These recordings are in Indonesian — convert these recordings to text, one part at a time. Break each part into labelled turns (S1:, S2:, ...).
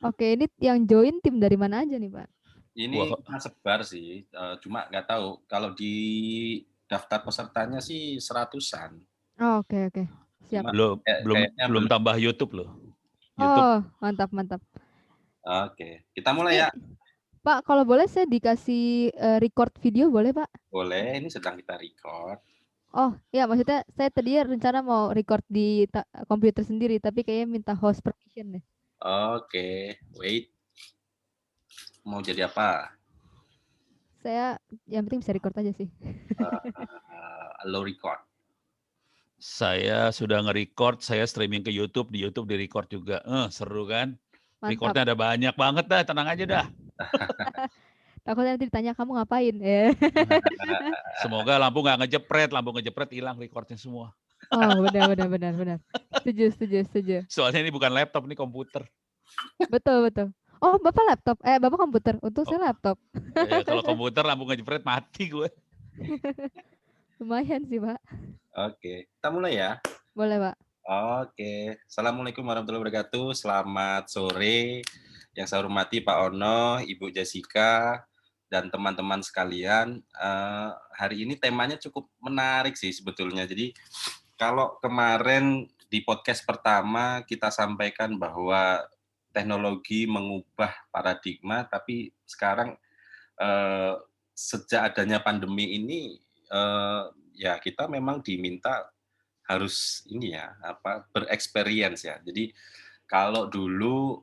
S1: Oke, ini yang join tim dari mana aja nih, Pak?
S2: Ini
S3: Wah,
S2: kita sebar sih, cuma nggak tahu kalau di daftar pesertanya sih seratusan,
S1: Oh, oke oke. Siap.
S2: cuma
S3: belum belum
S2: kayaknya
S3: belum
S2: belum.
S3: tambah YouTube loh. YouTube
S1: Oh, mantap mantap.
S2: Oke, kita mulai
S1: Nih,
S2: ya.
S1: Pak, kalau boleh saya dikasih record video boleh, Pak?
S2: Boleh, ini sedang kita record.
S1: Oh, ya maksudnya saya tadi rencana mau record di komputer sendiri, tapi kayaknya minta host permission deh.
S2: Oke, wait, mau jadi apa?
S1: Saya yang penting bisa record aja sih.
S2: Low record.
S3: saya sudah nge-record, saya streaming ke YouTube, di YouTube di-record juga. Seru kan?
S1: Mantap.
S3: Recordnya ada banyak banget dah, tenang aja dah.
S1: Takutnya nanti ditanya kamu ngapain.
S3: Semoga lampu nggak ngejepret, lampu ngejepret hilang recordnya semua.
S1: Oh, benar. Setuju.
S3: Soalnya ini bukan laptop, ini komputer.
S1: Betul. Oh, Bapak laptop. Bapak komputer. Untuk
S3: Oh,
S1: saya laptop.
S3: ya, kalau komputer lampu ngejepret mati gue.
S1: Lumayan sih, Pak.
S2: Oke, kita mulai ya.
S1: Boleh, Pak.
S2: Oke, Assalamualaikum warahmatullahi wabarakatuh. Selamat sore. Yang saya hormati Pak Ono, Ibu Jessica, dan teman-teman sekalian. Hari ini temanya cukup menarik sih sebetulnya. Jadi kalau kemarin di podcast pertama kita sampaikan bahwa teknologi mengubah paradigma, tapi sekarang sejak adanya pandemi ini ya kita memang diminta harus ini ya berexperience ya. Jadi kalau dulu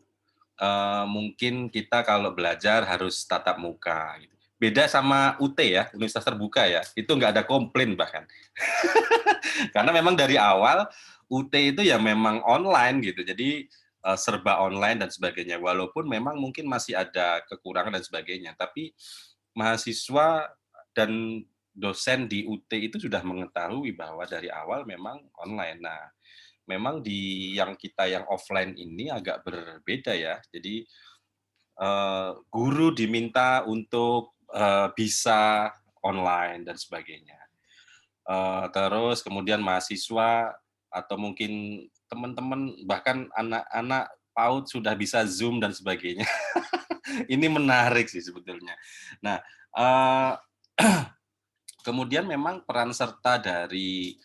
S2: mungkin kita kalau belajar harus tatap muka gitu. Beda sama UT ya, Universitas Terbuka ya, itu nggak ada komplain bahkan. Karena memang dari awal UT itu ya memang online gitu, jadi serba online dan sebagainya. Walaupun memang mungkin masih ada kekurangan dan sebagainya, tapi mahasiswa dan dosen di UT itu sudah mengetahui bahwa dari awal memang online. Nah, memang di kita yang offline ini agak berbeda ya. Jadi guru diminta untuk bisa online dan sebagainya. Terus kemudian mahasiswa atau mungkin teman-teman bahkan anak-anak PAUD sudah bisa Zoom dan sebagainya. Ini menarik sih sebetulnya. Nah, kemudian memang peran serta dari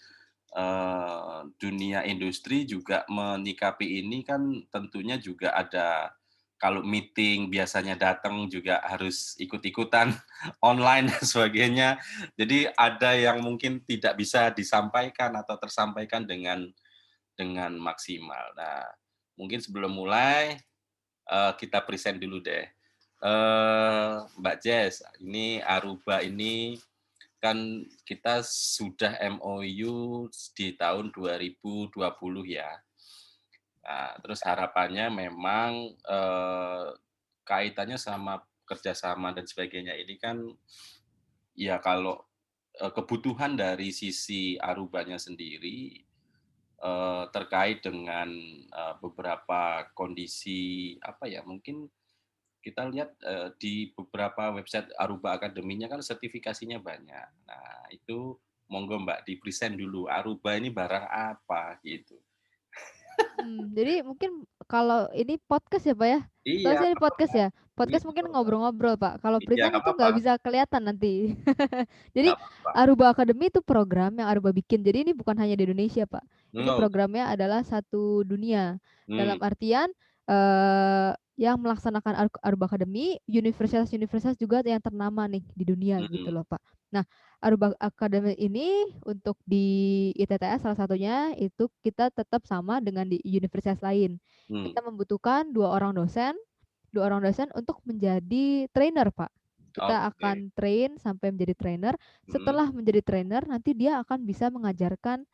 S2: dunia industri juga menyikapi ini kan tentunya juga ada kalau meeting biasanya datang juga harus ikut-ikutan online dan sebagainya. Jadi ada yang mungkin tidak bisa disampaikan atau tersampaikan dengan maksimal. Nah, mungkin sebelum mulai kita present dulu deh. Mbak Jess, ini Aruba ini kan kita sudah MOU di tahun 2020 ya. Nah, terus harapannya memang kaitannya sama kerjasama dan sebagainya ini kan ya kalau kebutuhan dari sisi Arubanya sendiri terkait dengan beberapa kondisi apa ya mungkin kita lihat di beberapa website Aruba Akademinya kan sertifikasinya banyak. Nah, itu monggo Mbak di-present dulu Aruba ini barang apa gitu.
S1: Jadi mungkin kalau ini podcast ya, Pak ya? Soalnya
S2: Iya,
S1: saya di podcast ya. Podcast mungkin
S2: gitu.
S1: ngobrol-ngobrol, Pak. Kalau
S2: Iya,
S1: present
S2: nggak
S1: itu
S2: apa-apa,
S1: nggak bisa kelihatan nanti. Jadi
S2: nggak apa-apa.
S1: Aruba Academy itu program yang Aruba bikin. Jadi ini bukan hanya di Indonesia, Pak. Ini
S2: No.
S1: programnya adalah satu dunia. Dalam
S2: Hmm.
S1: artian yang melaksanakan Aruba Academy, universitas-universitas juga yang ternama nih di dunia gitu loh, Pak. Nah, Aruba Academy ini untuk di ITTS salah satunya itu kita tetap sama dengan di universitas lain. Kita membutuhkan dua orang dosen untuk menjadi trainer, Pak. Kita
S2: Oke.
S1: akan train sampai menjadi trainer.
S2: Hmm.
S1: Setelah menjadi trainer, nanti dia akan bisa mengajarkan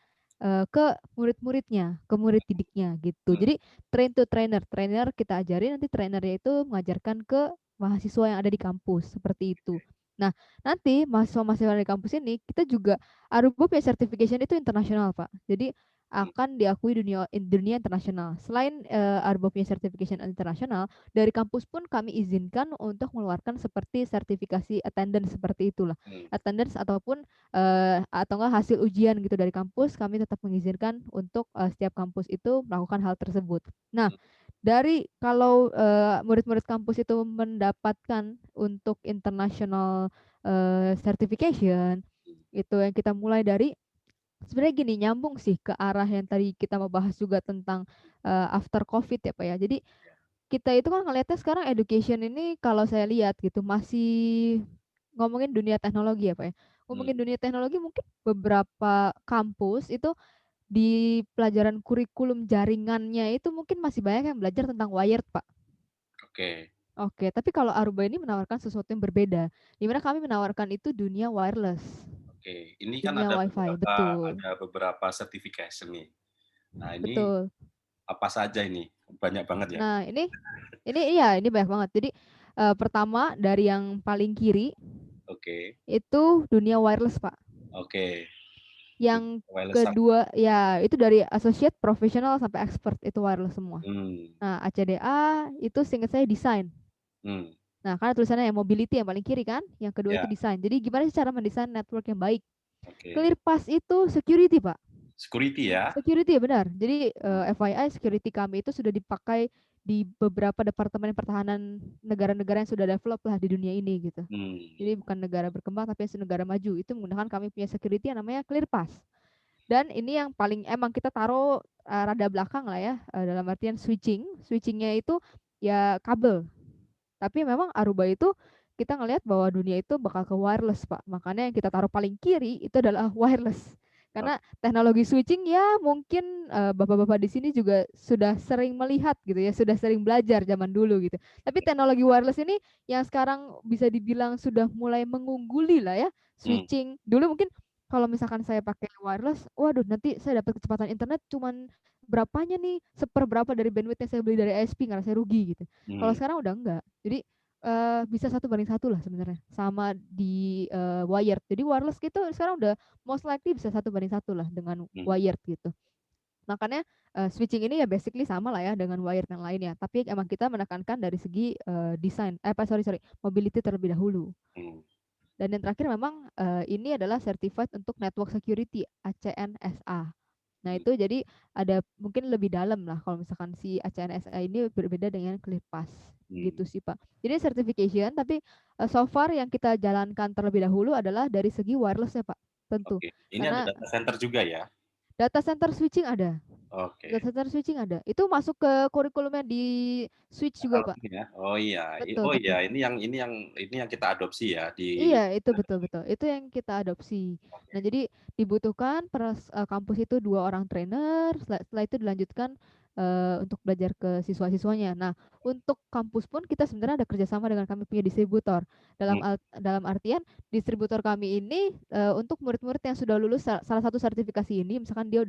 S1: ke murid-muridnya, ke murid didiknya gitu. Jadi train to trainer, trainer kita ajari nanti trainernya itu mengajarkan ke mahasiswa yang ada di kampus seperti itu. Nah, nanti mahasiswa-mahasiswa di kampus ini kita juga Aruba punya certification itu internasional, Pak. Jadi akan diakui dunia internasional. Selain Aruba punya certification internasional, dari kampus pun kami izinkan untuk mengeluarkan seperti sertifikasi attendance seperti itulah. Attendance ataupun atau enggak hasil ujian gitu dari kampus, kami tetap mengizinkan untuk setiap kampus itu melakukan hal tersebut. Nah, dari kalau murid-murid kampus itu mendapatkan untuk international certification, itu yang kita mulai dari sebenarnya gini, nyambung sih ke arah yang tadi kita mau bahas juga tentang after COVID ya Pak ya. Jadi kita itu kan ngelihatnya sekarang education ini kalau saya lihat gitu masih ngomongin dunia teknologi ya Pak ya. Ngomongin dunia teknologi mungkin beberapa kampus itu di pelajaran kurikulum jaringannya itu mungkin masih banyak yang belajar tentang wired Pak.
S2: Oke.
S1: Oke, tapi kalau Aruba ini menawarkan sesuatu yang berbeda, di mana kami menawarkan itu dunia wireless,
S2: Oke, ini kan
S1: dunia WiFi, betul,
S2: ada beberapa certification nih. Nah, ini
S1: betul.
S2: apa saja ini? Banyak banget ya?
S1: Nah, ini iya, ini banyak banget. Jadi pertama dari yang paling kiri
S2: Oke.
S1: itu dunia wireless, Pak.
S2: Oke.
S1: Yang
S2: Wireless apa?
S1: kedua ya itu dari associate, professional sampai expert itu wireless semua.
S2: Hmm.
S1: Nah, ACDA itu seingat saya desain.
S2: Hmm.
S1: Nah, karena tulisannya yang mobility yang paling kiri kan, yang kedua itu
S2: Ya,
S1: desain. Jadi gimana sih cara mendesain network yang baik?
S2: oke.
S1: ClearPass itu security, Pak.
S2: Security ya?
S1: Security ya benar. Jadi FYI security kami itu sudah dipakai di beberapa departemen pertahanan negara-negara yang sudah develop lah di dunia ini gitu.
S2: Hmm.
S1: Jadi bukan negara berkembang tapi negara maju itu menggunakan kami punya security yang namanya ClearPass. Dan ini yang paling emang kita taruh rada belakang lah ya dalam artian switching. Switchingnya itu ya kabel. Tapi memang Aruba itu kita ngelihat bahwa dunia itu bakal ke wireless Pak. Makanya yang kita taruh paling kiri itu adalah wireless.
S2: Oh,
S1: Karena teknologi switching ya mungkin bapak-bapak di sini juga sudah sering melihat gitu ya, sudah sering belajar zaman dulu gitu. Tapi teknologi wireless ini yang sekarang bisa dibilang sudah mulai mengungguli lah ya
S2: hmm.
S1: switching. Dulu mungkin kalau misalkan saya pakai wireless, waduh nanti saya dapat kecepatan internet cuman berapanya nih, seperberapa dari bandwidth yang saya beli dari ISP, ngerasa rugi gitu. Kalau sekarang udah enggak. Jadi bisa 1:1 lah sebenarnya sama di wired. Jadi wireless gitu sekarang udah most likely bisa 1:1 lah dengan
S2: Hmm.
S1: wired gitu. Makanya switching ini ya basically sama lah ya dengan wired yang lainnya. Tapi emang kita menekankan dari segi desain, sorry, mobility terlebih dahulu.
S2: Hmm.
S1: Dan yang terakhir memang ini adalah certified untuk network security ACNSA. Nah itu jadi ada mungkin lebih dalam lah kalau misalkan si ACNSA ini berbeda dengan ClearPass gitu sih Pak. Jadi certification tapi so far yang kita jalankan terlebih dahulu adalah dari segi wireless ya Pak, tentu.
S2: Oke. Ini ada
S1: Karena
S2: data center juga ya?
S1: data center switching ada.
S2: Oke.
S1: Data center switching ada. Itu masuk ke kurikulumnya di Switch juga Pak.
S2: Teknologi ya? Oh iya.
S1: Betul,
S2: Oh iya,
S1: betul.
S2: ini yang kita adopsi ya di.
S1: Iya, itu betul-betul. Itu yang kita adopsi. Nah,
S2: Oke.
S1: jadi dibutuhkan per kampus itu 2 orang trainer, setelah itu dilanjutkan untuk belajar ke siswa-siswanya. Nah, untuk kampus pun kita sebenarnya ada kerjasama dengan kami punya distributor.
S2: Hmm.
S1: Dalam artian distributor kami ini untuk murid-murid yang sudah lulus salah satu sertifikasi ini, misalkan dia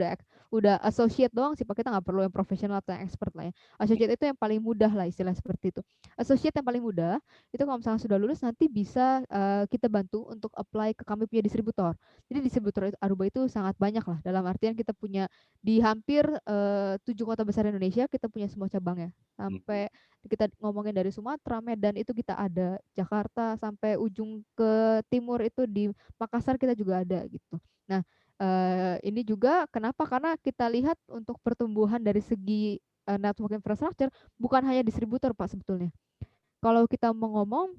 S1: udah associate doang sih, Pak, kita nggak perlu yang profesional atau yang expert lah ya. Associate itu yang paling mudah lah istilah seperti itu. Associate yang paling mudah itu kalau misalnya sudah lulus nanti bisa kita bantu untuk apply ke kami punya distributor. Jadi distributor Aruba itu sangat banyak lah. Dalam artian kita punya di hampir 7 kota besar Indonesia kita punya semua cabangnya.
S2: Hmm.
S1: Sampai kita ngomongin dari Sumatera, Medan itu kita ada, Jakarta sampai ujung ke timur itu di Makassar kita juga ada gitu. Nah ini juga kenapa? Karena kita lihat untuk pertumbuhan dari segi network infrastructure bukan hanya distributor Pak sebetulnya. Kalau kita mau ngomong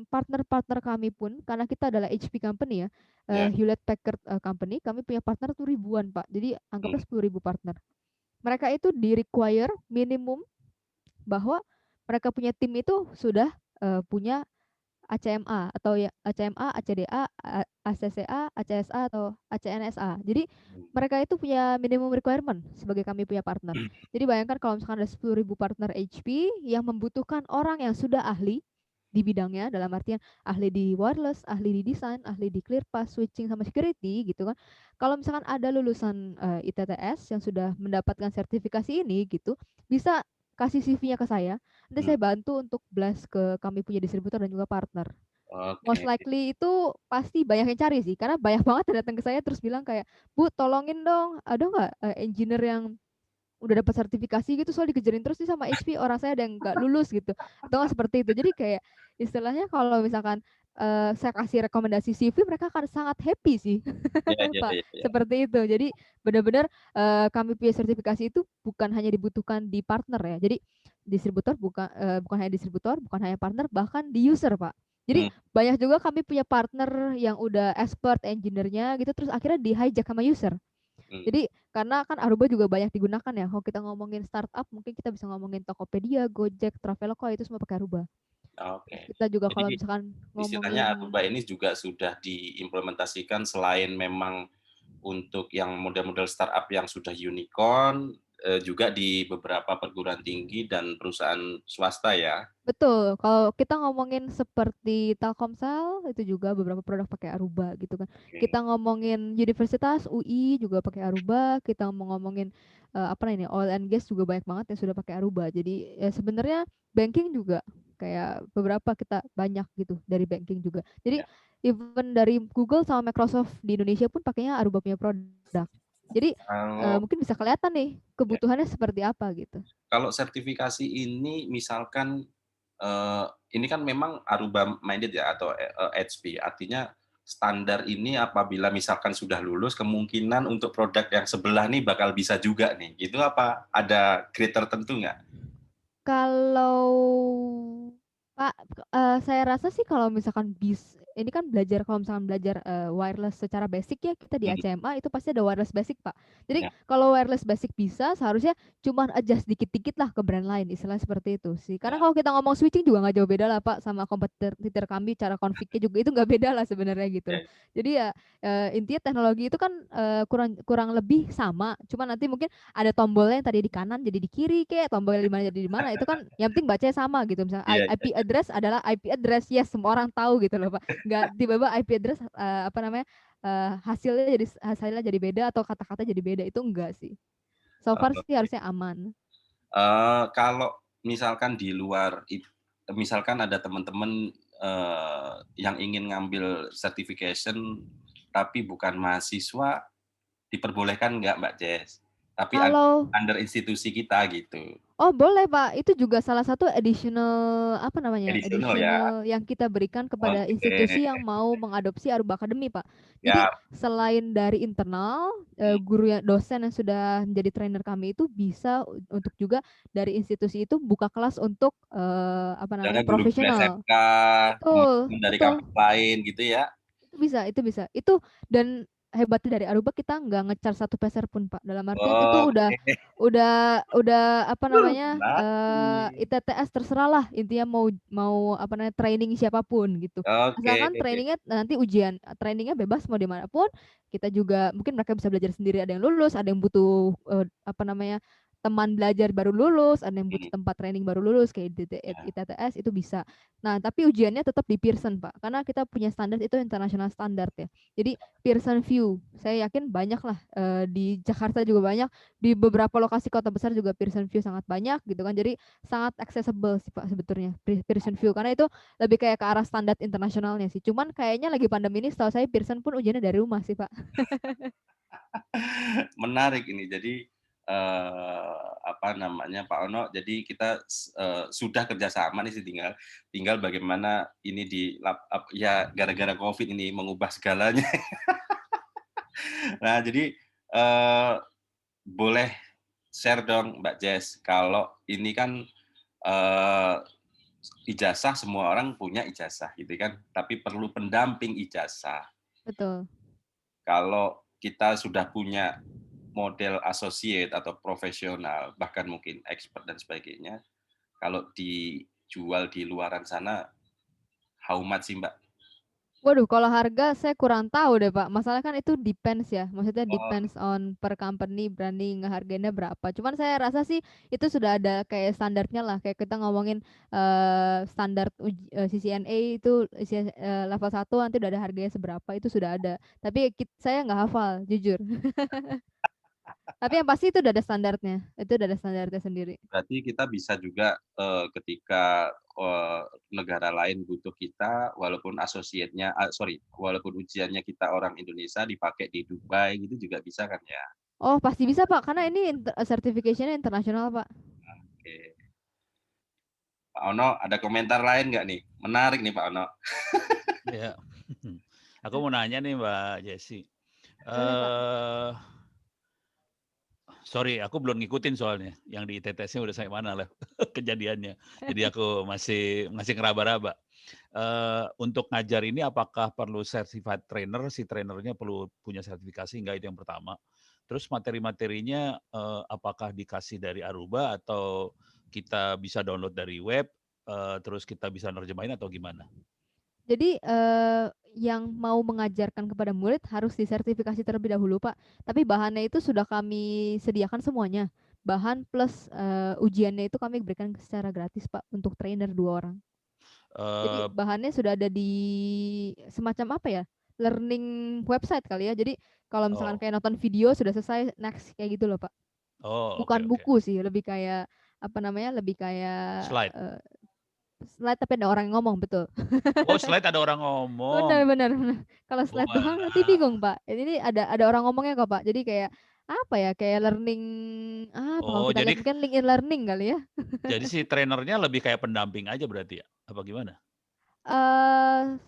S1: partner-partner kami pun karena kita adalah HP company ya,
S2: Ya.
S1: Hewlett Packard company, kami punya partner tuh ribuan Pak. Jadi anggaplah
S2: Hmm.
S1: 10.000 partner. Mereka itu di-require minimum bahwa mereka punya tim itu sudah punya ACMA atau ya ACMA, ACDA, ACCA, ACSA atau ACNSA. Jadi mereka itu punya minimum requirement sebagai kami punya partner. Jadi bayangkan kalau misalkan ada 10.000 partner HP yang membutuhkan orang yang sudah ahli di bidangnya, dalam artian ahli di wireless, ahli di desain, ahli di ClearPass, switching sama security gitu kan. Kalau misalkan ada lulusan ITTS yang sudah mendapatkan sertifikasi ini gitu, bisa kasih CV-nya ke saya. Nanti
S2: Hmm.
S1: saya bantu untuk blast ke kami punya distributor dan juga partner. Most
S2: Oke.
S1: likely itu pasti banyak yang cari sih, karena banyak banget yang datang ke saya terus bilang kayak, "Bu, tolongin dong, ada nggak, engineer yang udah dapat sertifikasi gitu, soalnya dikejarin terus nih sama HP, orang saya ada yang nggak lulus," gitu, atau nggak seperti itu. Jadi kayak istilahnya kalau misalkan, saya kasih rekomendasi CV, mereka akan sangat happy sih,
S2: Iya iya
S1: Pak,
S2: iya iya.
S1: seperti itu. Jadi benar-benar, kami punya sertifikasi itu bukan hanya dibutuhkan di partner ya, jadi distributor bukan hanya distributor, bukan hanya partner, bahkan di user, Pak. Jadi
S2: Mmm,
S1: banyak juga kami punya partner yang udah expert engineer-nya gitu, terus akhirnya di-hijack sama user.
S2: mhm.
S1: Jadi karena kan Aruba juga banyak digunakan ya, kalau kita ngomongin startup mungkin kita bisa ngomongin Tokopedia, Gojek, Traveloka, itu semua pakai Aruba. Terus
S2: Oke.
S1: kita juga kalau
S2: Jadi
S1: misalkan
S2: istilahnya
S1: ngomongin
S2: Aruba ini juga sudah diimplementasikan selain memang untuk yang model-model startup yang sudah unicorn, juga di beberapa perguruan tinggi dan perusahaan swasta ya?
S1: betul, kalau kita ngomongin seperti Telkomsel, itu juga beberapa produk pakai Aruba gitu kan.
S2: Oke.
S1: Kita ngomongin universitas, UI juga pakai Aruba, kita mau ngomongin, apa ini, oil and gas juga banyak banget yang sudah pakai Aruba. Jadi, ya sebenarnya banking juga kayak beberapa kita banyak gitu dari banking juga. Jadi
S2: Ya.
S1: even dari Google sama Microsoft di Indonesia pun pakainya Aruba punya produk. Jadi,
S2: Kalau
S1: mungkin bisa kelihatan nih
S2: ya,
S1: kebutuhannya seperti apa gitu.
S2: kalau sertifikasi ini misalkan, eee, ini kan memang Aruba minded ya atau, HP, artinya standar ini apabila misalkan sudah lulus kemungkinan untuk produk yang sebelah nih bakal bisa juga nih, gitu apa ada grade tertentu nggak?
S1: Kalau Pak, saya rasa sih kalau misalkan ini kan belajar kalau misalkan belajar, wireless secara basic ya kita di
S2: Mhm,
S1: ACMA itu pasti ada wireless basic, Pak. Jadi
S2: ya,
S1: kalau wireless basic bisa seharusnya cuman adjust dikit-dikit lah ke brand lain, istilahnya seperti itu sih. Karena
S2: ya,
S1: kalau kita ngomong switching juga nggak jauh beda lah, Pak, sama kompetitor kami, cara config-nya juga itu nggak beda lah sebenarnya gitu
S2: ya,
S1: loh. Jadi ya, intinya teknologi itu kan, kurang kurang lebih sama, cuman nanti mungkin ada tombolnya yang tadi di kanan jadi di kiri kek, tombol di mana jadi di mana, itu kan yang penting bacanya sama gitu. Misalnya
S2: iya iya
S1: IP
S2: iya,
S1: address adalah IP address, yes semua orang tahu gitu loh, Pak. Nggak tiba-tiba IP address, apa namanya, hasilnya jadi beda atau kata-kata jadi beda, itu enggak sih. So far sih
S2: oke.
S1: harusnya aman.
S2: Kalau misalkan di luar misalkan ada teman-teman, yang ingin ngambil certification tapi bukan mahasiswa, diperbolehkan nggak Mbak Jess? Tapi
S1: Kalau
S2: under institusi kita gitu,
S1: Oh boleh Pak, itu juga salah satu additional, apa namanya,
S2: additional ya?
S1: additional yang kita berikan kepada
S2: Oke,
S1: institusi yang mau mengadopsi Aruba Academy, Pak. Jadi
S2: ya,
S1: selain dari internal,
S2: mmm,
S1: guru yang dosen yang sudah menjadi trainer kami itu bisa untuk juga dari institusi itu buka kelas untuk, apa namanya,
S2: misalnya guru-guru
S1: profesional.
S2: SMK,
S1: Betul
S2: teman-teman dari
S1: betul.
S2: kampus lain gitu ya?
S1: Itu bisa itu bisa. Itu dan hebatnya dari Aruba kita nggak nge-charge 1 peser pun, Pak. Dalam artian itu
S2: Oke,
S1: udah apa namanya,
S2: menarik.
S1: ITTS terserahlah intinya mau mau apa namanya, training siapa pun gitu.
S2: Oke,
S1: Asalkan trainingnya nanti ujian, trainingnya bebas mau di mana pun, kita juga mungkin mereka bisa belajar sendiri, ada yang lulus, ada yang butuh, apa namanya, teman belajar baru lulus, ada yang butuh
S2: mhm,
S1: tempat training baru lulus kayak
S2: ya.
S1: ITTS itu bisa. Nah, tapi ujiannya tetap di Pearson, Pak, karena kita punya standar itu international standard ya. Jadi Pearson VUE, saya yakin banyak lah, di Jakarta juga banyak, di beberapa lokasi kota besar juga Pearson VUE sangat banyak gitu kan. Jadi sangat accessible sih Pak sebetulnya Pearson VUE, karena itu lebih kayak ke arah standar internasionalnya sih. Cuman kayaknya lagi pandemi ini setahu saya Pearson pun ujiannya dari rumah sih, Pak.
S2: Menarik ini. Jadi, apa namanya, Pak Ono, jadi kita sudah kerjasama nih sih tinggal tinggal bagaimana ini ya gara-gara Covid ini mengubah segalanya. Nah jadi, eee, boleh share dong Mbak Jess, kalau ini kan, eee, ijazah semua orang punya ijazah gitu kan, tapi perlu pendamping ijazah.
S1: Betul.
S2: Kalau kita sudah punya model associate atau profesional, bahkan mungkin expert dan sebagainya, kalau dijual di luaran sana, how much sih, Mbak?
S1: Waduh, kalau harga saya kurang tahu deh, Pak. Masalahnya kan itu depends ya, maksudnya
S2: Oh,
S1: depends on per company berani ngehargainnya berapa. Cuman saya rasa sih itu sudah ada kayak standarnya lah, kayak kita ngomongin, standar CCNA itu level 1 nanti udah ada harganya seberapa, itu sudah ada. Tapi saya nggak hafal, jujur. Tapi yang pasti itu udah ada standarnya. Itu udah ada standarnya sendiri.
S2: Berarti kita bisa juga, ketika, negara lain butuh kita, walaupun walaupun ujiannya kita orang Indonesia dipakai di Dubai gitu juga bisa kan ya?
S1: Oh, pasti bisa, Pak, karena ini certification-nya internasional, Pak.
S2: Oke. Pak Ono ada komentar lain nggak nih? Menarik nih Pak Ono.
S3: Ya. Aku mau nanya nih Mbak Jessi.
S1: Boleh, Pak.
S3: Sorry, aku belum ngikutin soalnya. Yang di ITTS-nya udah sampai mana lah kejadiannya. Jadi aku masih ngeraba-raba. Untuk ngajar ini apakah perlu certified trainer? Si trainernya perlu punya sertifikasi enggak? Itu yang pertama. Terus materi-materinya apakah dikasih dari Aruba atau kita bisa download dari web, terus kita bisa nerjemahin atau gimana?
S1: Jadi yang mau mengajarkan kepada murid harus disertifikasi terlebih dahulu, Pak. Tapi bahannya itu sudah kami sediakan semuanya. Bahan plus ujiannya itu kami berikan secara gratis, Pak, untuk trainer 2 orang. Jadi
S3: Eh,
S1: bahannya sudah ada di semacam apa ya? Learning website kali ya. Jadi kalau misalkan
S3: oh,
S1: kayak nonton video sudah selesai next kayak gitu loh, Pak.
S3: oh, oke
S1: Bukan
S3: oke.
S1: buku sih, lebih kayak apa namanya? Lebih kayak
S3: Slide.
S1: slide tapi ada orang yang ngomong, betul.
S3: Oh, slide ada orang
S1: Benar
S3: ngomong.
S1: benar benar. Kalau
S3: Oh,
S1: slide doang nanti
S3: alah.
S1: bingung, Pak. Ini ada orang ngomongnya kok, Pak. Jadi kayak apa ya? Kayak learning apa kalau
S3: Oh,
S1: kita lihat mungkin LinkedIn learning kali ya.
S3: jadi si trainernya lebih kayak pendamping aja berarti ya? Apa gimana?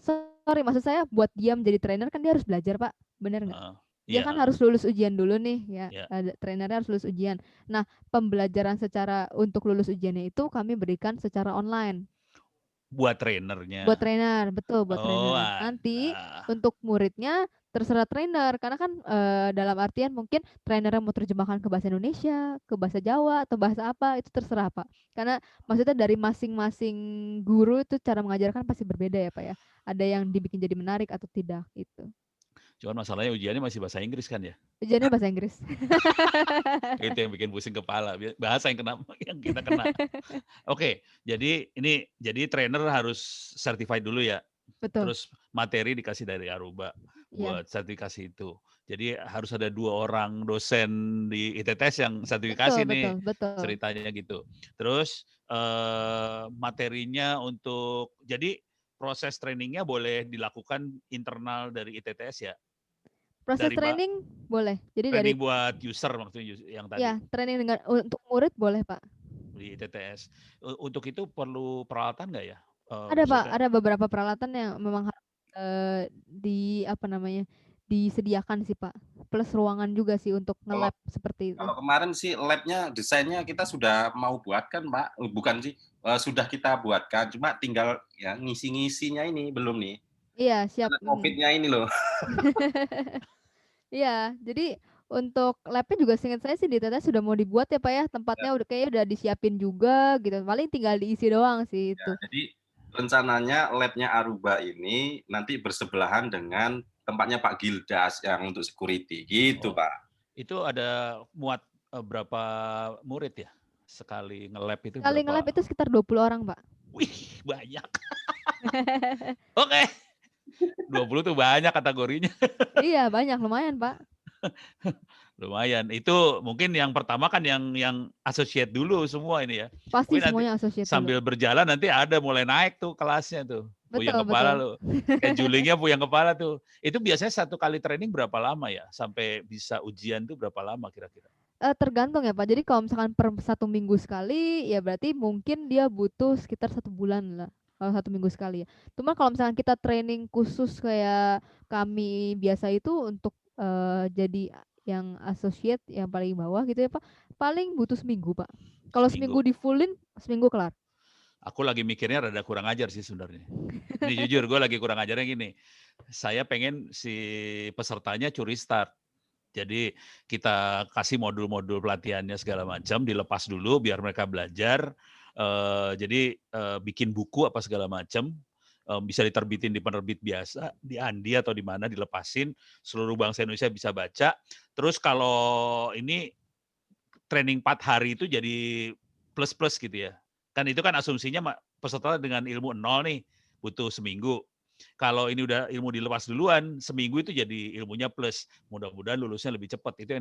S1: Sorry maksud saya buat dia menjadi trainer kan dia harus belajar, Pak. Bener nggak?
S3: Heeh.
S1: Dia
S3: Iya,
S1: kan
S3: heeh,
S1: harus lulus ujian dulu nih ya.
S3: iya.
S1: Trainernya harus lulus ujian. Nah, pembelajaran secara untuk lulus ujiannya itu kami berikan secara online.
S3: Buat trainernya.
S1: Buat trainer, betul buat
S3: Oh,
S1: trainer. Nanti
S3: alah.
S1: untuk muridnya terserah trainer karena kan dalam artian mungkin trainernya mau terjemahkan ke bahasa Indonesia, ke bahasa Jawa atau bahasa apa itu terserah, Pak. Karena maksudnya dari masing-masing guru itu cara mengajarkan pasti berbeda ya, Pak ya. Ada yang dibikin jadi menarik atau tidak gitu.
S3: Cuman masalahnya ujiannya masih bahasa Inggris kan ya?
S1: Ujiannya bahasa Inggris.
S3: Itu yang bikin pusing kepala. Bahasa yang kena yang kita kena. Oke, jadi trainer harus certified dulu ya.
S1: Betul.
S3: Terus materi dikasih dari Aruba
S1: Iya,
S3: buat sertifikasi itu. Jadi harus ada 2 orang dosen di ITTS yang
S1: betul
S3: sertifikasi
S1: betul
S3: nih,
S1: betul.
S3: ceritanya gitu. Terus, materinya jadi proses trainingnya boleh dilakukan internal dari ITTS ya?
S1: Proses
S3: Dari
S1: training boleh. Jadi dari
S3: training buat user maksudnya yang tadi
S1: ya training dengan untuk murid boleh, Pak.
S3: di ITTS. Untuk itu perlu peralatan nggak ya?
S1: Ada, Pak,
S3: Maksudnya
S1: ada beberapa peralatan yang memang harus di apa namanya, disediakan sih, Pak. Plus ruangan juga sih untuk
S2: Kalau
S1: nge-lab seperti itu.
S2: kalau kemarin sih lab-nya desainnya kita sudah mau buatkan Pak, bukan sih, sudah kita buatkan, cuma tinggal ya ngisi-ngisinya ini belum nih,
S1: Iya, siap,
S2: karena Covid-nya ini loh.
S1: Iya, jadi untuk lab-nya juga seingat saya sih di TTS sudah mau dibuat ya, Pak, ya. Tempatnya udah kayaknya udah disiapin juga gitu, paling tinggal diisi doang sih
S2: Ya,
S1: itu.
S2: jadi rencananya lab-nya Aruba ini nanti bersebelahan dengan tempatnya Pak Gildas yang untuk security, gitu
S3: oh,
S2: Pak.
S3: itu ada muat berapa murid ya? Sekali nge-lab itu
S1: Sekali nge-lab
S3: berapa?
S1: itu sekitar 20 orang, Pak.
S3: Wih, banyak. Oke, 20 tuh banyak kategorinya.
S1: Iya, banyak, lumayan, Pak.
S3: Lumayan. Itu mungkin yang pertama kan yang associate dulu semua ini ya.
S1: Pasti
S3: Mungkin nanti
S1: semuanya associate dulu.
S3: sambil berjalan nanti ada mulai naik tuh kelasnya tuh. Puyeng
S1: Betul
S3: kepala
S1: betul.
S3: lu. Schedulingnya puyeng kepala tuh. Itu biasanya 1 kali training berapa lama ya? Sampai bisa ujian tuh berapa lama kira-kira?
S1: Tergantung ya, Pak. Jadi kalau misalkan per 1 minggu sekali, ya berarti mungkin dia butuh sekitar 1 bulan lah. Kalau 1 minggu sekali ya. Cuma kalau misalkan kita training khusus kayak kami biasa itu untuk jadi yang associate yang paling bawah gitu ya, Pak. Paling butuh seminggu, Pak. Kalau seminggu
S3: Seminggu.
S1: di fullin, seminggu kelar.
S3: Aku lagi mikirnya rada kurang ajar sih sebenarnya. Ini jujur gue lagi kurang ajarnya gini. Saya pengen si pesertanya curi start. Jadi kita kasih modul-modul pelatihannya segala macam, dilepas dulu biar mereka belajar. Jadi bikin buku apa segala macam, bisa diterbitin di penerbit biasa, di Andi atau di mana dilepasin, seluruh bangsa Indonesia bisa baca. Terus kalau ini training 4 hari itu jadi plus-plus gitu ya. Kan itu kan asumsinya peserta dengan ilmu 0 nih, butuh seminggu. kalau ini udah ilmu dilepas duluan, seminggu itu jadi ilmunya plus. Mudah-mudahan lulusnya lebih cepat. Itu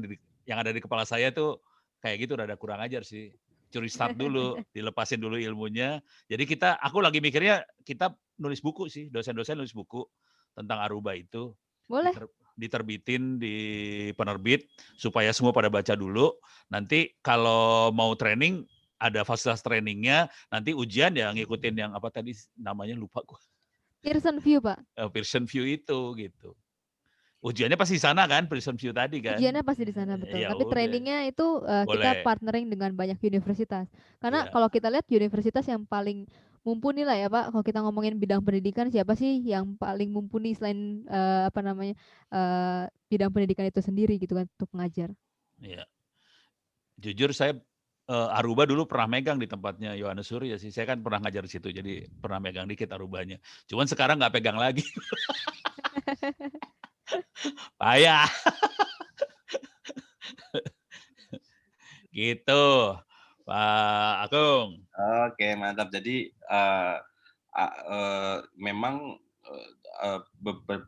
S3: yang ada di kepala saya tuh kayak gitu rada kurang ajar sih. Curi start dulu, dilepasin dulu ilmunya. Jadi aku lagi mikirnya kita nulis buku sih, dosen-dosen nulis buku tentang Aruba itu.
S1: Boleh.
S3: Diterbitin di penerbit supaya semua pada baca dulu. Nanti kalau mau training ada fasilitas trainingnya, nanti ujian ya ngikutin yang apa tadi namanya lupa gue.
S1: Pearson VUE, Pak.
S3: Pearson VUE itu gitu. Ujiannya pasti di sana kan, Pearson VUE tadi kan.
S1: Ujiannya pasti di sana, betul.
S3: Ya
S1: Tapi
S3: udah.
S1: trainingnya itu kita partnering dengan banyak universitas. Karena kalau kita lihat universitas yang paling mumpuni lah ya Pak, kalau kita ngomongin bidang pendidikan, siapa sih yang paling mumpuni selain bidang pendidikan itu sendiri gitu kan, untuk mengajar.
S3: Iya. Jujur saya Aruba dulu pernah megang di tempatnya Yohanes Surya sih. Saya kan pernah ngajar di situ, jadi pernah megang dikit Arubanya. Cuman sekarang nggak pegang lagi. Payah. Gitu, Pak Agung.
S2: Oke, mantap. Jadi memang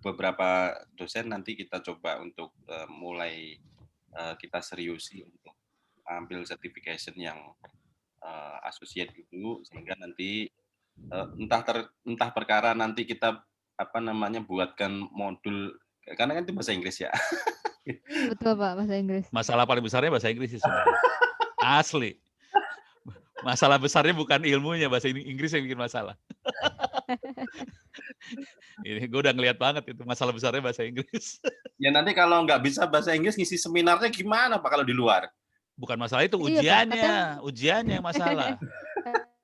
S2: beberapa dosen nanti kita coba untuk mulai kita seriusi untuk ambil certification yang associate itu, sehingga nanti entah perkara nanti kita buatkan modul, karena kan itu bahasa Inggris ya.
S1: Betul Pak, bahasa Inggris.
S3: Masalah paling besarnya bahasa Inggris sih sebenarnya. Asli. Masalah besarnya bukan ilmunya, bahasa Inggris yang bikin masalah. Ini gue udah ngeliat banget itu masalah besarnya bahasa Inggris.
S2: Ya nanti kalau nggak bisa bahasa Inggris, ngisi seminarnya gimana Pak kalau di luar?
S3: Bukan masalah itu, ujiannya. Ujiannya yang masalah.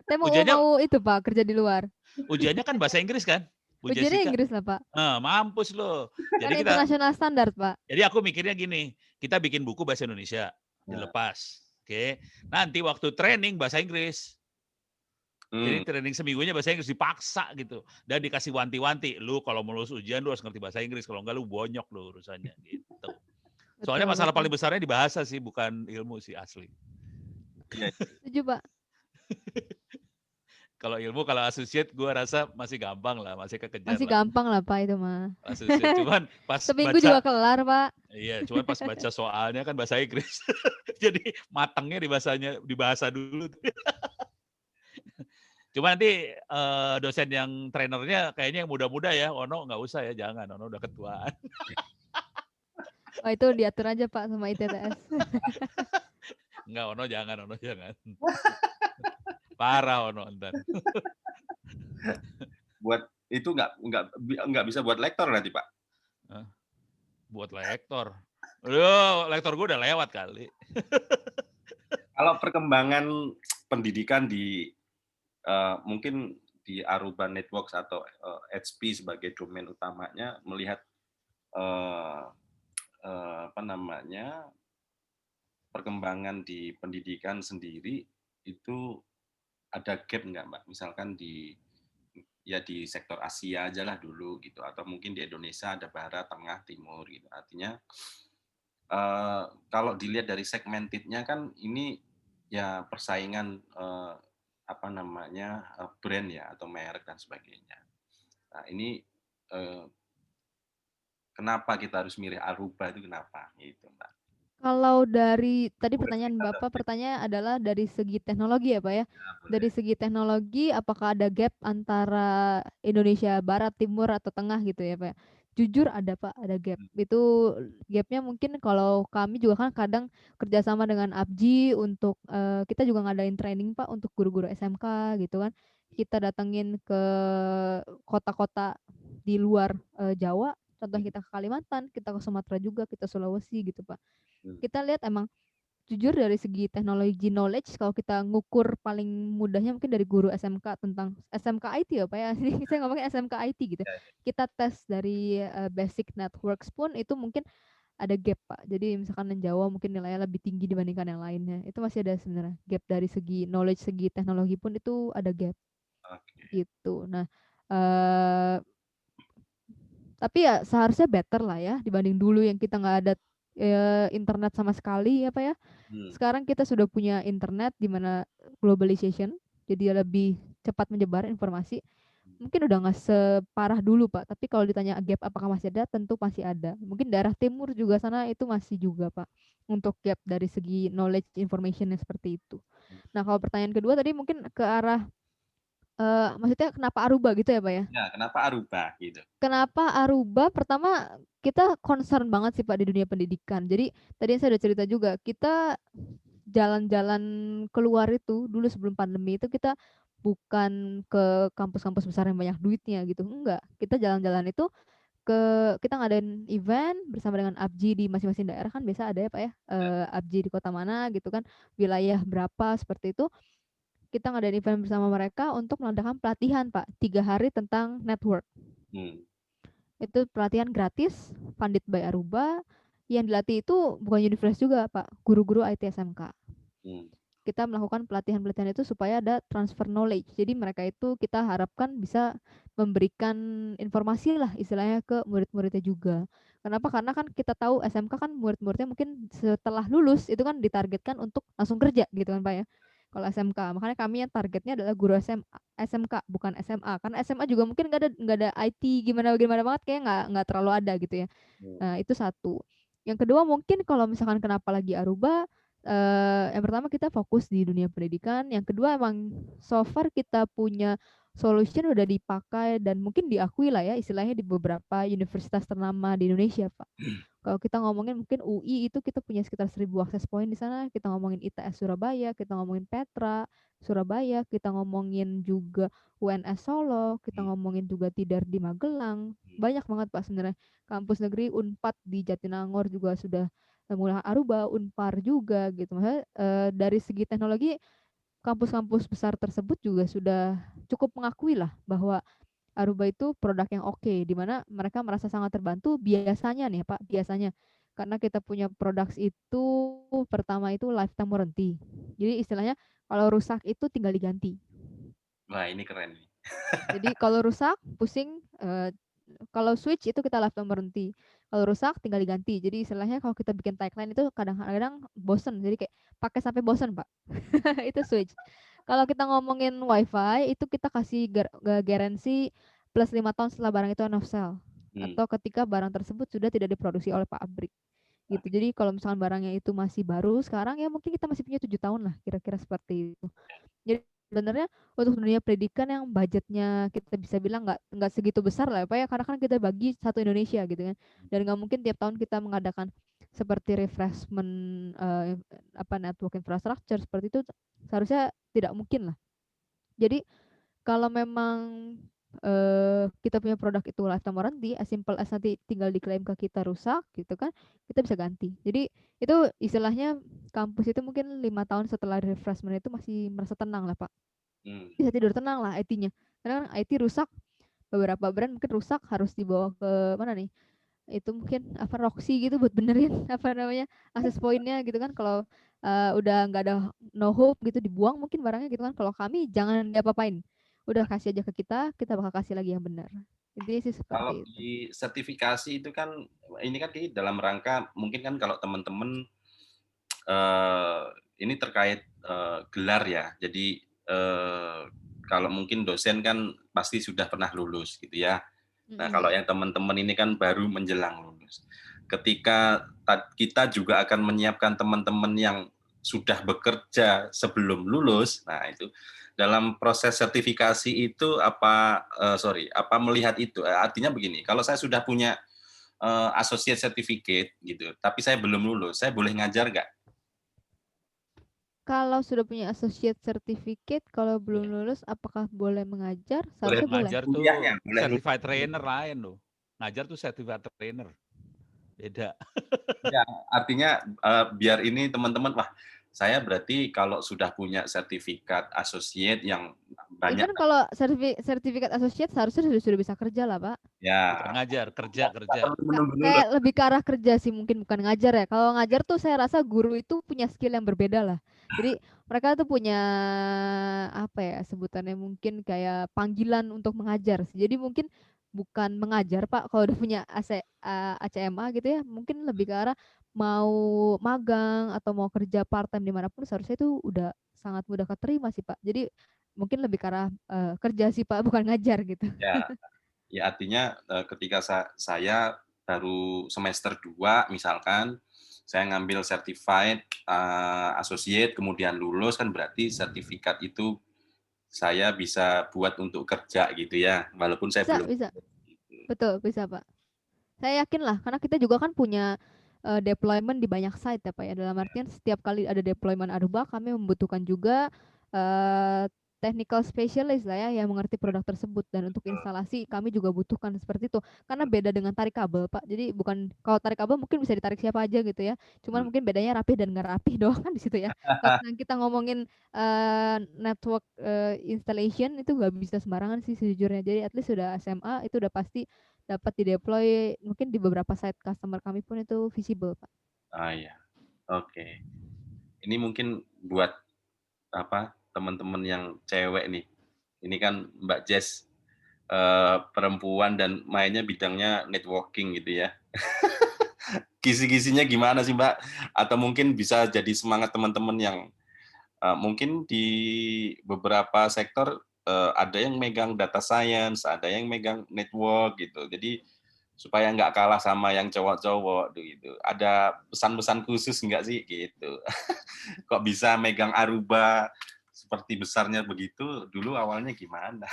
S1: Ujiannya mau itu Pak, kerja di luar.
S3: Ujiannya kan bahasa Inggris kan?
S1: Ujiannya Inggris lah Pak.
S3: Mampus loh.
S1: Jadi internasional standar Pak.
S3: Jadi aku mikirnya gini, kita bikin buku bahasa Indonesia, dilepas. Oke. Nanti waktu training bahasa Inggris. Jadi training seminggunya bahasa Inggris dipaksa gitu. Dan dikasih wanti-wanti, lu kalau mau lulus ujian lu harus ngerti bahasa Inggris, kalau enggak lu bonyok lu urusannya gitu. Soalnya masalah paling besarnya di bahasa sih, bukan ilmu sih asli.
S1: Setuju Pak.
S3: Kalau ilmu, kalau associate gue rasa masih gampang lah, masih kekejar.
S1: Masih gampang lah Pak itu mah.
S3: Associate, cuman pas
S1: seminggu juga kelar Pak.
S3: Iya, cuman pas baca soalnya kan bahasa Inggris. Jadi matangnya di bahasa dulu. Cuma nanti dosen yang trainernya kayaknya yang muda-muda ya. Ono nggak usah ya, jangan. Ono udah ketuaan.
S1: Oh itu diatur aja Pak sama ITTS.
S3: Enggak, Ono jangan. Parah Ono ntar.
S2: Buat itu nggak bisa buat lektor nanti Pak.
S3: Buat lektor. Lektor gue udah lewat kali.
S2: Kalau perkembangan pendidikan di mungkin di Aruba Networks atau HP sebagai domain utamanya, melihat perkembangan di pendidikan sendiri itu ada gap nggak Mbak? Misalkan di sektor Asia aja lah dulu gitu, atau mungkin di Indonesia ada Barat, Tengah, Timur gitu. Artinya kalau dilihat dari segmentednya kan ini ya persaingan brand ya atau merek dan sebagainya. Nah ini kenapa kita harus milih Aruba itu kenapa gitu Mbak?
S1: Kalau dari tadi pertanyaan Bapak, pertanyaan adalah dari segi teknologi ya Pak ya. Dari segi teknologi apakah ada gap antara Indonesia Barat, Timur atau Tengah gitu ya Pak? Jujur ada Pak, ada gap. Itu gapnya mungkin kalau kami juga kan kadang kerjasama dengan APJI untuk kita juga ngadain training Pak untuk guru-guru SMK gitu kan. Kita datengin ke kota-kota di luar Jawa. Contoh kita ke Kalimantan, kita ke Sumatera juga, kita Sulawesi gitu Pak. Kita lihat emang jujur dari segi teknologi knowledge, kalau kita ngukur paling mudahnya mungkin dari guru SMK tentang SMK IT ya Pak ya. Ini saya ngomongin SMK IT gitu. Kita tes dari basic networks pun itu mungkin ada gap Pak. Jadi misalkan yang Jawa mungkin nilainya lebih tinggi dibandingkan yang lainnya. Itu masih ada sebenarnya gap dari segi knowledge, segi teknologi pun itu ada gap. Gitu. Nah, tapi ya seharusnya better lah ya dibanding dulu yang kita nggak ada internet sama sekali ya Pak ya. Sekarang kita sudah punya internet di mana globalization, jadi lebih cepat menyebar informasi. mungkin udah nggak separah dulu Pak, tapi kalau ditanya gap apakah masih ada, tentu masih ada. Mungkin daerah timur juga sana itu masih juga Pak, untuk gap dari segi knowledge information-nya seperti itu. Nah kalau pertanyaan kedua tadi mungkin ke arah, maksudnya kenapa Aruba gitu ya Pak ya?
S2: Ya, kenapa Aruba gitu?
S1: Kenapa Aruba? Pertama kita concern banget sih Pak di dunia pendidikan. Jadi tadi saya udah cerita juga, kita jalan-jalan keluar itu dulu sebelum pandemi itu kita bukan ke kampus-kampus besar yang banyak duitnya gitu, enggak. Kita jalan-jalan itu kita ngadain event bersama dengan ABJI di masing-masing daerah kan biasa ada ya Pak ya, ABJI di kota mana gitu kan, wilayah berapa seperti itu. Kita ngadain event bersama mereka untuk mengadakan pelatihan Pak, 3 hari tentang network.
S2: Hmm.
S1: Itu pelatihan gratis, funded by Aruba. Yang dilatih itu bukan universitas juga Pak, guru-guru IT SMK. Kita melakukan pelatihan-pelatihan itu supaya ada transfer knowledge. Jadi mereka itu kita harapkan bisa memberikan informasi lah istilahnya ke murid-muridnya juga. Kenapa? Karena kan kita tahu SMK kan murid-muridnya mungkin setelah lulus itu kan ditargetkan untuk langsung kerja gitu kan Pak ya. Kalau SMK, makanya kami yang targetnya adalah guru SMK bukan SMA. Karena SMA juga mungkin nggak ada IT gimana banget kayak nggak terlalu ada gitu ya. Nah, itu satu. Yang kedua mungkin kalau misalkan kenapa lagi Aruba, yang pertama kita fokus di dunia pendidikan, yang kedua emang so far kita punya solution udah dipakai dan mungkin diakui lah ya istilahnya di beberapa universitas ternama di Indonesia, Pak. Kalau kita ngomongin mungkin UI itu kita punya sekitar 1000 access point di sana, kita ngomongin ITS Surabaya, kita ngomongin Petra Surabaya, kita ngomongin juga UNS Solo, kita ngomongin juga Tidar di Magelang. Banyak banget Pak sebenarnya. Kampus negeri Unpad di Jatinangor juga sudah mulai Aruba, Unpar juga gitu. Maksudnya dari segi teknologi kampus-kampus besar tersebut juga sudah cukup mengakui lah bahwa Aruba itu produk yang oke, di mana mereka merasa sangat terbantu biasanya nih Pak, biasanya. Karena kita punya produk itu pertama itu lifetime warranty. Jadi istilahnya kalau rusak itu tinggal diganti.
S2: Wah, ini keren nih.
S1: Jadi kalau rusak pusing, kalau switch itu kita lifetime warranty. Kalau rusak tinggal diganti. Jadi istilahnya kalau kita bikin tagline itu kadang-kadang bosen. Jadi kayak pakai sampai bosen Pak. Itu switch. Kalau kita ngomongin wifi itu kita kasih garansi plus 5 tahun setelah barang itu end of sale. Atau ketika barang tersebut sudah tidak diproduksi oleh pabrik. Gitu. Jadi kalau misalkan barangnya itu masih baru sekarang ya mungkin kita masih punya 7 tahun lah kira-kira seperti itu. Jadi sebenarnya untuk dunia pendidikan yang budgetnya kita bisa bilang nggak segitu besar lah ya Pak ya, karena kan kita bagi satu Indonesia gitu kan, dan nggak mungkin tiap tahun kita mengadakan seperti refreshment network infrastructure seperti itu, seharusnya tidak mungkin lah. Jadi kalau memang kita punya produk itu lifetime warranty, as simple as nanti tinggal diklaim ke kita rusak gitu kan, kita bisa ganti. Jadi itu istilahnya kampus itu mungkin 5 tahun setelah refreshment itu masih merasa tenang lah Pak. Bisa tidur tenang lah IT-nya. Karena kan IT rusak, beberapa brand mungkin rusak harus dibawa ke mana nih? Itu mungkin Roxy gitu buat benerin akses poinnya gitu kan. Kalau udah nggak ada no hope gitu dibuang mungkin barangnya gitu kan. Kalau kami jangan diapa-apain. Udah kasih aja ke kita bakal kasih lagi yang benar. Intinya sih
S2: Kalau
S1: seperti itu.
S2: di sertifikasi itu kan, ini kan di dalam rangka mungkin kan kalau teman-teman ini terkait gelar ya. Jadi kalau mungkin dosen kan pasti sudah pernah lulus gitu ya. Nah, kalau yang teman-teman ini kan baru menjelang lulus. Ketika kita juga akan menyiapkan teman-teman yang sudah bekerja sebelum lulus, nah itu dalam proses sertifikasi itu apa melihat itu? Artinya begini, kalau saya sudah punya associate certificate gitu, tapi saya belum lulus, saya boleh ngajar nggak?
S1: Kalau sudah punya associate certificate, kalau belum lulus apakah boleh mengajar?
S2: Boleh
S1: Seharusnya boleh.
S3: Ngajar tuh
S2: kuliahnya, boleh lulus.
S3: certified trainer lain loh. Ngajar tuh certified trainer. Beda.
S2: Ya, artinya biar ini teman-teman, wah saya berarti kalau sudah punya sertifikat associate yang banyak.
S1: Even kalau sertifikat associate seharusnya sudah bisa kerja lah Pak.
S2: Ya,
S3: Bukan ngajar, kerja.
S1: Kayak lebih ke arah kerja sih mungkin, bukan ngajar ya. Kalau ngajar tuh saya rasa guru itu punya skill yang berbeda lah. Jadi mereka tuh punya apa ya sebutannya, mungkin kayak panggilan untuk mengajar. Jadi mungkin bukan mengajar Pak kalau udah punya ACMA gitu ya, mungkin lebih ke arah mau magang atau mau kerja part-time dimanapun seharusnya itu udah sangat mudah keterima sih, Pak. Jadi mungkin lebih ke arah, kerja sih, Pak, bukan ngajar gitu.
S2: Ya, ya artinya, ketika saya baru semester 2 misalkan, saya ngambil certified, associate kemudian lulus kan berarti sertifikat itu saya bisa buat untuk kerja gitu ya, walaupun saya
S1: Bisa
S2: belum
S1: bisa.
S2: gitu.
S1: Betul, bisa, Pak. Saya yakin lah, karena kita juga kan punya deployment di banyak site ya Pak ya. Dalam artian setiap kali ada deployment Aruba, kami membutuhkan juga technical specialist lah ya yang mengerti produk tersebut, dan untuk instalasi kami juga butuhkan seperti itu. Karena beda dengan tarik kabel Pak. Jadi bukan, kalau tarik kabel mungkin bisa ditarik siapa aja gitu ya. Cuman
S2: Mhm,
S1: mungkin bedanya rapih dan nggak rapih doang kan di situ ya. Kalau kita ngomongin network installation itu nggak bisa sembarangan sih sejujurnya. Jadi at least sudah SMA itu udah pasti dapat di-deploy mungkin di beberapa site customer kami pun itu visible, Pak.
S2: iya, oke. Ini mungkin buat apa, teman-teman yang cewek nih, ini kan Mbak Jess, perempuan dan mainnya bidangnya networking gitu ya. Kisi-kisinya gimana sih, Mbak? Atau mungkin bisa jadi semangat teman-teman yang, mungkin di beberapa sektor, ada yang megang data science, ada yang megang network gitu. Jadi supaya nggak kalah sama yang cowok-cowok gitu. Ada pesan-pesan khusus nggak sih gitu? Kok bisa megang Aruba seperti besarnya begitu, dulu awalnya gimana?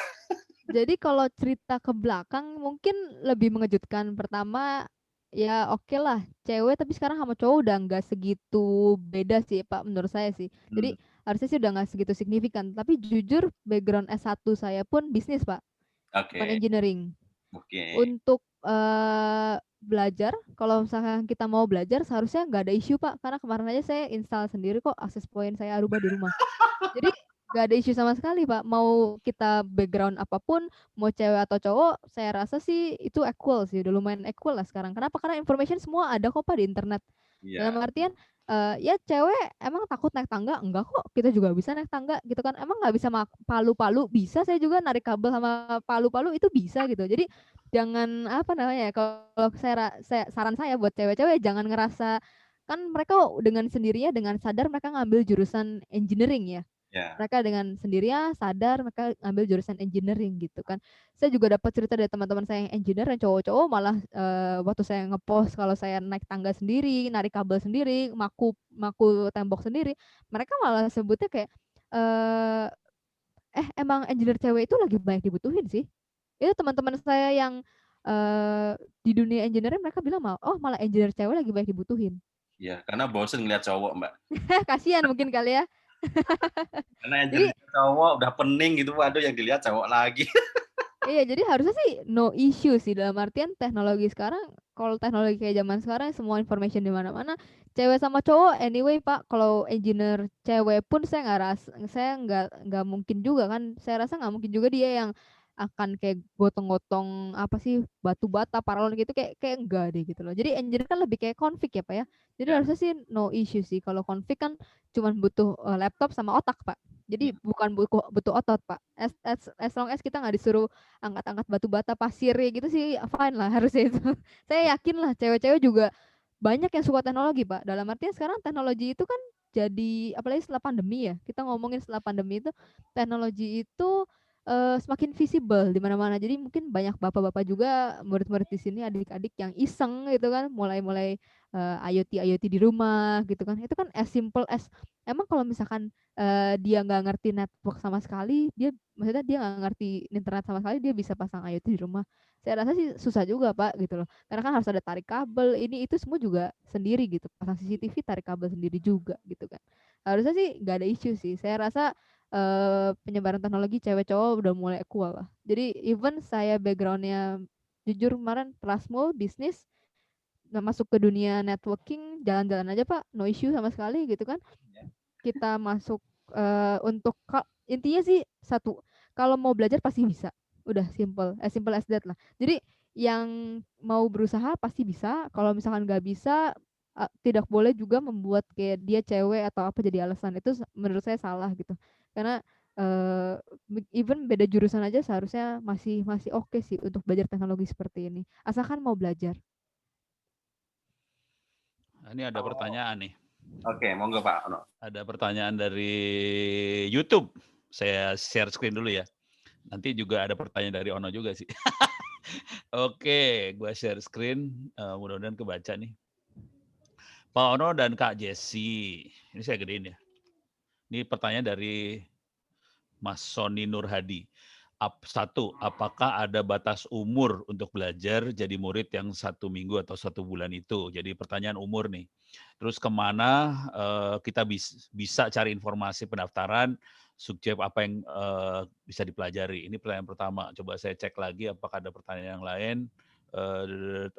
S1: Jadi kalau cerita ke belakang mungkin lebih mengejutkan. Pertama, ya oke lah cewek tapi sekarang sama cowok udah nggak segitu beda sih Pak menurut saya sih.
S2: Mmm,
S1: Jadi harusnya sih udah nggak segitu signifikan. Tapi jujur background S1 saya pun bisnis Pak, bukan
S2: oke
S1: engineering.
S2: oke.
S1: Untuk belajar, kalau misalkan kita mau belajar seharusnya nggak ada isu Pak, karena kemarin aja saya install sendiri kok access point saya Aruba di rumah. Jadi nggak ada isu sama sekali Pak, mau kita background apapun, mau cewek atau cowok, saya rasa sih itu equal sih, udah lumayan equal lah sekarang. Kenapa? Karena information semua ada kok Pak di internet. Dalam
S2: Iya
S1: artian, ya cewek emang takut naik tangga? Enggak kok, kita juga bisa naik tangga gitu kan. Emang nggak bisa palu-palu? Bisa, saya juga narik kabel sama palu-palu itu bisa gitu. Jadi jangan apa namanya ya, kalau saran saya buat cewek-cewek jangan ngerasa, kan mereka dengan sendirinya dengan sadar mereka ngambil jurusan engineering ya.
S2: iya
S1: Mereka dengan sendirinya sadar mereka ngambil jurusan engineering gitu kan. Saya juga dapat cerita dari teman-teman saya yang engineer yang cowok-cowok malah, waktu saya ngepost kalau saya naik tangga sendiri, narik kabel sendiri, maku maku tembok sendiri, mereka malah sebutnya kayak, eee, emang engineer cewek itu lagi banyak dibutuhin sih. Itu teman-teman saya yang, di dunia engineering mereka bilang "Oh malah engineer cewek lagi banyak dibutuhin."
S2: iya, karena bosen ngelihat cowok, Mbak.
S1: Kasihan mungkin kali ya.
S2: Karena
S1: Jadi
S2: engineer cowok udah pening gitu, waduh yang dilihat cowok lagi.
S1: iya, jadi harusnya sih no issue sih, dalam artian teknologi sekarang, kalau teknologi kayak zaman sekarang semua information di mana-mana, cewek sama cowok anyway Pak, kalau engineer cewek pun saya nggak mungkin juga kan, saya rasa nggak mungkin juga dia yang akan kayak gotong-gotong apa sih, batu bata, paralon gitu, kayak kayak enggak deh gitu loh. Jadi engineer kan lebih kayak config ya Pak ya. Jadi
S2: Ya,
S1: harusnya sih no issue sih, kalau config kan cuman butuh, laptop sama otak Pak. Jadi
S2: mhm,
S1: bukan butuh otot Pak, as long as kita nggak disuruh angkat-angkat batu bata, pasir ya gitu sih fine lah harusnya itu. Saya yakin lah cewek-cewek juga banyak yang suka teknologi, Pak. Dalam artian sekarang teknologi itu kan jadi apalagi setelah pandemi ya, kita ngomongin setelah pandemi itu, teknologi itu, semakin visible di mana-mana. Jadi mungkin banyak bapak-bapak juga, murid-murid di sini, adik-adik yang iseng gitu kan, mulai-mulai, IoT di rumah gitu kan. Itu kan as simple as emang kalau misalkan, dia nggak ngerti network sama sekali, maksudnya dia nggak ngerti internet sama sekali, dia bisa pasang IoT di rumah. Saya rasa sih susah juga, Pak, gitu loh. Karena kan harus ada tarik kabel, ini itu semua juga sendiri gitu. Pasang CCTV, tarik kabel sendiri juga gitu kan. Harusnya sih nggak ada isu sih. Saya rasa penyebaran teknologi cewek cowok udah mulai equal lah. Jadi even saya backgroundnya jujur kemarin Prasmo bisnis, masuk ke dunia networking jalan-jalan aja Pak, no issue sama sekali gitu kan.
S2: iya,
S1: Kita masuk, untuk intinya sih satu, kalau mau belajar pasti bisa, udah simple as that lah. Jadi yang mau berusaha pasti bisa, kalau misalkan nggak bisa, tidak boleh juga membuat kayak dia cewek atau apa jadi alasan, itu menurut saya salah gitu. Karena, eee, even beda jurusan aja seharusnya masih masih oke sih untuk belajar teknologi seperti ini, asalkan mau belajar.
S3: Ini ada pertanyaan nih.
S2: Oke, monggo Pak Ono.
S3: Ada pertanyaan dari YouTube. Saya share screen dulu ya. Nanti juga ada pertanyaan dari Ono juga sih. Oke, gua share screen. Mudah-mudahan kebaca nih. Pak Ono dan Kak Jessi. Ini saya gedein ya. Ini pertanyaan dari Mas Sony Nurhadi. Satu, apakah ada batas umur untuk belajar jadi murid yang 1 minggu atau 1 bulan itu? Jadi pertanyaan umur nih. Terus kemana kita bisa cari informasi pendaftaran, subjek apa yang bisa dipelajari? Ini pertanyaan pertama. Coba saya cek lagi apakah ada pertanyaan yang lain.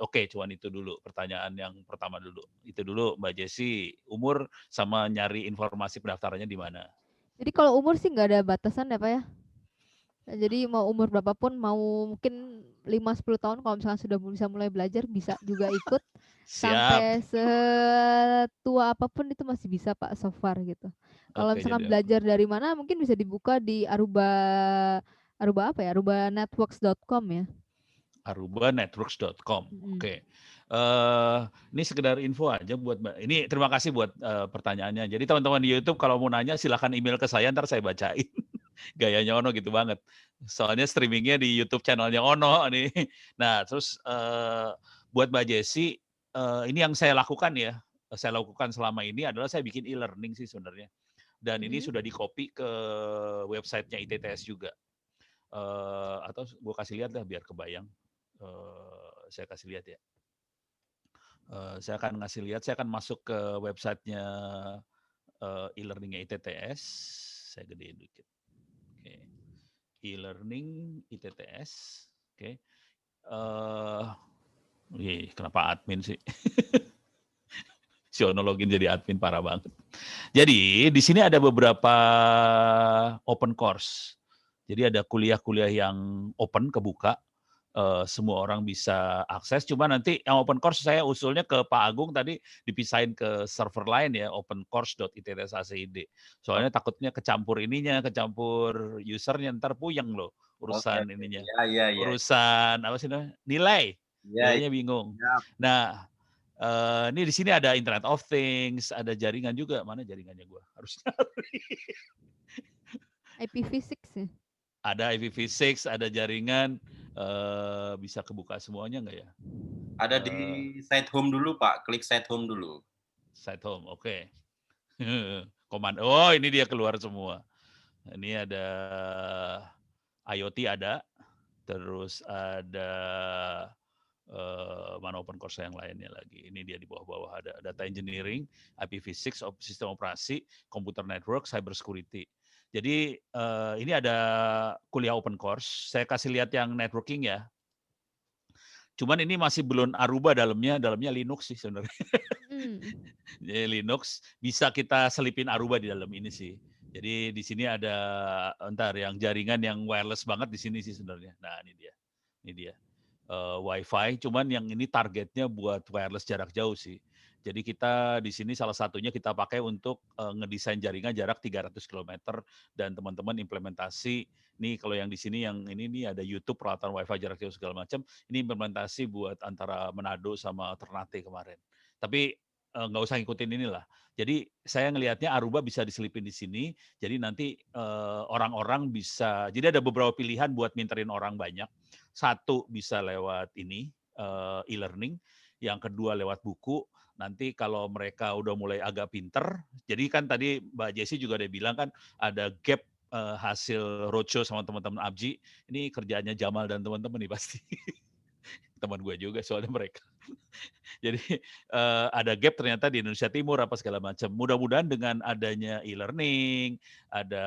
S3: Oke, cuman itu dulu. Pertanyaan yang pertama dulu. Itu dulu Mbak Jessi, umur sama nyari informasi pendaftarannya di mana?
S1: Jadi kalau umur sih nggak ada batasan ya Pak ya. Jadi mau umur berapapun, mau mungkin 5-10 tahun kalau misalkan sudah bisa mulai belajar bisa juga ikut,
S3: Siap.
S1: sampai setua apapun itu masih bisa Pak so far gitu. Kalau
S3: Oke,
S1: misalkan
S3: jadi
S1: belajar dari mana mungkin bisa dibuka di Aruba apa ya, arubanetworks.com ya.
S3: arubanetworks.com.
S1: Mhm.
S3: Oke. Ini sekedar info aja buat Mbak. Ini terima kasih buat pertanyaannya. Jadi teman-teman di YouTube kalau mau nanya silahkan email ke saya, ntar saya bacain. Gayanya Ono gitu banget. Soalnya streamingnya di YouTube channelnya Ono nih. Nah, terus buat Mbak Jessi, ini yang saya lakukan ya. Saya lakukan selama ini adalah saya bikin e-learning sih sebenarnya. Dan ini sudah di-copy ke websitenya ITTS juga. Atau gue kasih lihat lah biar kebayang. Saya kasih lihat ya. Saya akan ngasih lihat, saya akan masuk ke websitenya e-learningnya ITTS. Saya gedein dikit. Oke. E-learning ITTS. Oke. Kenapa admin sih? Si Ono login jadi admin parah banget. Jadi di sini ada beberapa open course. Jadi ada kuliah-kuliah yang open, kebuka. Semua orang bisa akses. Cuma nanti yang open course saya usulnya ke Pak Agung tadi dipisahin ke server lain ya, opencourse.itts.acid. Soalnya takutnya kecampur ininya, kecampur usernya, ntar puyeng loh
S2: Oke.
S3: urusan ininya.
S2: Ya.
S3: Urusan apa sih namanya?
S2: Ya.
S3: Nilainya bingung.
S2: Ya.
S3: Nah, ini di sini ada Internet of Things, ada jaringan juga. Mana jaringannya gua? Harus nyari.
S1: IPv6 ya.
S3: Ada IPv6, ada jaringan, bisa kebuka semuanya nggak ya?
S2: Ada di site home dulu Pak, klik site home dulu.
S3: Site home, oke. Oh, ini dia keluar semua. Ini ada IoT ada, terus ada mana open course yang lainnya lagi. Ini dia di bawah-bawah ada data engineering, IPv6, sistem operasi, computer network, cyber security. Jadi ini ada kuliah open course. Saya kasih lihat yang networking ya. Cuman ini masih belum Aruba dalamnya Linux sih sebenarnya. Jadi Linux bisa kita selipin Aruba di dalam ini sih. Jadi di sini ada yang jaringan yang wireless banget di sini sih sebenarnya. Nah, ini dia. Ini dia. Wi-Fi, cuman yang ini targetnya buat wireless jarak jauh sih. Jadi kita di sini salah satunya kita pakai untuk ngedesain jaringan jarak 300 km dan teman-teman implementasi. Nih kalau yang di sini yang ini nih ada YouTube peralatan Wi-Fi jarak jauh segala macam. Ini implementasi buat antara Manado sama Ternate kemarin. Tapi nggak usah ngikutin inilah. Jadi saya ngelihatnya Aruba bisa diselipin di sini. Jadi nanti orang-orang bisa. Jadi ada beberapa pilihan buat minterin orang banyak. Satu bisa lewat ini e-learning, yang kedua lewat buku. Nanti kalau mereka udah mulai agak pinter, jadi kan tadi Mbak Jessi juga udah bilang kan ada gap hasil roadshow sama teman-teman Abji. Ini kerjaannya Jamal dan teman-teman nih pasti. Teman gue juga soalnya mereka. Jadi ada gap ternyata di Indonesia Timur apa segala macam. Mudah-mudahan dengan adanya e-learning, ada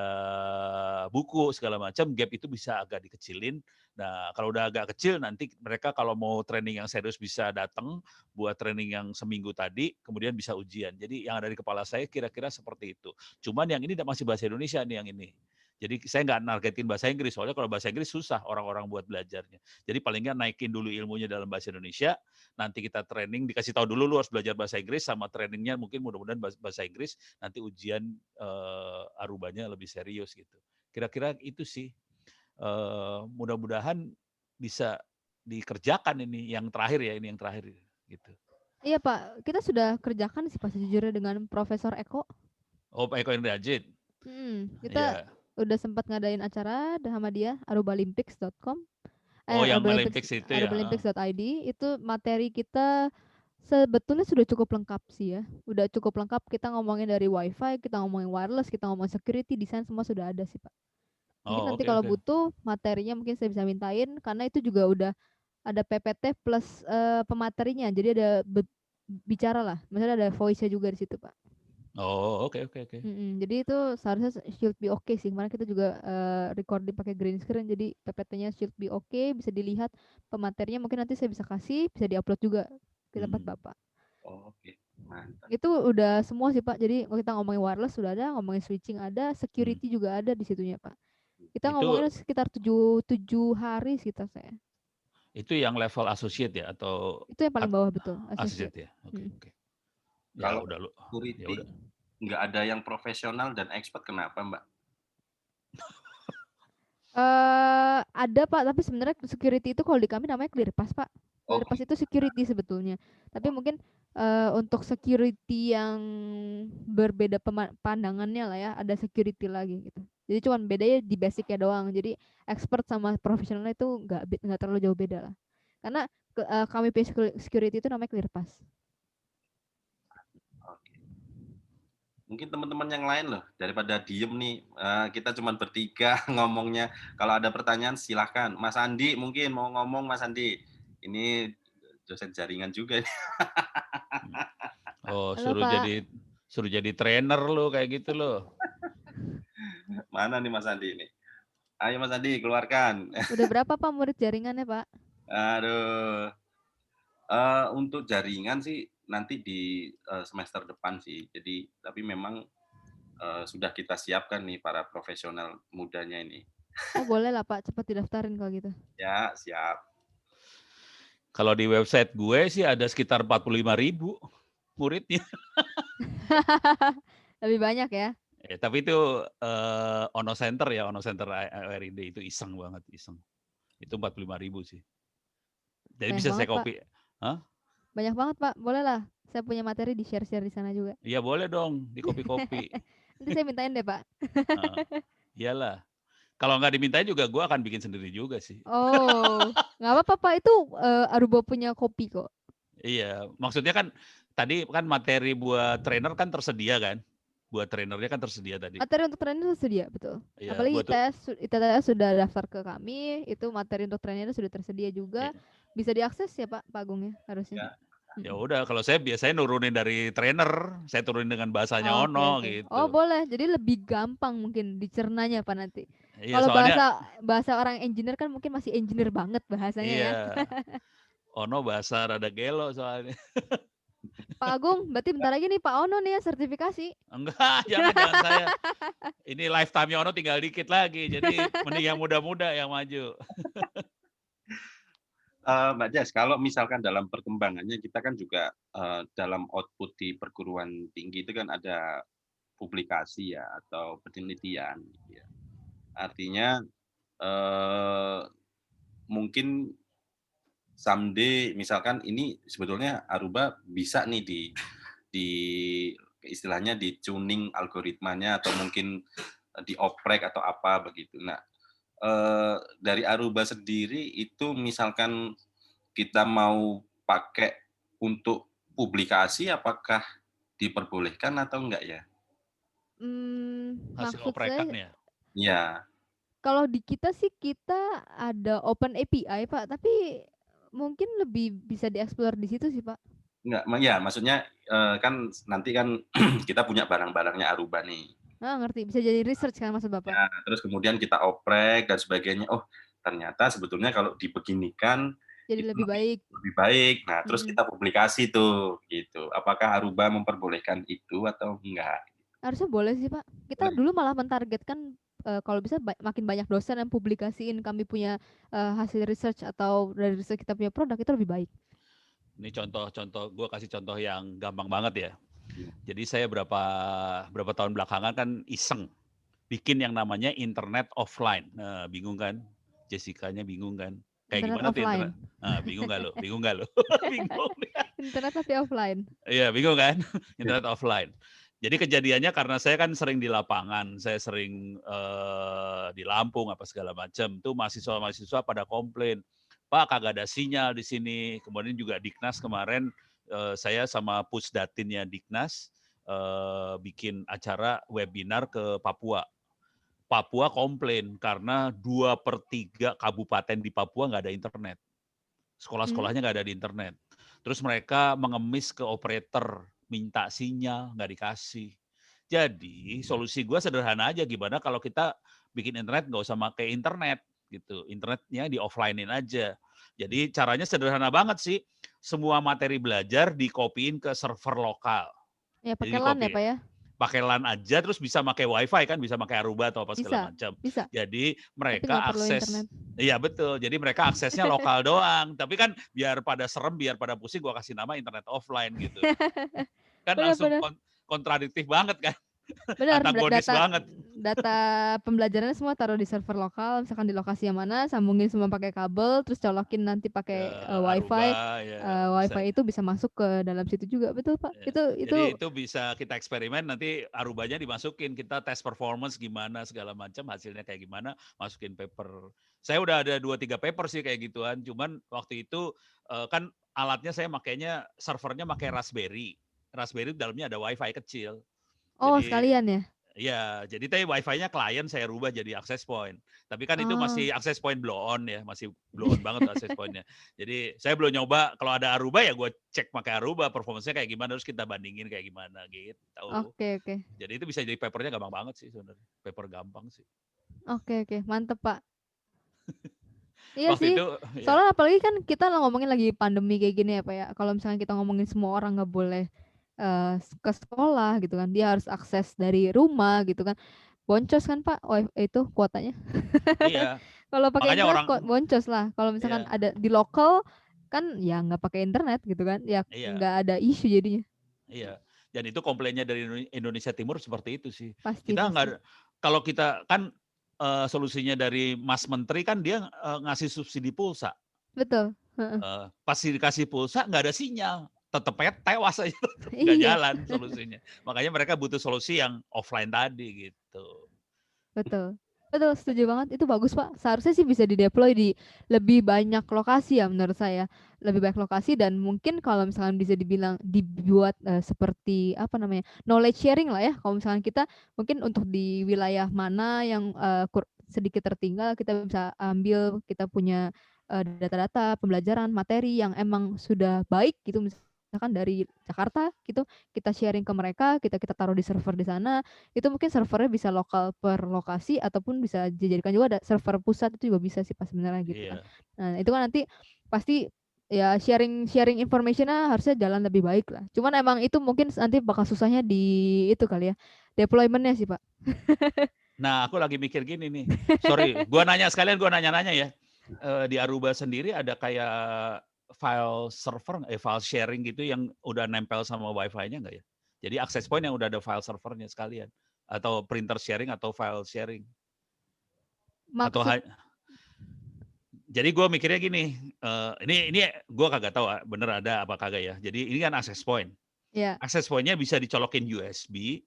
S3: buku segala macam, gap itu bisa agak dikecilin. Nah, kalau udah agak kecil nanti mereka kalau mau training yang serius bisa datang buat training yang seminggu tadi, kemudian bisa ujian. Jadi yang ada di kepala saya kira-kira seperti itu. Cuman yang ini masih bahasa Indonesia nih yang ini. Jadi saya nggak nargetin bahasa Inggris, soalnya kalau bahasa Inggris susah orang-orang buat belajarnya. Jadi paling nggak naikin dulu ilmunya dalam bahasa Indonesia, nanti kita training, dikasih tahu dulu lu harus belajar bahasa Inggris, sama trainingnya mungkin mudah-mudahan bahasa Inggris, nanti ujian Arubanya lebih serius gitu. Kira-kira itu sih, mudah-mudahan bisa dikerjakan ini, yang terakhir ya, ini yang terakhir gitu.
S1: Iya Pak, kita sudah kerjakan sih Pak sejujurnya dengan Profesor Eko.
S3: Oh, Pak Eko Indrajit.
S1: Kita
S3: Iya.
S1: udah sempat ngadain acara sama dia, arubalympics.com,
S3: Oh, yang
S1: arubalympics,
S3: Olympics itu ya.
S1: arubalympics.id. Itu materi kita sebetulnya sudah cukup lengkap sih ya. Udah cukup lengkap, kita ngomongin dari wifi, kita ngomongin wireless, kita ngomongin security, desain, semua sudah ada sih Pak. Mungkin
S3: Oh,
S1: nanti
S3: oke
S1: kalau
S3: oke.
S1: butuh materinya mungkin saya bisa mintain, karena itu juga udah ada PPT plus pematerinya. Jadi ada bicara lah. Misalnya ada voice-nya juga di situ, Pak.
S3: Oh, oke oke oke.
S1: Jadi itu seharusnya should be okay sih. Kemarin kita juga recording pakai green screen, jadi PPT-nya should be okay, bisa dilihat pematerinya. Mungkin nanti saya bisa kasih, bisa diupload juga ke tempat Bapak.
S2: Oh, oke, mantap.
S1: Itu udah semua sih Pak. Jadi kalau kita ngomongin wireless sudah ada, ngomongin switching ada, security juga ada di situnya Pak. Kita
S3: Itu
S1: ngomongin sekitar 7 hari sekitar saya.
S3: itu yang level associate ya atau
S1: Itu yang paling bawah betul, associate.
S3: associate ya? Oke oke. Ya
S2: Kalau
S3: udah lu. Ya
S2: security
S3: udah.
S2: nggak ada yang profesional dan expert, kenapa Mbak?
S1: Ada Pak, tapi sebenarnya security itu kalau di kami namanya ClearPass Pak.
S2: Oh,
S1: ClearPass itu security sebetulnya. Tapi mungkin untuk security yang berbeda pandangannya lah ya, ada security lagi gitu. Jadi cuman bedanya di basicnya doang. Jadi expert sama profesional itu nggak terlalu jauh beda lah. Karena kami punya security itu namanya ClearPass.
S2: oke. Mungkin teman-teman yang lain loh, daripada diem nih, kita cuma bertiga ngomongnya. Kalau ada pertanyaan silahkan. Mas Andi mungkin mau ngomong, Mas Andi. Ini dosen jaringan juga ini.
S3: Oh,
S1: Halo Pak,
S3: suruh jadi trainer lo kayak gitu lo.
S2: Mana nih Mas Andi ini? Ayo Mas Andi, keluarkan.
S1: udah berapa Pak murid jaringannya Pak?
S2: Aduh. Untuk jaringan sih nanti di semester depan sih. Jadi tapi memang sudah kita siapkan nih para profesional mudanya ini.
S1: Oh boleh lah Pak, cepat didaftarin kalau gitu.
S2: Ya, siap.
S3: Kalau di website gue sih ada sekitar 45.000 muridnya.
S1: Lebih banyak ya.
S3: Tapi itu Ono Center ya, Ono Center RID itu iseng banget, iseng. Itu 45.000 sih. Jadi
S1: Banyak
S3: bisa saya
S1: banget Pak.
S3: copy. Hah?
S1: Banyak banget Pak, boleh lah. Saya punya materi di share-share di sana juga.
S3: Iya boleh dong, di copy-copy.
S1: Nanti saya mintain deh Pak.
S3: Iyalah. Kalau nggak dimintain juga gue akan bikin sendiri juga sih.
S1: Oh, nggak apa-apa Pak, itu Aruba punya kopi kok.
S3: Iya, maksudnya kan tadi kan materi buat trainer kan tersedia kan? Buat trainernya kan tersedia tadi.
S1: Materi untuk trainer tersedia, betul.
S3: Iya,
S1: Apalagi
S3: buat tuh.
S1: ITS sudah daftar ke kami, itu materi untuk trainer sudah tersedia juga.
S3: Iya.
S1: Bisa diakses ya Pak, Pak Agung ya, harusnya.
S2: Ya.
S3: Ya udah, kalau saya biasanya nurunin dari trainer, saya turunin dengan bahasanya
S1: Oke,
S3: Ono
S1: oke.
S3: gitu.
S1: Oh boleh, jadi lebih gampang mungkin dicernanya Pak nanti.
S3: Iya,
S1: Kalau
S3: soalnya
S1: bahasa orang engineer kan mungkin masih engineer banget bahasanya ya.
S3: iya. Ono bahasa rada gelo soalnya.
S1: Pak Agung, berarti bentar lagi nih Pak Ono nih ya sertifikasi.
S3: Enggak, jangan saya. Ini lifetime-nya Ono tinggal dikit lagi, jadi mending yang muda-muda yang maju.
S2: Mbak Jas, kalau misalkan dalam perkembangannya kita kan juga dalam output di perguruan tinggi itu kan ada publikasi ya atau penelitian. Ya. Artinya mungkin someday misalkan ini sebetulnya Aruba bisa nih di istilahnya di tuning algoritmanya atau mungkin dioprek atau apa begitu. Nah, dari Aruba sendiri itu misalkan kita mau pakai untuk publikasi, apakah diperbolehkan atau enggak ya?
S3: Hasil
S1: Maksud saya
S3: oprekan ya.
S2: Iya.
S1: kalau di kita sih kita ada open API Pak, tapi mungkin lebih bisa dieksplor di situ sih Pak.
S2: Enggak, ya maksudnya kan nanti kan kita punya barang-barangnya Aruba nih.
S1: Nah, ngerti, bisa jadi research kan maksud Bapak?
S2: Ya, terus kemudian kita oprek dan sebagainya. Oh, ternyata sebetulnya kalau dibeginikan
S1: Jadi
S2: itu
S1: lebih baik.
S2: lebih baik. Nah, terus kita publikasi tuh gitu. Apakah Aruba memperbolehkan itu atau enggak?
S1: Harusnya boleh sih Pak. Kita dulu malah mentargetkan kalau bisa makin banyak dosen yang publikasiin kami punya hasil research atau dari research kita punya produk itu lebih baik.
S3: Ini contoh-contoh, gue kasih contoh yang gampang banget ya. Jadi saya berapa tahun belakangan kan iseng bikin yang namanya internet offline. Nah, bingung kan? Jessica-nya bingung kan? Kayak
S1: Internet
S3: gimana tuh
S1: offline.
S3: internet? Nah, bingung gak lo? Bingung gak lo? Bingung.
S1: Internet tapi offline.
S3: Iya, bingung kan? Internet offline. Jadi kejadiannya karena saya kan sering di lapangan, saya sering di Lampung apa segala macam. Tuh mahasiswa-mahasiswa pada komplain, Pak kagak ada sinyal di sini. Kemudian juga Diknas kemarin saya sama Pusdatinnya Diknas bikin acara webinar ke Papua. Papua komplain karena 2/3 kabupaten di Papua nggak ada internet. Sekolah-sekolahnya nggak ada di internet. Terus mereka mengemis ke operator, minta sinyal, nggak dikasih. Jadi solusi gue sederhana aja, gimana kalau kita bikin internet nggak usah pakai internet gitu, internetnya di offline-in aja. Jadi caranya sederhana banget sih, semua materi belajar dikopiin ke server lokal.
S1: Ya
S3: Jadi
S1: pakai LAN ya Pak ya?
S3: pakai LAN aja, terus bisa pakai WiFi kan, bisa pakai Aruba atau apa segala macam.
S1: Bisa.
S3: Jadi
S1: Tapi
S3: mereka
S1: nggak perlu
S3: akses,
S1: internet.
S3: iya betul. Jadi mereka aksesnya lokal doang. Tapi kan biar pada serem, biar pada pusing, gua kasih nama internet offline gitu. Kan langsung
S1: Benar-benar.
S3: kontradiktif banget kan,
S1: Benar,
S3: antagonis banget.
S1: data pembelajarannya semua taruh di server lokal, misalkan di lokasi yang mana, sambungin semua pakai kabel, terus colokin nanti pakai WiFi.
S3: Aruba ya bisa.
S1: WiFi itu bisa masuk ke dalam situ juga, betul Pak.
S3: Ya.
S1: Itu
S3: Jadi itu bisa kita eksperimen, nanti Arubanya dimasukin, kita tes performance gimana segala macam, hasilnya kayak gimana, masukin paper. Saya udah ada 2-3 paper sih kayak gituan, cuman waktu itu kan alatnya saya makainya servernya pakai Raspberry. Raspberry dalamnya ada WiFi kecil.
S1: Oh,
S3: Jadi
S1: sekalian ya.
S3: ya, jadi tadi WiFi-nya klien saya rubah jadi access point. Tapi kan itu masih access point blow on ya, masih blow on banget access point-nya. Jadi saya belum nyoba, kalau ada Aruba ya gue cek pakai Aruba, performance-nya kayak gimana, terus kita bandingin kayak gimana gitu.
S1: Oke.
S3: Jadi itu bisa jadi papernya gampang banget sih sebenarnya. Paper gampang sih.
S1: Oke, mantep Pak. Iya
S3: Waktu
S1: sih.
S3: itu
S1: Soalnya apalagi kan kita ngomongin lagi pandemi kayak gini ya Pak ya. Kalau misalnya kita ngomongin semua orang nggak boleh ke sekolah gitu kan, dia harus akses dari rumah gitu kan. Boncos kan Pak, itu kuotanya.
S3: iya.
S1: Kalau pakai
S3: Makanya
S1: internet
S3: orang
S1: kok boncos lah. Kalau misalkan
S3: iya,
S1: ada di lokal kan ya nggak pakai internet gitu kan, ya
S3: iya,
S1: nggak ada isu jadinya.
S3: iya. Dan itu komplainnya dari Indonesia Timur seperti itu sih.
S1: Pasti.
S3: Kita nggak kalau kita kan solusinya dari Mas Menteri kan dia ngasih subsidi pulsa.
S1: Betul.
S3: Pas dikasih pulsa nggak ada sinyal, tetep aja tewas aja, nggak
S1: Iya.
S3: jalan solusinya. Makanya mereka butuh solusi yang offline tadi gitu.
S1: Betul, setuju banget. Itu bagus Pak. Seharusnya sih bisa dideploy di lebih banyak lokasi ya menurut saya. Lebih banyak lokasi, dan mungkin kalau misalkan bisa dibuat seperti apa namanya, knowledge sharing lah ya. Kalau misalkan kita mungkin untuk di wilayah mana yang sedikit tertinggal, kita bisa ambil, kita punya data-data pembelajaran materi yang emang sudah baik gitu, misalkan dari Jakarta gitu, kita sharing ke mereka, kita taruh di server di sana. Itu mungkin servernya bisa lokal per lokasi, ataupun bisa dijadikan juga ada server pusat, itu juga bisa sih Pak sebenarnya gitu kan.
S3: Iya.
S1: Nah, itu kan nanti pasti ya sharing information-nya harusnya jalan lebih baik lah. Cuman emang itu mungkin nanti bakal susahnya di itu kali ya, deployment-nya sih Pak.
S3: Nah, aku lagi mikir gini nih. Sorry, gua nanya-nanya ya. Di Aruba sendiri ada kayak file server, file sharing gitu yang udah nempel sama WiFi-nya nggak ya? Jadi access point yang udah ada file servernya sekalian, atau printer sharing atau file sharing. Atau jadi gue mikirnya gini, ini gue kagak tahu bener ada apa kagak ya. Jadi ini kan access point.
S1: Yeah.
S3: Access point-nya bisa dicolokin USB.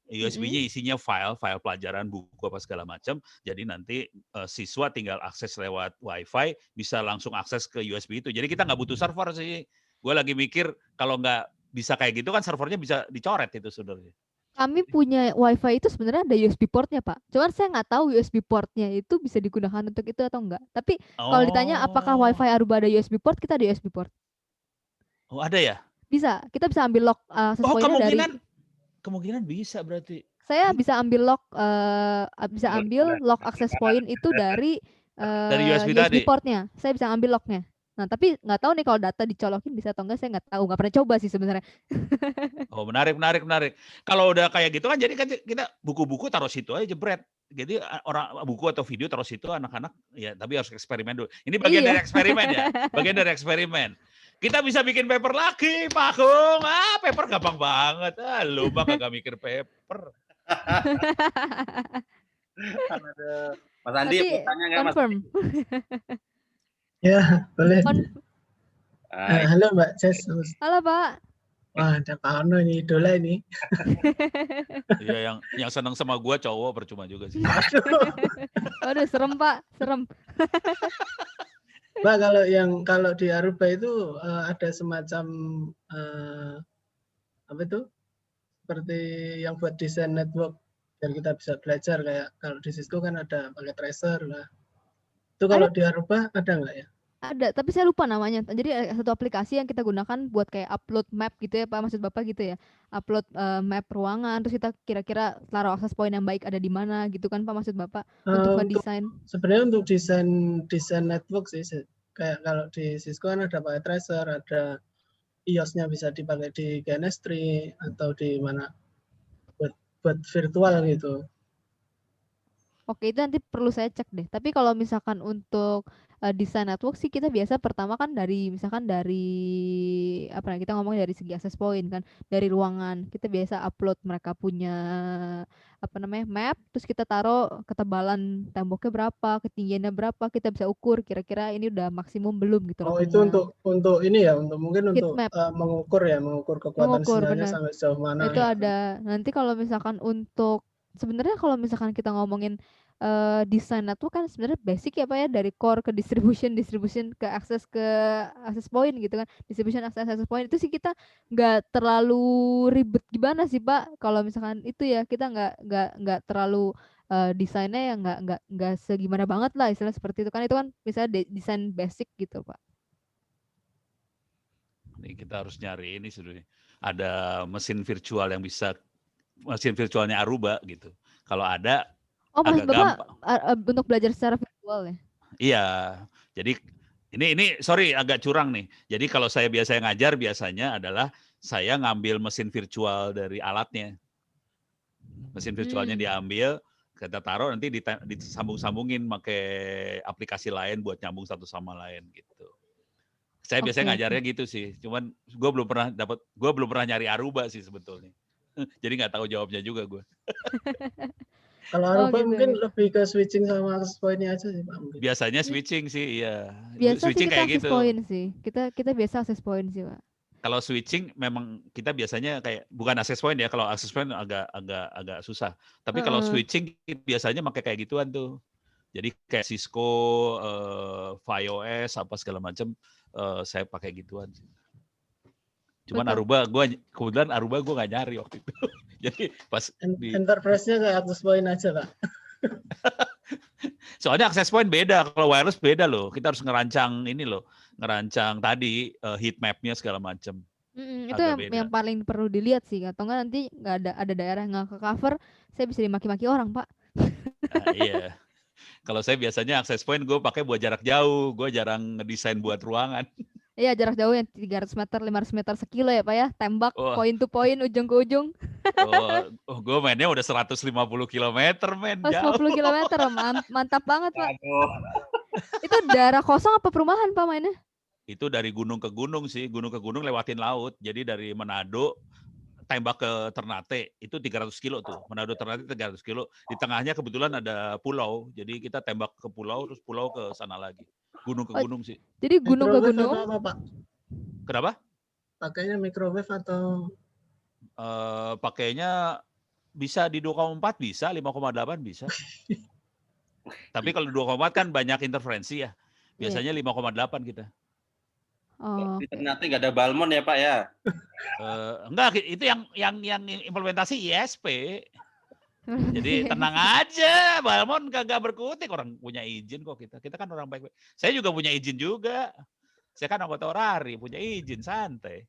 S3: USB-nya isinya file pelajaran, buku apa segala macam. Jadi nanti siswa tinggal akses lewat WiFi, bisa langsung akses ke USB itu. Jadi kita nggak butuh server sih. Gue lagi mikir kalau nggak bisa kayak gitu kan servernya bisa dicoret itu sebenarnya.
S1: Kami punya WiFi itu sebenarnya ada USB port-nya Pak. Cuman saya nggak tahu USB port-nya itu bisa digunakan untuk itu atau enggak. Tapi kalau ditanya apakah WiFi Aruba ada USB port, kita ada USB port.
S3: Oh ada ya?
S1: Bisa. Kita bisa ambil lock access point-nya dari.
S3: Kemungkinan bisa berarti.
S1: Saya bisa ambil lock access point itu dari USB port-nya. Saya bisa ambil lock-nya. Nah, tapi nggak tahu nih kalau data dicolokin bisa atau enggak, saya nggak tahu. Nggak pernah coba sih sebenarnya.
S3: Oh, menarik. Kalau udah kayak gitu kan, jadi kan kita buku-buku taruh situ aja jebret. Jadi orang buku atau video taruh situ, anak-anak ya, tapi harus eksperimen dulu. Ini bagian dari eksperimen ya, bagian dari eksperimen. Kita bisa bikin paper lagi, Pak Agung. Paper gampang banget. Lu mah kagak mikir paper.
S2: Mas Andi, mau tanya nggak Mas?
S1: Confirm.
S4: Ya, boleh.
S2: Hai.
S4: Halo Mbak Jess.
S1: Halo Pak.
S4: Wah, ada Pak Ono ini, idola ini.
S3: Iya, yang seneng sama gua cowok percuma juga sih.
S1: Waduh, serem Pak, serem.
S4: Mbak, kalau di Aruba itu ada semacam apa itu? Seperti yang buat desain network biar kita bisa belajar, kayak kalau di Cisco kan ada pakai tracer lah. Itu kalau di Aruba ada nggak ya?
S1: Ada, tapi saya lupa namanya. Jadi satu aplikasi yang kita gunakan buat kayak upload map gitu ya Pak, maksud Bapak gitu ya. Upload map ruangan, terus kita kira-kira taruh akses point yang baik ada di mana gitu kan Pak, maksud Bapak untuk ngedesain.
S4: Sebenarnya untuk desain network sih, kayak kalau di Cisco kan ada pakai tracer, ada iOS-nya bisa dipakai di GNS3 atau di mana buat virtual gitu.
S1: Oke, itu nanti perlu saya cek deh. Tapi kalau misalkan untuk desain network sih kita biasa pertama kan misalkan dari apa ya, kita ngomong dari segi access point kan, dari ruangan. Kita biasa upload mereka punya apa namanya map, terus kita taruh ketebalan temboknya berapa, ketinggiannya berapa, kita bisa ukur kira-kira ini udah maksimum belum gitu loh.
S4: Oh, itu untuk ini ya, mungkin
S1: Heat
S4: untuk
S1: map.
S4: mengukur kekuatan sinyalnya
S1: benar.
S4: sampai sejauh mana.
S1: Itu
S4: ya.
S1: ada nanti kalau misalkan untuk sebenarnya kalau misalkan kita ngomongin desain network kan sebenarnya basic ya Pak ya, dari core ke distribution ke access point gitu kan, distribution access point itu sih kita nggak terlalu ribet gimana sih Pak, kalau misalkan itu ya kita nggak terlalu desainnya yang nggak segimana banget lah istilah seperti itu kan misalnya desain basic gitu Pak.
S3: Nih kita harus nyari ini sebenarnya. Ada mesin virtualnya Aruba gitu. Kalau ada
S1: maksud Bapak untuk belajar secara virtual ya?
S3: Iya. Jadi ini sorry agak curang nih. Jadi kalau saya biasanya ngajar biasanya adalah saya ngambil mesin virtual dari alatnya. Mesin virtualnya diambil, kita taruh nanti disambung-sambungin pakai aplikasi lain buat nyambung satu sama lain gitu. Saya biasanya ngajarnya gitu sih. Cuman gue belum pernah nyari Aruba sih sebetulnya. Jadi nggak tahu jawabnya juga gue.
S4: Kalau Aruba mungkin lebih ke switching sama access point-nya aja sih Pak. Mungkin.
S3: Biasanya switching sih, iya.
S1: Biasa
S3: switching
S1: sih kita
S3: kayak
S1: access
S3: gitu.
S1: point sih. Kita biasa access point sih Pak.
S3: Kalau switching memang kita biasanya kayak bukan access point ya. Kalau access point agak susah. Tapi kalau switching biasanya pakai kayak gituan tuh. Jadi kayak Cisco, FiOS apa segala macam saya pakai gituan. Cuman kebetulan Aruba gue nggak nyari waktu itu. Jadi pas
S4: enterprise-nya kayak access point aja Pak.
S3: Soalnya access point beda, kalau wireless beda loh. Kita harus ngerancang tadi heat map-nya segala macam.
S1: Itu yang paling perlu dilihat sih, atau enggak nanti nggak ada daerah yang nggak ke cover, saya bisa dimaki-maki orang Pak.
S3: Iya. Kalau saya biasanya access point gue pakai buat jarak jauh, gue jarang ngedesain buat ruangan.
S1: Iya, jarak jauh yang 300 meter, 500 meter sekilo ya Pak ya, tembak point to point, ujung ke ujung.
S3: Gue mainnya udah 150 km, men.
S1: 150 km, mantap banget Pak. Itu daerah kosong apa perumahan Pak mainnya?
S3: Itu dari gunung ke gunung sih, gunung ke gunung lewatin laut. Jadi dari Manado tembak ke Ternate itu 300 kilo tuh. Manado Ternate 300 kilo. Di tengahnya kebetulan ada pulau. Jadi kita tembak ke pulau, terus pulau ke sana lagi. Gunung ke gunung sih.
S1: Jadi gunung ke gunung.
S4: Apa, Pak?
S3: Kenapa?
S4: Pakainya microwave atau?
S3: Pakainya bisa di 2,4 bisa, 5,8 bisa. Tapi kalau 2,4 kan banyak interferensi ya. Biasanya 5,8 kita.
S2: Di Ternate nggak ada Balmon ya Pak ya?
S3: Enggak, itu yang implementasi ISP. Jadi tenang aja, Balmon kagak berkutik, orang punya izin kok kita. Kita kan orang baik-baik. Saya juga punya izin juga. Saya kan anggota Orari, punya izin, santai.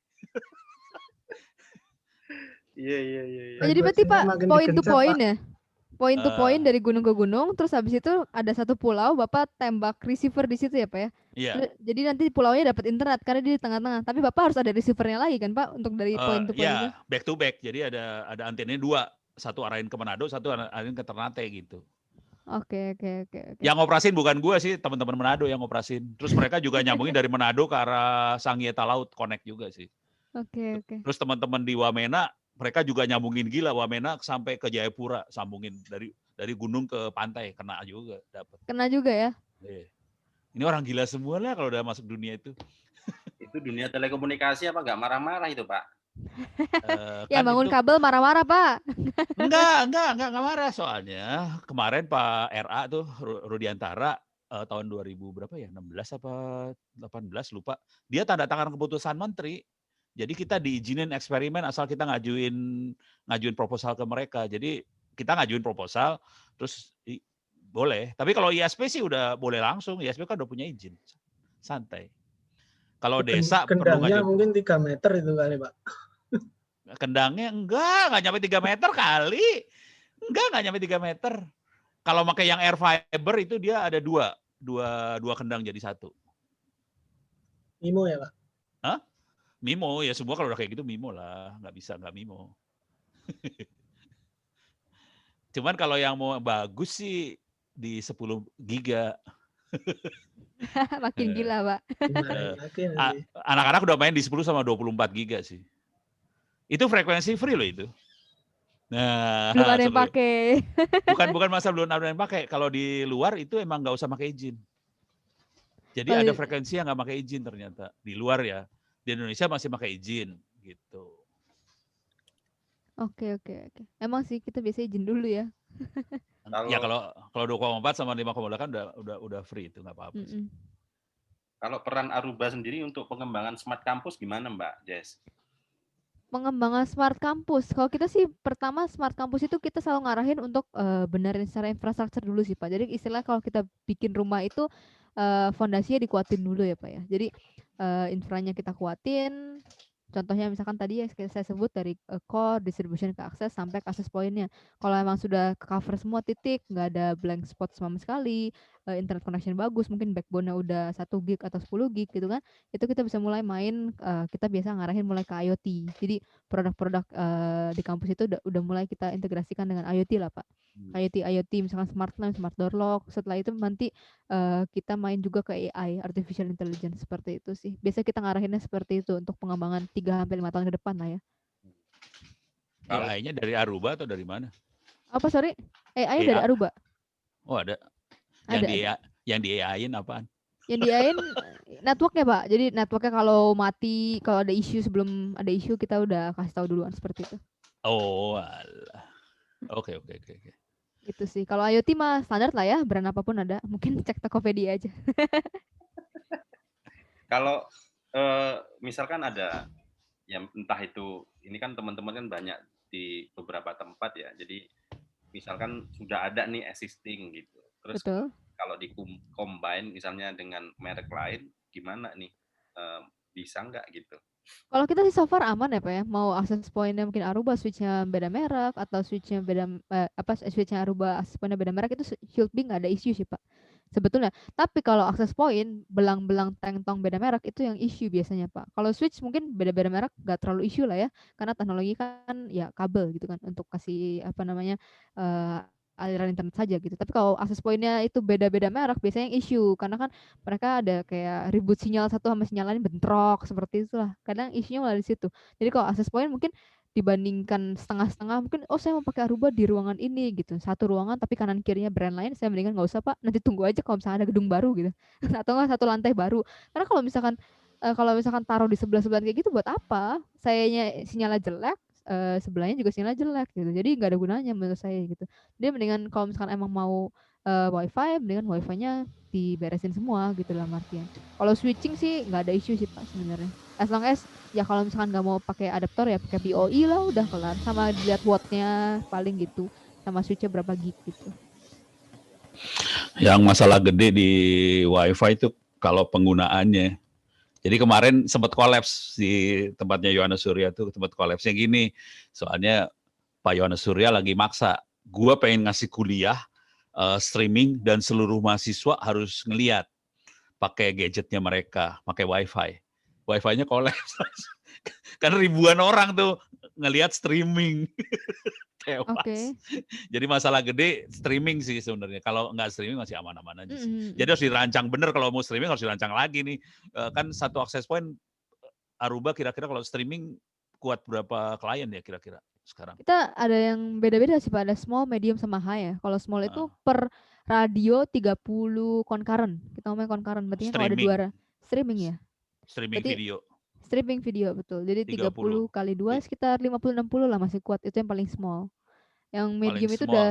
S2: Iya.
S1: Jadi berarti Pak point to point ya? Point to point dari gunung ke gunung, terus habis itu ada satu pulau, Bapak tembak receiver di situ ya Pak ya?
S3: Iya.
S1: Jadi nanti pulaunya dapat internet karena dia di tengah-tengah. Tapi Bapak harus ada receivernya lagi kan Pak untuk dari point to point itu?
S3: Iya, back to back. Jadi ada antenanya 2, satu arahin ke Manado, satu arahin ke Ternate gitu.
S1: Oke.
S3: Yang ngoperasin bukan gue sih, teman-teman Manado yang ngoperasin. Terus mereka juga nyambungin dari Manado ke arah Sangieta Laut, connect juga sih.
S1: Oke.
S3: Terus teman-teman di Wamena, mereka juga nyambungin gila Wamena sampai ke Jayapura, sambungin dari gunung ke pantai, kena juga dapat.
S1: Kena juga ya?
S3: Ini orang gila semua lah kalau udah masuk dunia itu.
S2: Itu dunia telekomunikasi apa nggak marah-marah itu, Pak?
S1: Ya
S3: Kan
S1: bangun
S3: itu
S1: kabel marah-marah, Pak.
S3: enggak marah soalnya kemarin Pak RA tuh Rudiantara tahun 2000 berapa ya? 16 apa 18 lupa. Dia tanda tangan keputusan menteri. Jadi kita diizinin eksperimen asal kita ngajuin proposal ke mereka. Jadi kita ngajuin proposal terus boleh. Tapi kalau ISP sih udah boleh langsung. ISP kan udah punya izin. Santai. Kalau desa perlu
S4: Kendangnya
S3: ngajuin
S4: mungkin 3 meter itu kali, Pak.
S3: kendangnya enggak nyampe 3 meter kali. Enggak nyampe 3 meter. Kalau pakai yang air fiber itu dia ada dua kendang jadi satu.
S4: Mimo ya, Pak?
S3: Hah? Mimo ya semua kalau udah kayak gitu Mimo lah, nggak bisa nggak Mimo. Cuman kalau yang mau bagus sih di 10 giga.
S1: Makin gila, Pak.
S4: Dimarahin lagi nanti.
S3: Anak-anak udah main di 10 sama 24 giga sih. Itu frekuensi free loh itu. Nah,
S1: Belum ada yang
S3: seru.
S1: pakai.
S3: Bukan masa belum ada yang pakai. Kalau di luar itu emang nggak usah pakai izin. Jadi
S1: Kalau
S3: ada
S1: di-
S3: frekuensi yang nggak pakai izin ternyata di luar ya. Di Indonesia masih pakai izin gitu.
S1: Oke. Emang sih kita biasa izin dulu ya.
S3: Ya kalau 2,4 sama 5,2 kan udah free itu nggak apa-apa sih.
S1: Mm-mm.
S2: Kalau peran Aruba sendiri untuk pengembangan smart campus gimana, Mbak Jess?
S1: Pengembangan smart campus. Kalau kita sih pertama smart campus itu kita selalu ngarahin untuk benerin secara infrastruktur dulu sih, Pak. Jadi istilah kalau kita bikin rumah itu fondasinya dikuatin dulu ya, Pak ya. Jadi infranya kita kuatin. Contohnya misalkan tadi ya saya sebut dari core, distribution ke akses sampai ke akses pointnya. Kalau emang sudah cover semua titik, nggak ada blank spot sama sekali, internet connection bagus, mungkin backbone-nya udah 1 gig atau 10 gig gitu kan, itu kita bisa mulai main, kita biasa ngarahin mulai ke IoT. Jadi produk-produk di kampus itu udah mulai kita integrasikan dengan IoT lah, Pak. IoT misalkan smart lamp, smart door lock. Setelah itu nanti kita main juga ke AI, artificial intelligence, seperti itu sih. Biasanya kita ngarahinnya seperti itu untuk pengembangan 3-5 tahun ke depan lah ya.
S3: AI-nya dari Aruba atau dari mana?
S1: Apa sorry? AI dari Aruba.
S3: Oh ada. Yang di AI-in apaan?
S1: Yang di AI networknya, Pak. Jadi networknya kalau mati, kalau ada isu sebelum ada isu kita udah kasih tahu duluan seperti itu.
S3: Oh alah. Oke.
S1: Gitu sih. Kalau IoT mah standar lah ya, brand apapun ada. Mungkin cek Tokopedia aja.
S2: Kalau misalkan ada yang entah itu, ini kan teman-teman kan banyak di beberapa tempat ya. Jadi misalkan sudah ada nih existing gitu. Terus
S1: Betul.
S2: kalau di combine misalnya dengan merek lain, gimana nih? Bisa nggak gitu?
S1: Kalau kita sih so far aman ya, Pak ya. Mau akses pointnya mungkin Aruba switchnya beda merek atau switchnya beda switchnya Aruba akses pointnya beda merek, itu should be nggak ada isu sih, Pak. Sebetulnya. Tapi kalau akses point belang-belang teng-tong beda merek itu yang isu biasanya, Pak. Kalau switch mungkin beda-beda merek nggak terlalu isu lah ya, karena teknologi kan ya kabel gitu kan untuk kasih aliran internet saja gitu. Tapi kalau akses pointnya itu beda-beda merek biasanya yang isu, karena kan mereka ada kayak ribut sinyal satu sama sinyal lain bentrok seperti itulah. Kadang isunya malah di situ. Jadi kalau akses point mungkin dibandingkan setengah-setengah, mungkin saya mau pakai Aruba di ruangan ini gitu, satu ruangan tapi kanan kirinya brand lain, saya mendingan nggak usah, Pak, nanti tunggu aja kalau misalnya ada gedung baru gitu atau nggak satu lantai baru. Karena kalau misalkan taruh di sebelah-sebelah kayak gitu buat apa, sayanya sinyalnya jelek, sebelahnya juga sinyalnya jelek gitu, jadi nggak ada gunanya menurut saya gitu. Dia mendingan kalau misalkan emang mau wifi, mendingan wifi-nya diberesin semua gitu dalam artian. Kalau switching sih nggak ada isu sih, Pak, sebenarnya. As long as ya kalau misalkan nggak mau pakai adaptor ya pakai PoE lah, udah kelar. Sama dilihat wattnya paling gitu, sama switchnya berapa gig gitu.
S3: Yang masalah gede di WiFi itu kalau penggunaannya. Jadi kemarin sempat kolaps di tempatnya Yohanes Surya tuh, tempat kolapsnya gini. Soalnya Pak Yohanes Surya lagi maksa, gua pengen ngasih kuliah streaming dan seluruh mahasiswa harus ngeliat pakai gadgetnya mereka, pakai WiFi. WiFi-nya kolaps. Kan ribuan orang tuh ngelihat streaming. Tewas.
S1: Oke.
S3: Jadi masalah gede streaming sih sebenarnya. Kalau nggak streaming masih aman-aman aja sih.
S1: Mm.
S3: Jadi harus dirancang bener, kalau mau streaming harus dirancang lagi nih. Kan satu access point Aruba kira-kira kalau streaming kuat berapa klien ya kira-kira sekarang?
S1: Kita ada yang beda-beda sih, Pak. Ada small, medium, sama high ya. Kalau small itu per radio 30 concurrent. Kita ngomongin concurrent, berarti kalau ada 2 streaming ya.
S3: Streaming
S1: Berarti
S3: video.
S1: streaming video betul. Jadi 30
S3: 30.
S1: kali 2 sekitar 50-60 lah masih kuat. Itu yang paling small. Yang
S3: Paling
S1: medium itu
S3: small.
S1: udah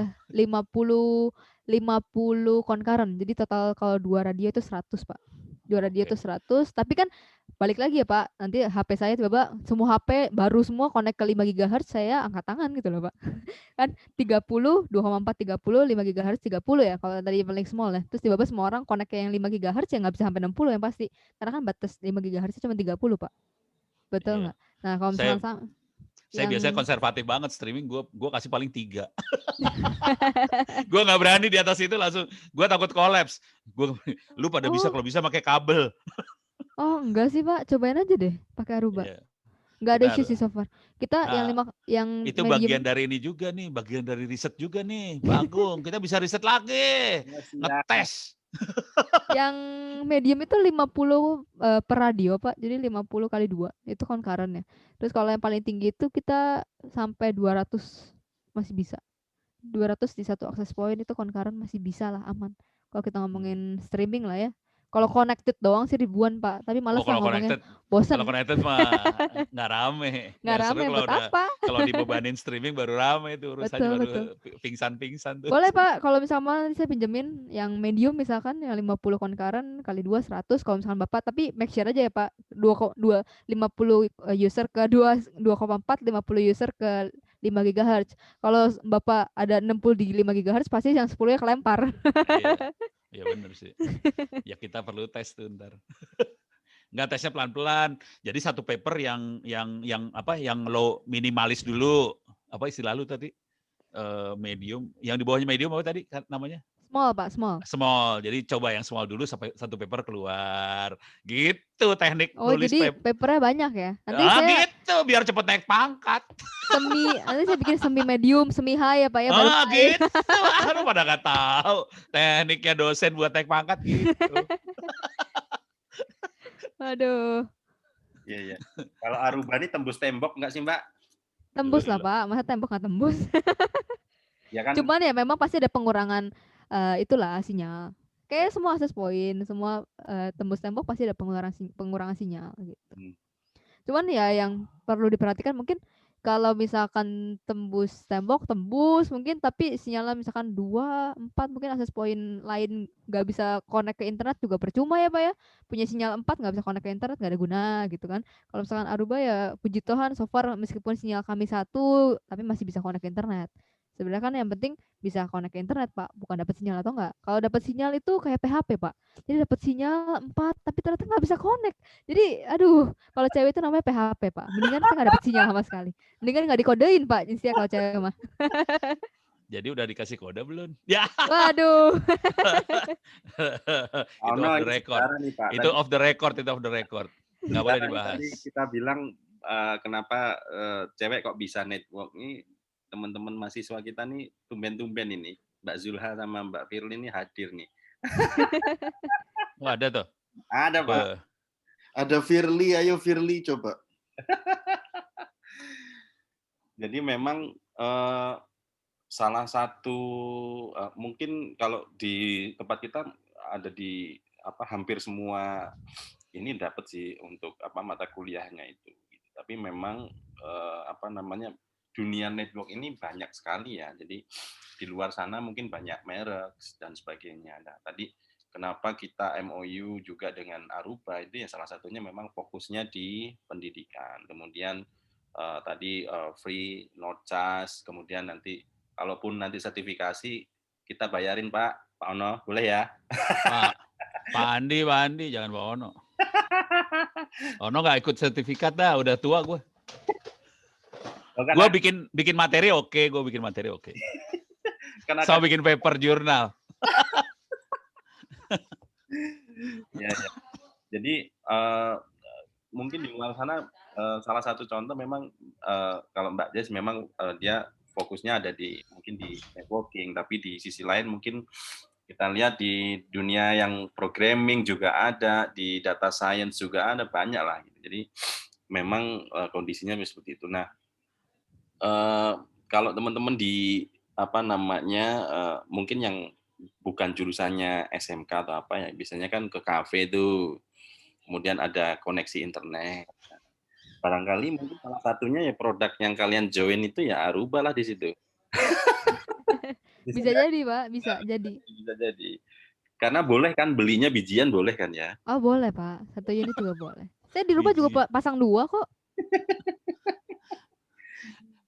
S1: 50 concurrent. Jadi total kalau 2 radio itu 100, Pak. 2 radio
S3: Oke.
S1: itu 100, tapi kan balik lagi ya, Pak. Nanti HP saya tiba-tiba semua HP baru semua connect ke 5 GHz, saya angkat tangan gitu loh, Pak. Kan 30, 2,4 30, 5 GHz 30 ya kalau tadi paling small ya. Terus tiba-tiba semua orang connect ke yang 5 GHz ya nggak bisa sampai 60 yang pasti. Karena kan batas 5 GHz cuma 30, Pak. Betul
S3: Iya.
S1: nggak? Nah, kalau
S3: Saya
S1: misalkan
S3: saya
S1: yang
S3: biasanya konservatif banget streaming, gue kasih paling 3. Gue nggak berani di atas itu langsung, gue takut kolaps. Lu pada bisa
S1: Oh,
S3: kalau bisa pakai kabel.
S1: oh enggak sih, Pak. Cobain aja deh pakai Aruba.
S3: Iya.
S1: Nggak ada
S3: Kita
S1: issue sih so far. Kita yang
S3: Nah,
S1: yang
S3: itu bagian
S1: medium
S3: dari ini juga nih, bagian dari riset juga nih, Pak Agung. Kita bisa riset lagi, ngetes.
S1: yang medium itu 50 per radio, Pak. Jadi 50 kali 2 itu concurrent ya. Terus kalau yang paling tinggi itu kita sampai 200 masih bisa. 200 di satu access point itu concurrent masih bisa lah, aman. Kalau kita ngomongin streaming lah ya. Kalau connected doang sih ribuan, Pak. Tapi
S3: Oh,
S1: males lah
S3: kalau
S1: ngomongnya,
S3: kalau
S1: bosen.
S3: connected mah nggak rame.
S1: Nggak
S3: Yang seru
S1: rame
S3: kalau
S1: buat
S3: udah
S1: apa?
S3: kalau dibebanin streaming baru rame itu urusannya,
S1: Betul,
S3: baru
S1: betul.
S3: pingsan-pingsan tuh.
S1: Boleh, Pak, kalau misalnya saya pinjemin yang medium misalkan yang 50 concurrent kali 2 100 kalau misalkan Bapak, tapi make sure aja ya, Pak. 50 user ke 2,4 50 user ke 5 GHz. Kalau Bapak ada 60 di 5 GHz pasti yang 10-nya kelempar.
S3: Iya. Ya bener sih. Ya kita perlu tes tuh ntar. Nggak, tesnya pelan-pelan. Jadi satu paper yang low minimalis dulu. Apa istilah lu tadi? Medium. Yang di bawahnya medium apa tadi namanya?
S1: Small, Pak, small.
S3: Small. Jadi coba yang small dulu sampai satu paper keluar. Gitu teknik
S1: Oh,
S3: nulis
S1: jadi
S3: paper.
S1: papernya banyak ya. Nanti saya
S3: Gitu biar cepet naik pangkat.
S1: nanti saya bikin semi medium, semi high ya, Pak ya, baru high.
S3: Gitu. Lu pada nggak tahu tekniknya dosen buat naik pangkat gitu.
S1: Aduh,
S2: Iya, iya. Kalau Aruba ini tembus tembok nggak sih, Mbak?
S1: tembus lah,
S3: Gila.
S1: Pak. Masa tembok nggak tembus?
S2: Ya kan?
S1: Cuman ya memang pasti ada pengurangan itulah sinyal. Kayak semua access point, semua tembus tembok pasti ada pengurangan sinyal gitu. Cuman ya yang perlu diperhatikan mungkin kalau misalkan tembus tembok, tembus mungkin, tapi sinyalnya misalkan 2, 4 mungkin access point lain nggak bisa connect ke internet juga percuma ya, Pak ya. Punya sinyal 4 nggak bisa connect ke internet nggak ada guna gitu kan. Kalau misalkan Aruba ya puji Tuhan so far meskipun sinyal kami 1 tapi masih bisa connect ke internet. Sebenarnya kan yang penting bisa connect ke internet, Pak, bukan dapat sinyal atau enggak. Kalau dapat sinyal itu kayak PHP, Pak. Jadi dapat sinyal 4 tapi ternyata nggak bisa connect. Jadi aduh, kalau cewek itu namanya PHP, Pak. Mendingan saya nggak dapat sinyal sama sekali. Mendingan nggak dikodein, Pak, Insia kalau cewek mah.
S3: Jadi udah dikasih kode belum? Ya.
S1: Waduh.
S3: Itu off the record.
S2: Nih, Pak.
S3: Itu off the record, itu off the record. Nggak boleh dibahas.
S2: Tadi kita bilang kenapa cewek kok bisa network nih, teman-teman mahasiswa kita nih tumben-tumben ini. Mbak Zulha sama Mbak Firly ini hadir nih.
S3: Oh, ada tuh.
S2: Ada, Pak.
S5: Ada Firly, ayo Firly coba.
S2: Jadi memang salah satu mungkin kalau di tempat kita ada di hampir semua ini dapat sih untuk mata kuliahnya itu. Tapi memang dunia network ini banyak sekali ya. Jadi di luar sana mungkin banyak merek dan sebagainya. Nah, tadi kenapa kita MOU juga dengan Aruba itu ya salah satunya memang fokusnya di pendidikan. Kemudian tadi free, no charge. Kemudian nanti kalaupun nanti sertifikasi kita bayarin, Pak Ono, boleh ya?
S3: Pak Andi, jangan Pak Ono. Ono nggak ikut sertifikat dah, udah tua gue. Gue bikin materi oke. Sama bikin paper jurnal.
S2: Ya. Jadi mungkin di luar sana salah satu contoh memang kalau Mbak Jess memang dia fokusnya ada mungkin di networking, tapi di sisi lain mungkin kita lihat di dunia yang programming juga ada, di data science juga ada, banyak lah. Jadi memang kondisinya seperti itu. Nah, kalau teman-teman di mungkin yang bukan jurusannya SMK atau apa ya, biasanya kan ke kafe tuh. kemudian ada koneksi internet. Barangkali mungkin salah satunya ya produk yang kalian join itu ya Aruba lah di situ.
S1: Bisa jadi, Pak, bisa jadi.
S2: Bisa jadi. Karena boleh kan belinya bijian boleh kan ya?
S1: Oh, boleh, Pak. 1 unit juga boleh. Saya di rumah juga pasang 2 kok.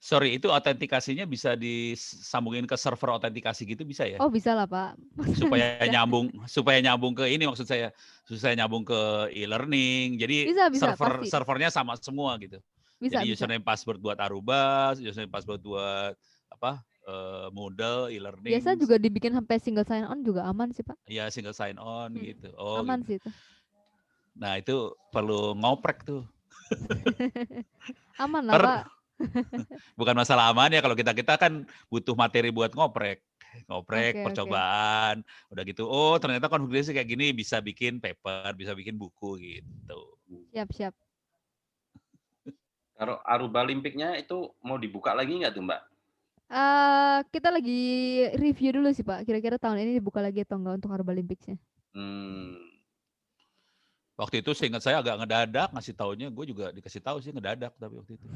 S3: Sorry, itu autentikasinya bisa disambungin ke server autentikasi gitu bisa ya?
S1: Oh, bisa lah, Pak.
S3: supaya nyambung ke ini maksud saya, supaya nyambung ke e-learning. Jadi
S1: Bisa, pasti.
S3: servernya sama semua gitu.
S1: Bisa,
S3: Jadi
S1: bisa.
S3: username password buat Aruba, username password buat apa? Moodle, e-learning.
S1: Biasa juga dibikin sampai single sign on juga aman sih, Pak.
S3: Iya, single sign on gitu. Oh,
S1: aman
S3: gitu.
S1: sih itu.
S3: Nah, itu perlu ngoprek tuh.
S1: Aman lah, Pak.
S3: Bukan masalah aman ya, kalau kita kan butuh materi buat ngoprek,
S1: Oke.
S3: percobaan, udah gitu, oh ternyata konfigurasi kayak gini, bisa bikin paper, bisa bikin buku gitu.
S1: Siap.
S2: Kalau Aruba Olimpiknya itu mau dibuka lagi nggak tuh, Mbak?
S1: Kita lagi review dulu sih, Pak. Kira-kira tahun ini dibuka lagi atau enggak untuk Aruba Olympics-nya.
S3: Waktu itu seingat saya agak ngedadak ngasih taunya, gue juga dikasih tahu sih ngedadak tapi waktu itu.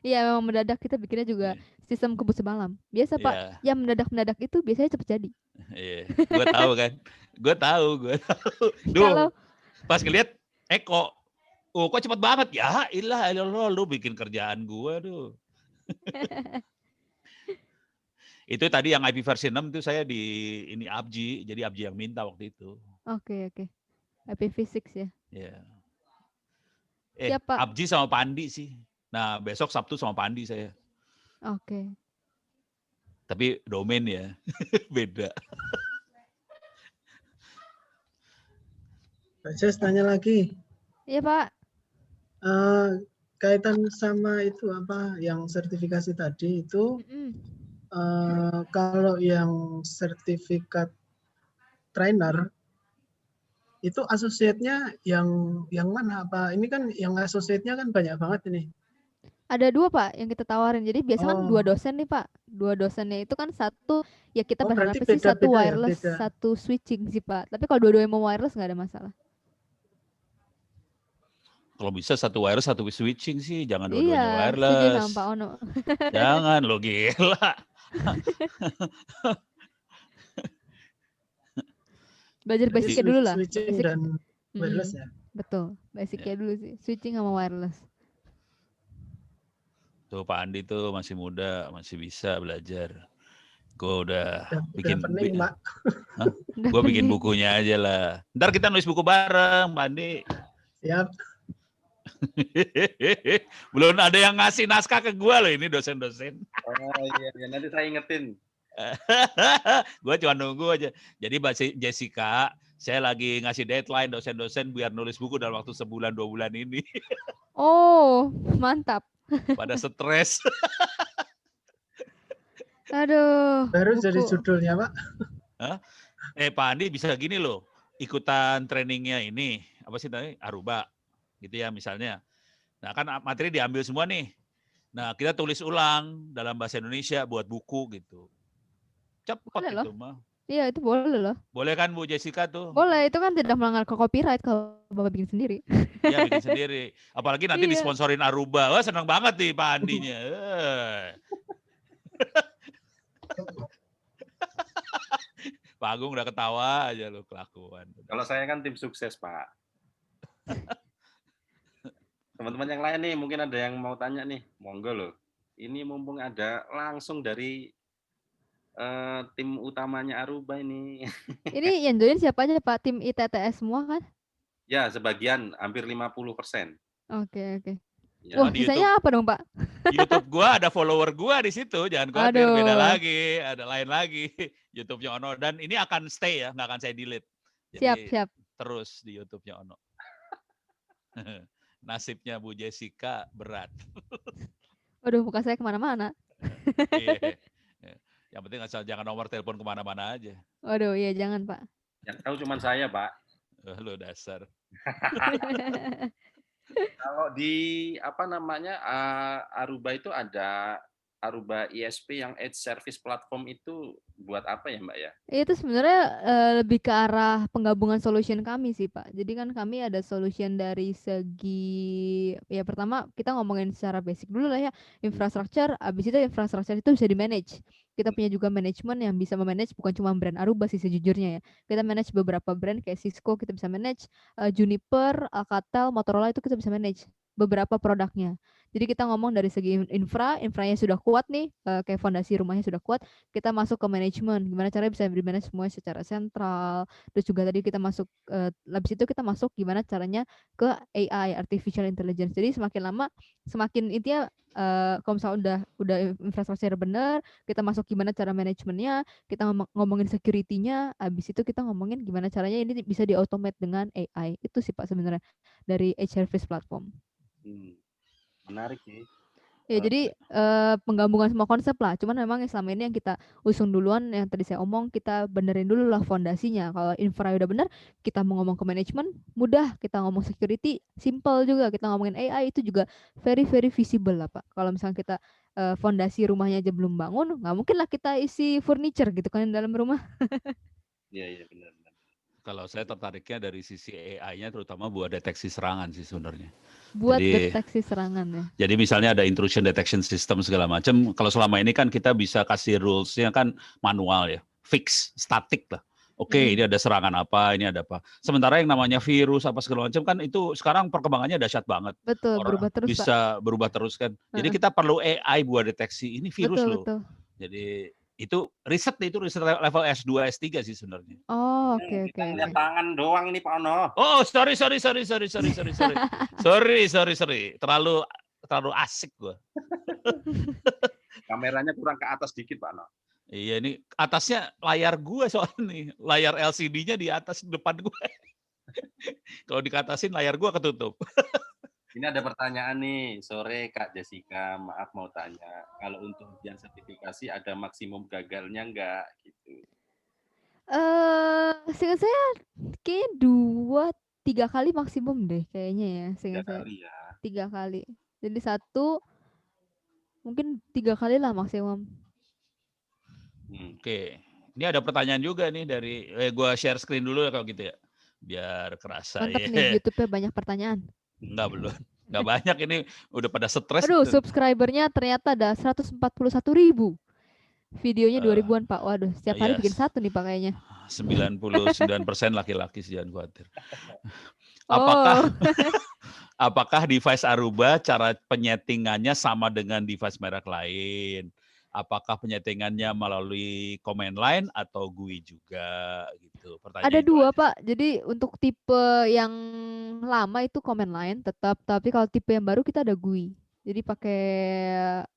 S1: Iya, memang mendadak, kita bikinnya juga sistem kebut semalam. Biasa, Pak, yang mendadak itu biasanya cepat jadi.
S3: Iya, gue tahu kan. Gue tahu. Duh, pas ngeliat Eko, oh kok cepet banget? Ya ilah lu bikin kerjaan gue tuh. Itu tadi yang IP versi 6 itu saya di ini Abji, jadi Abji yang minta waktu itu.
S1: Oke. IPv6 ya.
S3: Iya. Abji sama Pandi sih. Nah, besok Sabtu sama Pandi saya.
S1: Oke.
S3: Tapi domain ya, beda.
S4: Pak Jes tanya lagi.
S1: Iya, Pak.
S4: Kaitan sama itu apa yang sertifikasi tadi itu, kalau yang sertifikat trainer itu associate-nya yang mana, apa ini kan yang associate-nya kan banyak banget ini.
S1: Ada 2, Pak, yang kita tawarin. Jadi biasa kan 2 dosen nih, Pak. 2 dosennya itu kan satu ya kita berharap sih satu wireless, satu switching sih, Pak. Tapi kalau dua-duanya mau wireless nggak ada masalah.
S3: Kalau bisa satu wireless, satu switching sih, jangan dua-duanya wireless.
S1: Setuju sama Pak Ono.
S3: Jangan, lo gila.
S1: Belajar basicnya dulu lah.
S4: Switching dan wireless ya.
S1: Betul, basicnya dulu sih. Switching sama wireless.
S3: Tuh Pak Andi tuh masih muda, masih bisa belajar. Gue udah bikin, gue bikin bukunya aja lah. Ntar kita nulis buku bareng, Pak Andi.
S4: Siap.
S3: Belum ada yang ngasih naskah ke gue loh, ini dosen-dosen.
S2: Oh iya, nanti saya ingetin.
S3: Gue cuma nunggu aja. Jadi Mbak Jessica, saya lagi ngasih deadline dosen-dosen biar nulis buku dalam waktu 1-2 bulan ini.
S1: Oh, mantap.
S3: Pada stres.
S1: Aduh.
S4: Baru jadi judulnya, Pak.
S3: Hah? Pak Andi bisa gini loh, ikutan trainingnya ini, apa sih tadi? Aruba. Gitu ya misalnya. Nah kan materi diambil semua nih. Nah kita tulis ulang dalam bahasa Indonesia buat buku gitu. Cepat itu mah.
S1: Iya itu boleh loh.
S3: Boleh kan Bu Jessica tuh?
S1: Boleh, itu kan tidak melanggar copyright kalau Bapak bikin sendiri.
S3: Iya bikin sendiri. Apalagi nanti disponsorin Aruba. Wah senang banget nih Pak Andinya. Pak Agung udah ketawa aja lo kelakuan.
S2: Kalau saya kan tim sukses Pak. Teman-teman yang lain nih mungkin ada yang mau tanya nih. Monggo loh. Ini mumpung ada langsung dari tim utamanya Aruba ini.
S1: Ini yang join siapa aja Pak? Tim ITTS semua kan?
S2: Ya, sebagian, hampir 50%.
S1: Oke.
S2: Ya.
S1: Wah, sisanya apa dong Pak?
S3: YouTube gua ada follower gua di situ, jangan khawatir, beda lagi, ada lain lagi. YouTube-nya Ono, dan ini akan stay ya, nggak akan saya delete. Jadi,
S1: siap.
S3: Terus di YouTube-nya Ono. Nasibnya Bu Jessica berat.
S1: Waduh, muka saya kemana-mana.
S3: Yeah. Yang penting asal jangan nomor telepon kemana-mana aja.
S1: Waduh, iya jangan Pak.
S2: Yang tahu cuma saya Pak.
S3: Lo dasar.
S2: Kalau di Aruba itu ada Aruba ISP yang Edge Service Platform itu buat apa ya, Mbak ya?
S1: Itu sebenarnya lebih ke arah penggabungan solution kami sih Pak. Jadi kan kami ada solution dari segi ya pertama kita ngomongin secara basic dulu lah ya infrastructure. Abis itu infrastructure itu bisa di manage. Kita punya juga manajemen yang bisa memanage bukan cuma brand Aruba sih sejujurnya ya. Kita manage beberapa brand kayak Cisco kita bisa manage, Juniper, Alcatel, Motorola itu kita bisa manage beberapa produknya. Jadi kita ngomong dari segi infranya sudah kuat nih, kayak fondasi rumahnya sudah kuat, kita masuk ke manajemen, gimana caranya bisa di-manage semua secara sentral. Terus juga tadi kita masuk, habis itu kita masuk gimana caranya ke AI, artificial intelligence. Jadi semakin lama, semakin intinya kalau misalnya udah infrastruktur benar, kita masuk gimana cara manajemennya, kita ngomongin security-nya, habis itu kita ngomongin gimana caranya ini bisa di-automate dengan AI. Itu sih Pak sebenarnya dari Edge Service Platform.
S2: Menarik sih.
S1: Ya, jadi penggabungan semua konsep lah. Cuman memang yang selama ini yang kita usung duluan, yang tadi saya omong, kita benerin dulu lah fondasinya. Kalau infra udah bener, kita mau ngomong ke manajemen, mudah. Kita ngomong security, simple juga. Kita ngomongin AI itu juga very very visible lah Pak. Kalau misalnya kita fondasi rumahnya aja belum bangun, nggak mungkin lah kita isi furniture gitu kan dalam rumah.
S2: Iya benar.
S3: Kalau saya tertariknya dari sisi AI-nya terutama buat deteksi serangan sih sebenarnya.
S1: Buat
S3: Jadi,
S1: deteksi serangan ya.
S3: Jadi misalnya ada intrusion detection system segala macam. Kalau selama ini kan kita bisa kasih rules-nya kan manual ya, fix, statik lah. Oke, ini ada serangan apa, ini ada apa. Sementara yang namanya virus apa segala macam kan itu sekarang perkembangannya dahsyat banget.
S1: Betul,
S3: Orang
S1: berubah terus Pak.
S3: bisa berubah terus kan. Jadi kita perlu AI buat deteksi ini virus loh.
S1: Betul.
S3: Jadi itu riset level S2, S3 sih sebenarnya.
S1: Oh, oke.
S2: Kita ngeliat tangan doang ini Pak Ono.
S3: Oh, sorry. Sorry. Terlalu asik gua.
S2: Kameranya kurang ke atas dikit Pak Ono.
S3: Iya, ini atasnya layar gua soalnya nih. Layar LCD-nya di atas depan gua. Kalau dikatasin layar gua ketutup.
S2: Ini ada pertanyaan nih, sore Kak Jessica, maaf mau tanya, kalau untuk ujian sertifikasi ada maksimum gagalnya enggak gitu?
S1: Seingat saya kayaknya 2-3 kali maksimum deh kayaknya ya, seingat saya. 3 kali. Jadi 1 mungkin 3 kali lah maksimum.
S3: Oke. Ini ada pertanyaan juga nih dari gua share screen dulu ya kalau gitu ya. Biar kerasa.
S1: Mantap nih, YouTube-nya banyak pertanyaan.
S3: Enggak belum. Enggak banyak, ini udah pada stres.
S1: Aduh, subscribernya ternyata ada 141.000. Videonya 2000-an Pak. Waduh, setiap hari bikin satu nih Pak kayaknya.
S3: 99% laki-laki sih, jangan khawatir. Apakah device Aruba cara penyetingannya sama dengan device merek lain? Apakah penyetingannya melalui command line atau GUI juga gitu?
S1: Ada 2 Pak. Jadi untuk tipe yang lama itu command line tetap, tapi kalau tipe yang baru kita ada GUI. Jadi pakai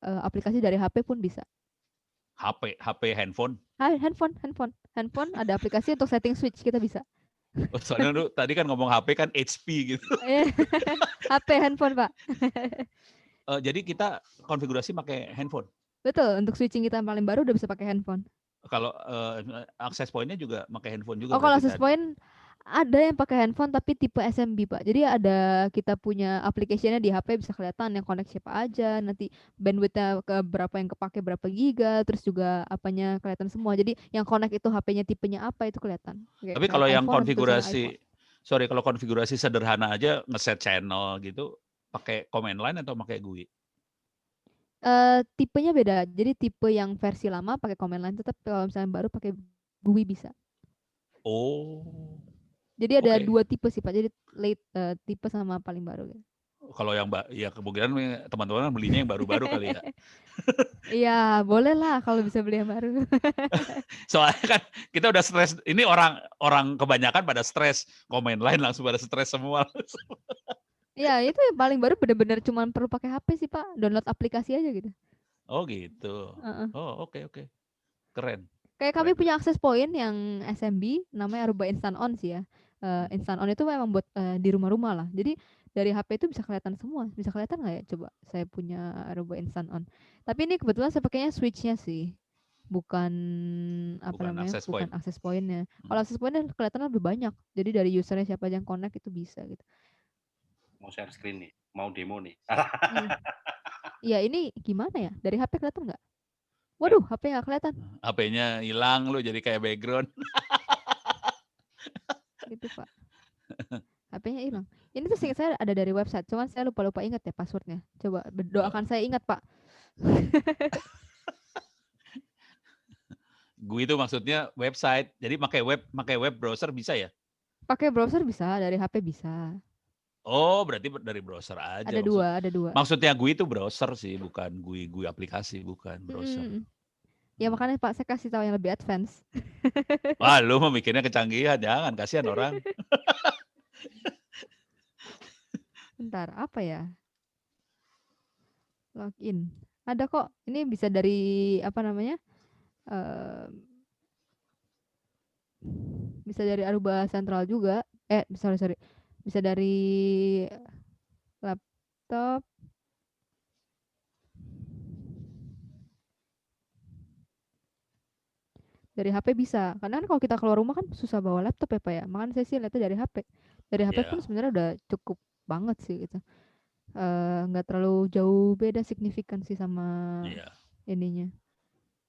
S1: aplikasi dari HP pun bisa.
S3: HP handphone?
S1: Handphone ada aplikasi untuk setting switch, kita bisa.
S3: Oh, soalnya lu tadi kan ngomong HP kan HP gitu.
S1: HP handphone Pak.
S3: Jadi kita konfigurasi pakai handphone?
S1: Betul, untuk switching kita yang paling baru udah bisa pakai handphone.
S3: Kalau access point-nya juga pakai handphone juga?
S1: Oh, kalau access point ada yang pakai handphone tapi tipe SMB Pak. Jadi ada kita punya aplikasinya di HP bisa kelihatan yang connect siapa aja, nanti bandwidth-nya ke berapa yang kepake berapa giga, terus juga apanya kelihatan semua. Jadi yang connect itu HP-nya tipenya apa itu kelihatan.
S3: Tapi kalau yang kalau konfigurasi sederhana aja ngeset channel gitu pakai command line atau pakai GUI?
S1: Tipenya beda. Jadi tipe yang versi lama pakai command line tetap, kalau misalnya baru pakai GUI bisa.
S3: Oh.
S1: Jadi ada 2 tipe sih Pak. Jadi late tipe sama paling baru.
S3: Kalau yang ya kemungkinan teman-teman belinya yang baru-baru kali ya.
S1: Iya, boleh lah kalau bisa beli yang baru.
S3: Soalnya kan kita udah stres. Ini orang kebanyakan pada stres. Command line langsung pada stres semua.
S1: Iya, itu yang paling baru benar-benar cuma perlu pakai HP sih Pak. Download aplikasi aja gitu.
S3: Oh gitu. Oh oke. Keren.
S1: Kayak kami punya access point yang SMB, namanya Aruba Instant On sih ya. Instant On itu memang buat di rumah-rumah lah. Jadi dari HP itu bisa kelihatan semua. Bisa kelihatan nggak ya? Coba saya punya Aruba Instant On. Tapi ini kebetulan saya pakainya switch-nya sih. Bukan access point-nya. Kalau access point-nya kelihatan lebih banyak. Jadi dari usernya siapa aja yang connect itu bisa gitu.
S2: Mau share screen nih, mau demo nih.
S1: Ya ini gimana ya? Dari HP kelihatan nggak? Waduh, HP nggak kelihatan.
S3: HP-nya hilang lu jadi kayak background.
S1: Gitu Pak. HP-nya hilang. Ini tuh seingat saya ada dari website, cuman saya lupa ingat ya passwordnya. Coba doakan saya ingat Pak.
S3: GUI itu maksudnya website. Jadi pakai web browser bisa ya?
S1: Pakai browser bisa, dari HP bisa.
S3: Oh, berarti dari browser aja
S1: Ada dua.
S3: Maksudnya GUI itu browser sih, bukan GUI aplikasi, bukan browser.
S1: Ya makanya Pak saya kasih tahu yang lebih advance.
S3: Wah, lu memikirnya kecanggihan, jangan, kasihan orang.
S1: Bentar, apa ya? Login. Ada kok. Ini bisa dari apa namanya? Bisa dari Aruba Central juga. Sorry. Bisa dari laptop. Dari HP bisa. Karena kan kalau kita keluar rumah kan susah bawa laptop ya Pak ya. Makanya saya sih lihatnya dari HP. Dari HP pun
S3: Iya.
S1: sebenarnya udah cukup banget sih gitu. Nggak terlalu jauh beda signifikan sih sama
S3: Iya.
S1: ininya.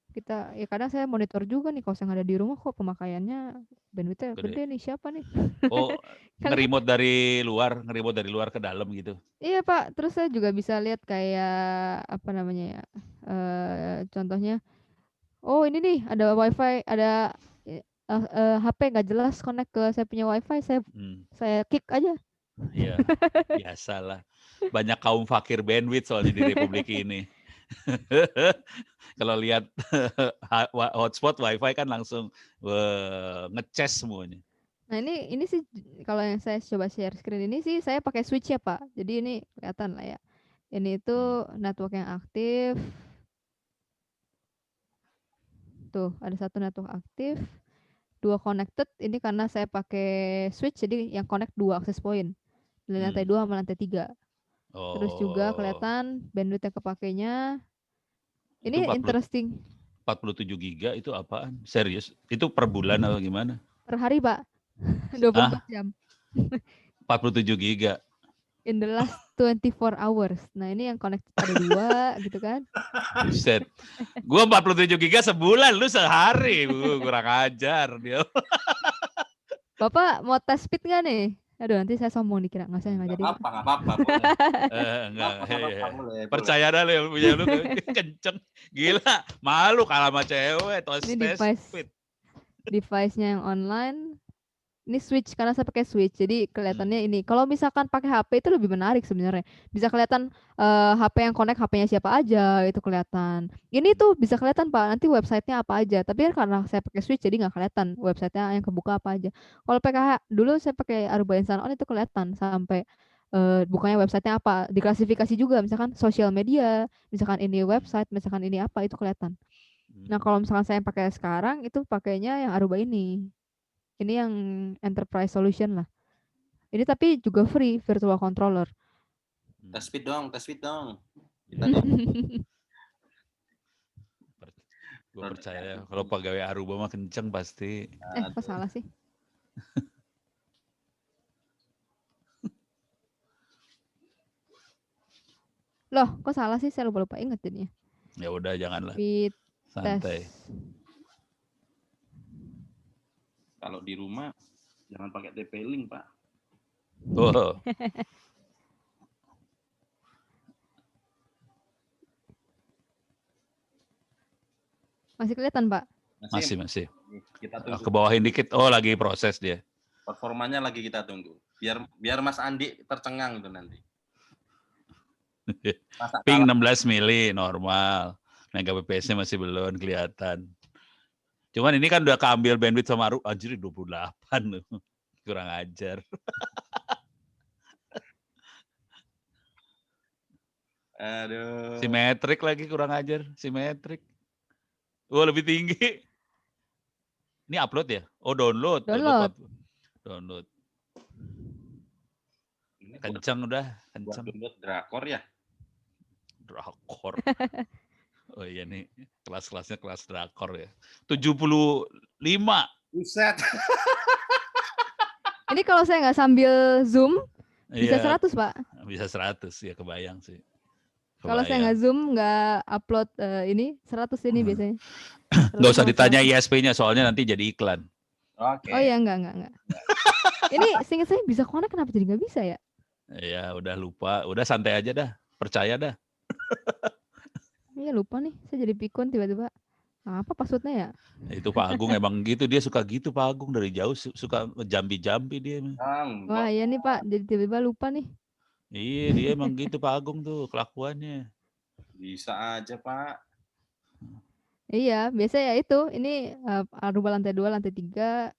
S1: Kita ya kadang saya monitor juga nih kalau saya ada di rumah kok pemakaiannya bandwidthnya gede nih, siapa nih?
S3: Oh,
S1: Kan
S3: nge-remote dari luar ke dalam gitu.
S1: iya Pak, terus saya juga bisa lihat kayak apa namanya ya? Contohnya, oh ini nih ada wifi, ada HP nggak jelas connect ke saya punya wifi, saya kick aja.
S3: Iya, biasalah. Banyak kaum fakir bandwidth soalnya di Republik ini. Kalau lihat hotspot wifi kan langsung nge-cas semuanya.
S1: Nah ini sih kalau yang saya coba share screen ini sih saya pakai switch ya Pak. Jadi ini kelihatan lah ya. Ini itu network yang aktif. Tuh ada satu network aktif, 2 connected. Ini karena saya pakai switch jadi yang connect 2 access point. Dari lantai 2 sama lantai 3. Terus juga kelihatan bandwidth yang kepakainya. Ini interesting.
S3: 47 giga itu apaan? Serius? Itu per bulan atau gimana?
S1: Per hari Pak. 24 jam.
S3: 47 giga.
S1: In the last 24 hours. Nah ini yang connect ada 2 gitu kan.
S3: Buset. Gua 47 giga sebulan, lu sehari. Kurang ajar dia.
S1: Bapak mau tes speed nggak nih? Aduh nanti saya sombong dikira nggak jadi.
S2: Nggak apa-apa.
S3: Enggak. Percaya dah lu yang punya lu kenceng. Gila, malu kalah sama cewek.
S1: Ini device-nya yang online. Ini switch karena saya pakai switch. Jadi kelihatannya ini. Kalau misalkan pakai HP itu lebih menarik sebenarnya. Bisa kelihatan HP yang connect HP-nya siapa aja itu kelihatan. Ini tuh bisa kelihatan Pak. Nanti websitenya apa aja. Tapi kan karena saya pakai switch jadi nggak kelihatan websitenya yang kebuka apa aja. Kalau PKH dulu saya pakai Aruba Instant On itu kelihatan sampai bukannya websitenya apa. Diklasifikasi juga. Misalkan sosial media. Misalkan ini website. Misalkan ini apa itu kelihatan. Nah kalau misalkan saya pakai sekarang itu pakainya yang Aruba ini. Ini yang enterprise solution lah. Ini tapi juga free virtual controller.
S2: Tes speed dong.
S3: Gue percaya kalau pegawai Aruba mah kenceng pasti.
S1: Kok salah sih? Loh, kok salah sih? Saya lupa inget jadinya.
S3: Ya udah janganlah.
S1: Santai.
S2: Kalau di rumah jangan pakai TP-Link, Pak.
S3: Oh.
S1: Masih kelihatan, Pak?
S3: Masih.
S2: Kita tunggu.
S3: Ke bawahin dikit. Oh, lagi proses dia.
S2: Performanya lagi kita tunggu. Biar Mas Andi tercengang itu nanti.
S3: Ping 16 mili normal. Megabps-nya masih belum kelihatan. Cuman ini kan udah keambil bandwidth sama Aruba, anjir 28 loh. Kurang ajar.
S2: Aduh.
S3: Simetrik lagi kurang ajar, simetrik. Oh, lebih tinggi. Ini upload ya? Oh, download. Download. Kencang udah, kencang.
S2: Download drakor ya?
S3: Drakor. Oh iya nih, kelas-kelasnya kelas drakor ya. 75.
S2: Buset.
S1: Ini kalau saya nggak sambil zoom, bisa 100, Pak.
S3: Bisa 100, ya kebayang sih.
S1: Kalau saya nggak Zoom, nggak upload ini 100 ini biasanya.
S3: Nggak usah
S1: 150,
S3: ditanya
S1: 100.
S3: ISP-nya, soalnya nanti jadi iklan.
S2: Oke.
S1: Oh ya, enggak. Ini seingat saya bisa connect, kenapa jadi nggak bisa ya?
S3: Ya udah lupa, udah santai aja dah, percaya dah.
S1: Iya lupa nih, saya jadi pikun tiba-tiba. Apa passwordnya ya?
S3: Itu Pak Agung emang gitu, dia suka gitu Pak Agung, dari jauh suka jambi-jambi dia.
S1: Wah iya nih Pak, jadi tiba-tiba lupa nih.
S3: Iya dia emang gitu Pak Agung tuh kelakuannya.
S2: Bisa aja Pak.
S1: Iya, biasa ya itu. Ini Aruba lantai 2, lantai 3.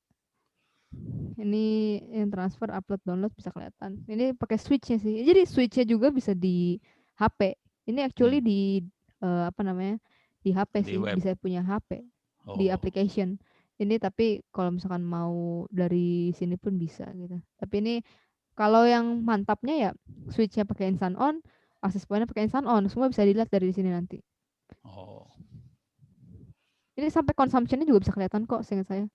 S1: Ini yang transfer, upload, download bisa kelihatan. Ini pakai switch-nya sih. Jadi switch-nya juga bisa di HP. Ini actually di apa namanya? Di HP
S3: Di
S1: sih,
S3: web.
S1: bisa punya HP. Di
S3: Oh.
S1: application. Ini tapi kalau misalkan mau dari sini pun bisa gitu. Tapi ini kalau yang mantapnya ya switch-nya pakai instant on, access point-nya pakai instant on, semua bisa dilihat dari sini nanti.
S3: Oh.
S1: Ini sampai consumption-nya juga bisa kelihatan kok seingat saya.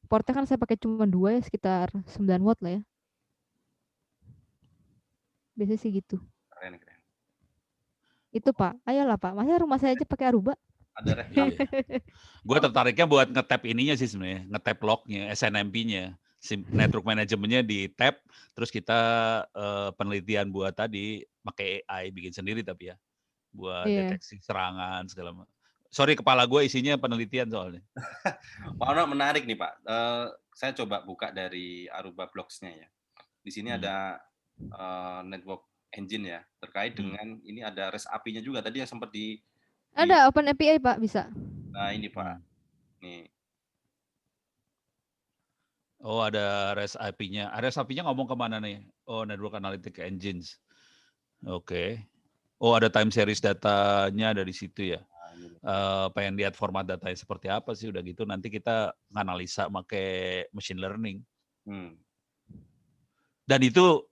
S1: Portnya kan saya pakai cuma 2 ya, sekitar 9 watt lah ya. Biasanya sih gitu.
S2: Keren.
S1: Itu Pak, ayolah Pak, masa rumah saya aja pakai Aruba?
S2: Ada
S3: Iya. Gue tertariknya buat nge-tap ininya sih sebenarnya, nge-tap lognya, SNMP-nya, network manajemennya di tap, terus kita penelitian buat tadi pakai AI bikin sendiri tapi ya, buat deteksi serangan segala macam. Sorry, kepala gue isinya penelitian soalnya.
S2: Pak Ono menarik nih Pak. Saya coba buka dari Aruba Blocks-nya ya. Di sini ada network engine ya, terkait dengan ini ada REST API-nya juga tadi yang sempat
S1: ada Open API Pak, bisa.
S2: Nah ini Pak, nih.
S3: Oh ada REST API-nya. REST API-nya ngomong kemana nih? Oh Network Analytic Engines. Oke. Oh ada time series datanya ada di situ ya. Pengen lihat format datanya seperti apa sih, udah gitu nanti kita nganalisa pakai machine learning. Dan itu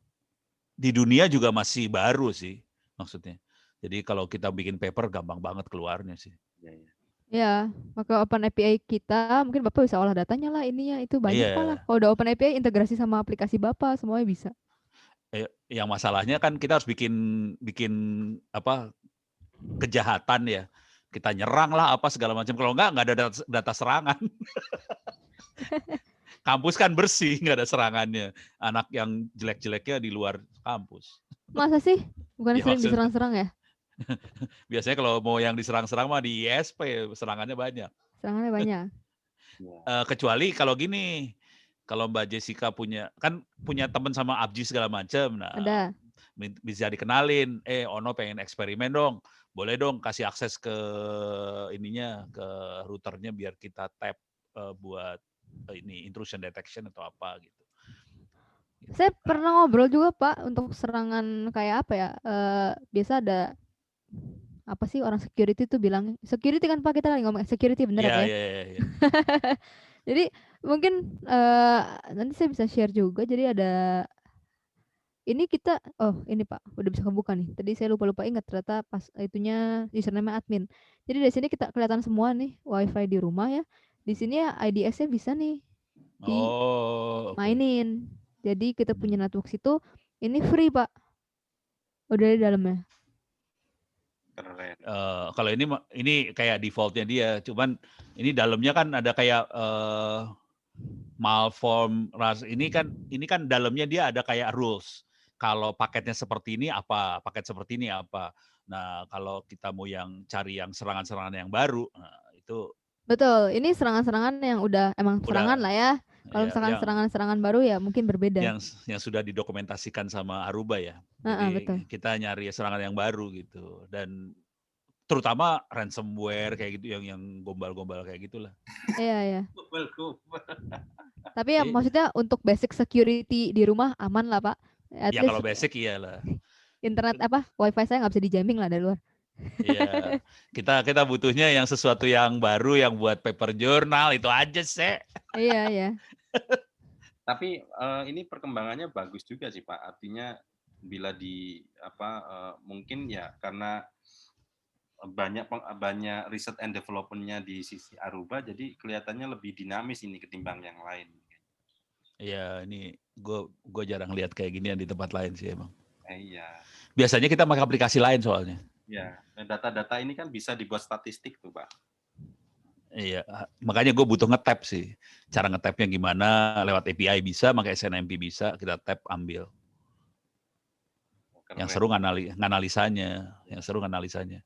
S3: di dunia juga masih baru sih maksudnya. Jadi kalau kita bikin paper gampang banget keluarnya sih.
S1: Ya, maka Open API kita mungkin Bapak bisa olah datanya lah, ininya itu banyak Pak lah. Kalau udah Open API integrasi sama aplikasi Bapak semuanya bisa.
S3: Yang masalahnya kan kita harus bikin apa kejahatan ya. Kita nyerang lah apa segala macam. Kalau enggak ada data serangan. Kampus kan bersih, nggak ada serangannya. Anak yang jelek-jeleknya di luar kampus.
S1: Masa sih? Bukan sering diserang-serang ya?
S3: Biasanya kalau mau yang diserang-serang mah di ISP, serangannya banyak.
S1: Serangannya banyak.
S3: Kecuali kalau gini, kalau Mbak Jessica punya teman sama Abji segala macam, nah
S1: ada.
S3: Bisa dikenalin, Ono pengen eksperimen dong, boleh dong kasih akses ke ininya, ke routernya biar kita tap buat ini intrusion detection atau apa gitu.
S1: Saya pernah ngobrol juga Pak untuk serangan kayak apa ya? Biasa ada apa sih orang security tuh bilang security kan Pak, kita lagi ngomong security bener ya?
S3: Iya.
S1: Jadi mungkin nanti saya bisa share juga. Jadi ada ini kita ini Pak udah bisa kebuka nih. Tadi saya lupa ingat ternyata pas itunya username admin. Jadi dari sini kita kelihatan semua nih wifi di rumah ya. Di sini ya IDS-nya bisa nih mainin. Jadi kita punya network situ ini free Pak. Udah di dalamnya.
S2: Keren.
S3: Kalau ini kayak defaultnya dia, cuman ini dalamnya kan ada kayak malform. Ini kan dalamnya dia ada kayak rules. Kalau paketnya seperti ini apa, paket seperti ini apa. Nah kalau kita mau cari yang serangan-serangan yang baru, nah itu.
S1: Betul, ini serangan-serangan yang udah emang serangan lah ya. Kalau misalkan serangan-serangan baru ya mungkin berbeda.
S3: Yang sudah didokumentasikan sama Aruba ya. Jadi
S1: betul.
S3: kita nyari serangan yang baru gitu. Dan terutama ransomware kayak gitu, yang gombal-gombal kayak gitulah.
S1: Iya. Tapi ya maksudnya untuk basic security di rumah aman lah Pak.
S3: Ya kalau basic iyalah.
S1: Internet wifi saya nggak bisa dijamming lah dari luar.
S3: Iya, kita butuhnya yang sesuatu yang baru yang buat paper journal itu aja sih.
S1: Iya.
S2: Tapi ini perkembangannya bagus juga sih Pak. Artinya bila mungkin ya karena banyak riset and development-nya di sisi Aruba, jadi kelihatannya lebih dinamis ini ketimbang yang lain.
S3: Iya, ini gue jarang lihat kayak ginian di tempat lain sih emang.
S2: Iya.
S3: Biasanya kita pakai aplikasi lain soalnya.
S2: Ya, data-data ini kan bisa dibuat statistik tuh, Pak.
S3: Iya, makanya gue butuh nge-tap sih. Cara nge-tapnya gimana, lewat API bisa, pakai SNMP bisa, kita tap ambil.
S2: Keren.
S3: Yang seru nganalisanya,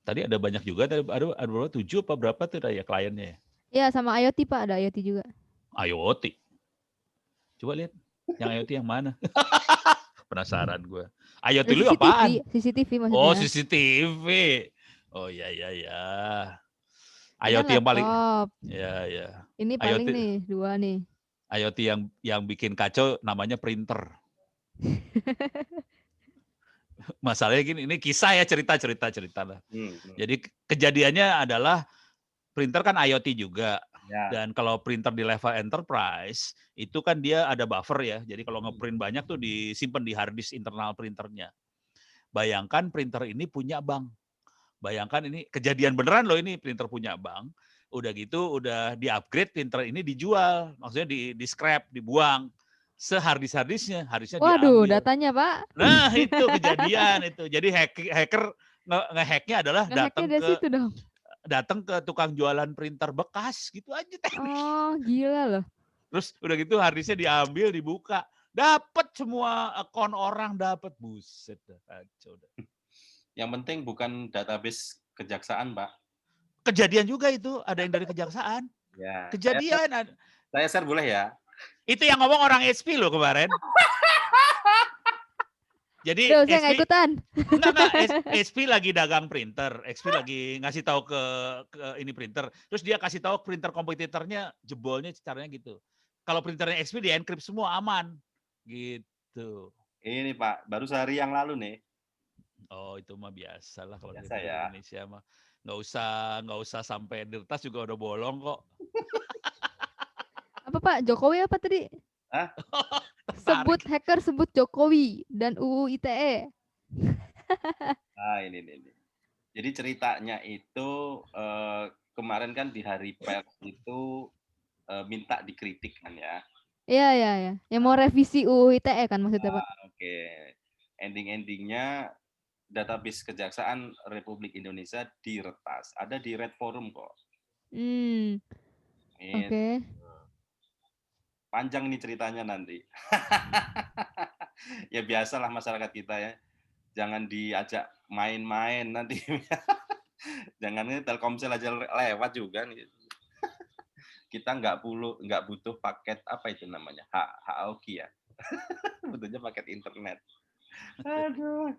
S3: Tadi ada banyak juga, ada berapa, 7 apa berapa tuh ya kliennya ya?
S1: Iya, sama IoT Pak, ada IoT juga.
S3: IoT. Coba lihat, yang IoT yang mana? Penasaran gue. IoT lu apaan?
S1: CCTV maksudnya.
S3: Oh, CCTV. Oh ya.
S1: Ini
S3: IoT yang paling,
S1: laptop.
S3: ya.
S1: Ini paling
S3: IoT.
S1: nih, 2 nih.
S3: IoT yang bikin kacau namanya printer. Masalahnya gini, ini kisah ya, cerita lah. Jadi kejadiannya adalah printer kan IoT juga.
S2: Ya.
S3: Dan kalau printer di level enterprise, itu kan dia ada buffer ya. Jadi kalau ngeprint banyak tuh disimpan di hard disk internal printernya. Bayangkan printer ini punya bank. Bayangkan ini kejadian beneran loh, ini printer punya bank. Udah gitu, udah di-upgrade, printer ini dijual. Maksudnya di scrap, dibuang. Harddisknya
S1: Waduh,
S3: diambil.
S1: datanya Pak.
S3: Nah itu kejadian itu. Jadi hacker ngehacknya adalah datang ke tukang jualan printer bekas gitu aja.
S1: Oh, gila loh.
S3: Terus udah gitu harddisknya diambil, dibuka, dapat semua akun orang, dapat, buset dah, kacau dah.
S2: Yang penting bukan database kejaksaan, Pak.
S3: Kejadian juga itu, ada yang dari kejaksaan.
S2: Ya.
S3: Kejadian.
S2: Saya share boleh ya?
S3: Itu yang ngomong orang HP loh kemarin. Jadi
S1: Duh, saya nggak ikutan.
S3: Enggak, HP lagi dagang printer. HP lagi ngasih tahu ke ini printer. Terus dia kasih tahu printer kompetitornya jebolnya caranya gitu. Kalau printernya HP di encrypt semua aman. Gitu.
S2: Ini Pak, baru sehari yang lalu nih.
S3: Oh, itu mah biasa lah kalau di
S2: ya.
S3: Indonesia mah. Nggak usah sampai dirtas juga udah bolong kok.
S1: Apa Pak? Jokowi apa tadi?
S2: Hah?
S1: Sebut hacker, sebut Jokowi dan UU ITE.
S2: Nah, ini. Jadi ceritanya itu kemarin kan di hari pers itu minta dikritik kan ya.
S1: Iya. Yang mau revisi UU ITE kan maksudnya Pak.
S2: Oke. Ending-endingnya database Kejaksaan Republik Indonesia diretas. Ada di Red Forum kok.
S1: Oke.
S2: Panjang ini ceritanya nanti. Ya biasalah masyarakat kita ya. Jangan diajak main-main nanti. Jangan Telkomsel aja lewat juga nih. Kita nggak butuh paket apa itu namanya, HAOKI ya. Butuhnya paket internet. Aduh.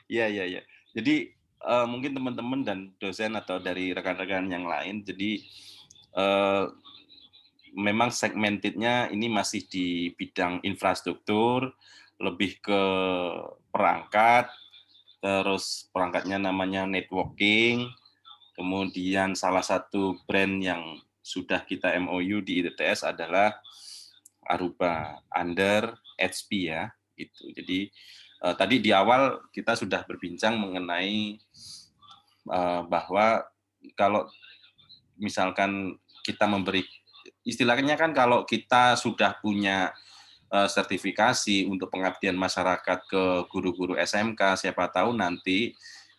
S2: Iya. Jadi mungkin teman-teman dan dosen atau dari rekan-rekan yang lain, jadi memang segmentednya ini masih di bidang infrastruktur, lebih ke perangkat, terus perangkatnya namanya networking, kemudian salah satu brand yang sudah kita MOU di ITTS adalah Aruba under HP ya, gitu. Jadi tadi di awal kita sudah berbincang mengenai bahwa kalau misalkan kita memberi, istilahnya kan kalau kita sudah punya sertifikasi untuk pengabdian masyarakat ke guru-guru SMK, siapa tahu nanti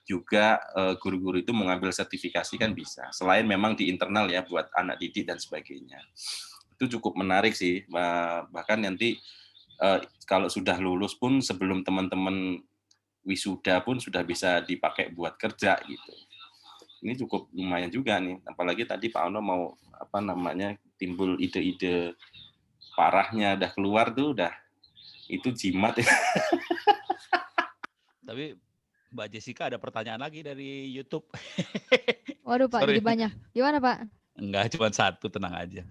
S2: juga guru-guru itu mengambil sertifikasi kan bisa. Selain memang di internal ya buat anak didik dan sebagainya. Itu cukup menarik sih. Bahkan nanti kalau sudah lulus pun sebelum teman-teman wisuda pun sudah bisa dipakai buat kerja gitu. Ini cukup lumayan juga nih. Apalagi tadi Pak Ono mau timbul ide-ide parahnya udah keluar tuh, udah itu jimat ya.
S3: Tapi Mbak Jessica ada pertanyaan lagi dari YouTube.
S1: Waduh Pak, jadi banyak. Gimana Pak?
S3: Enggak, cuma satu, tenang aja.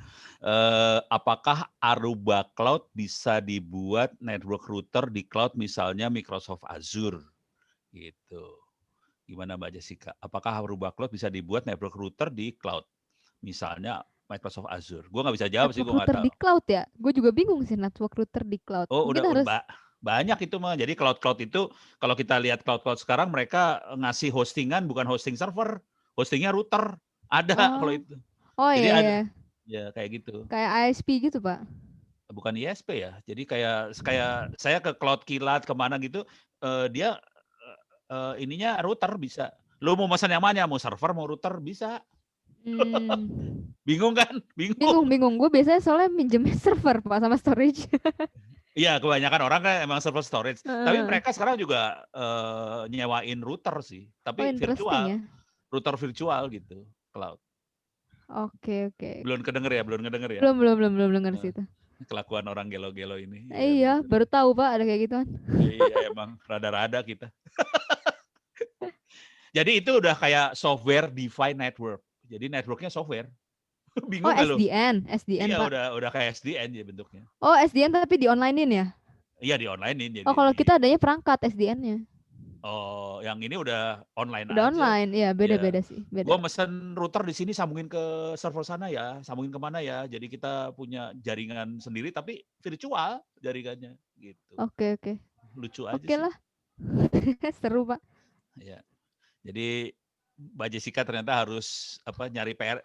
S3: Apakah Aruba Cloud bisa dibuat network router di cloud misalnya Microsoft Azure? Gitu. Gimana Mbak Jessica? Apakah Aruba Cloud bisa dibuat network router di cloud? Misalnya Microsoft Azure. Gue nggak bisa jawab sih, gue nggak tahu.
S1: Router di cloud ya? Gue juga bingung sih network router di cloud.
S3: Oh, udah banyak itu mah. Jadi cloud itu, kalau kita lihat cloud sekarang, mereka ngasih hostingan, bukan hosting server. Hostingnya router. Ada kalau itu.
S1: Oh. Jadi
S3: iya.
S1: Ada,
S3: ya kayak gitu.
S1: Kayak ISP gitu Pak?
S3: bukan ISP ya. Jadi kayak saya ke Cloud Kilat kemana gitu, dia ininya router bisa. Lu mau pesan yang mana? Mau server, mau router bisa. Bingung kan?
S1: Bingung. Gue biasanya soalnya minjemnya server Pak sama storage.
S3: Iya, kebanyakan orang kan emang server storage. Tapi mereka sekarang juga nyewain router sih, tapi
S1: interesting ya.
S3: Router virtual gitu, cloud.
S1: Oke.
S3: Belum kedenger ya?
S1: Belum denger sih itu.
S3: Kelakuan orang gelo-gelo ini.
S1: Iya, baru tahu Pak ada kayak gituan.
S3: Iya, emang rada-rada kita. Jadi itu udah kayak software defined network. Jadi networknya software. Bingung nggak lu?
S1: SDN
S3: Iya,
S1: Pak.
S3: udah kayak SDN ya bentuknya.
S1: Oh, SDN tapi di online-in ya?
S3: Iya, di online-in. Jadi
S1: kalau kita adanya perangkat SDN-nya.
S3: Oh, yang ini udah online
S1: udah
S3: aja.
S1: Online, ya beda-beda sih.
S3: Gua mesen router di sini sambungin ke server sana ya, sambungin kemana ya. Jadi kita punya jaringan sendiri tapi virtual jaringannya gitu.
S1: Oke.
S3: Lucu aja
S1: Oke
S3: sih.
S1: lah. Seru Pak.
S3: Ya. Jadi Mbak Jessica ternyata harus nyari PR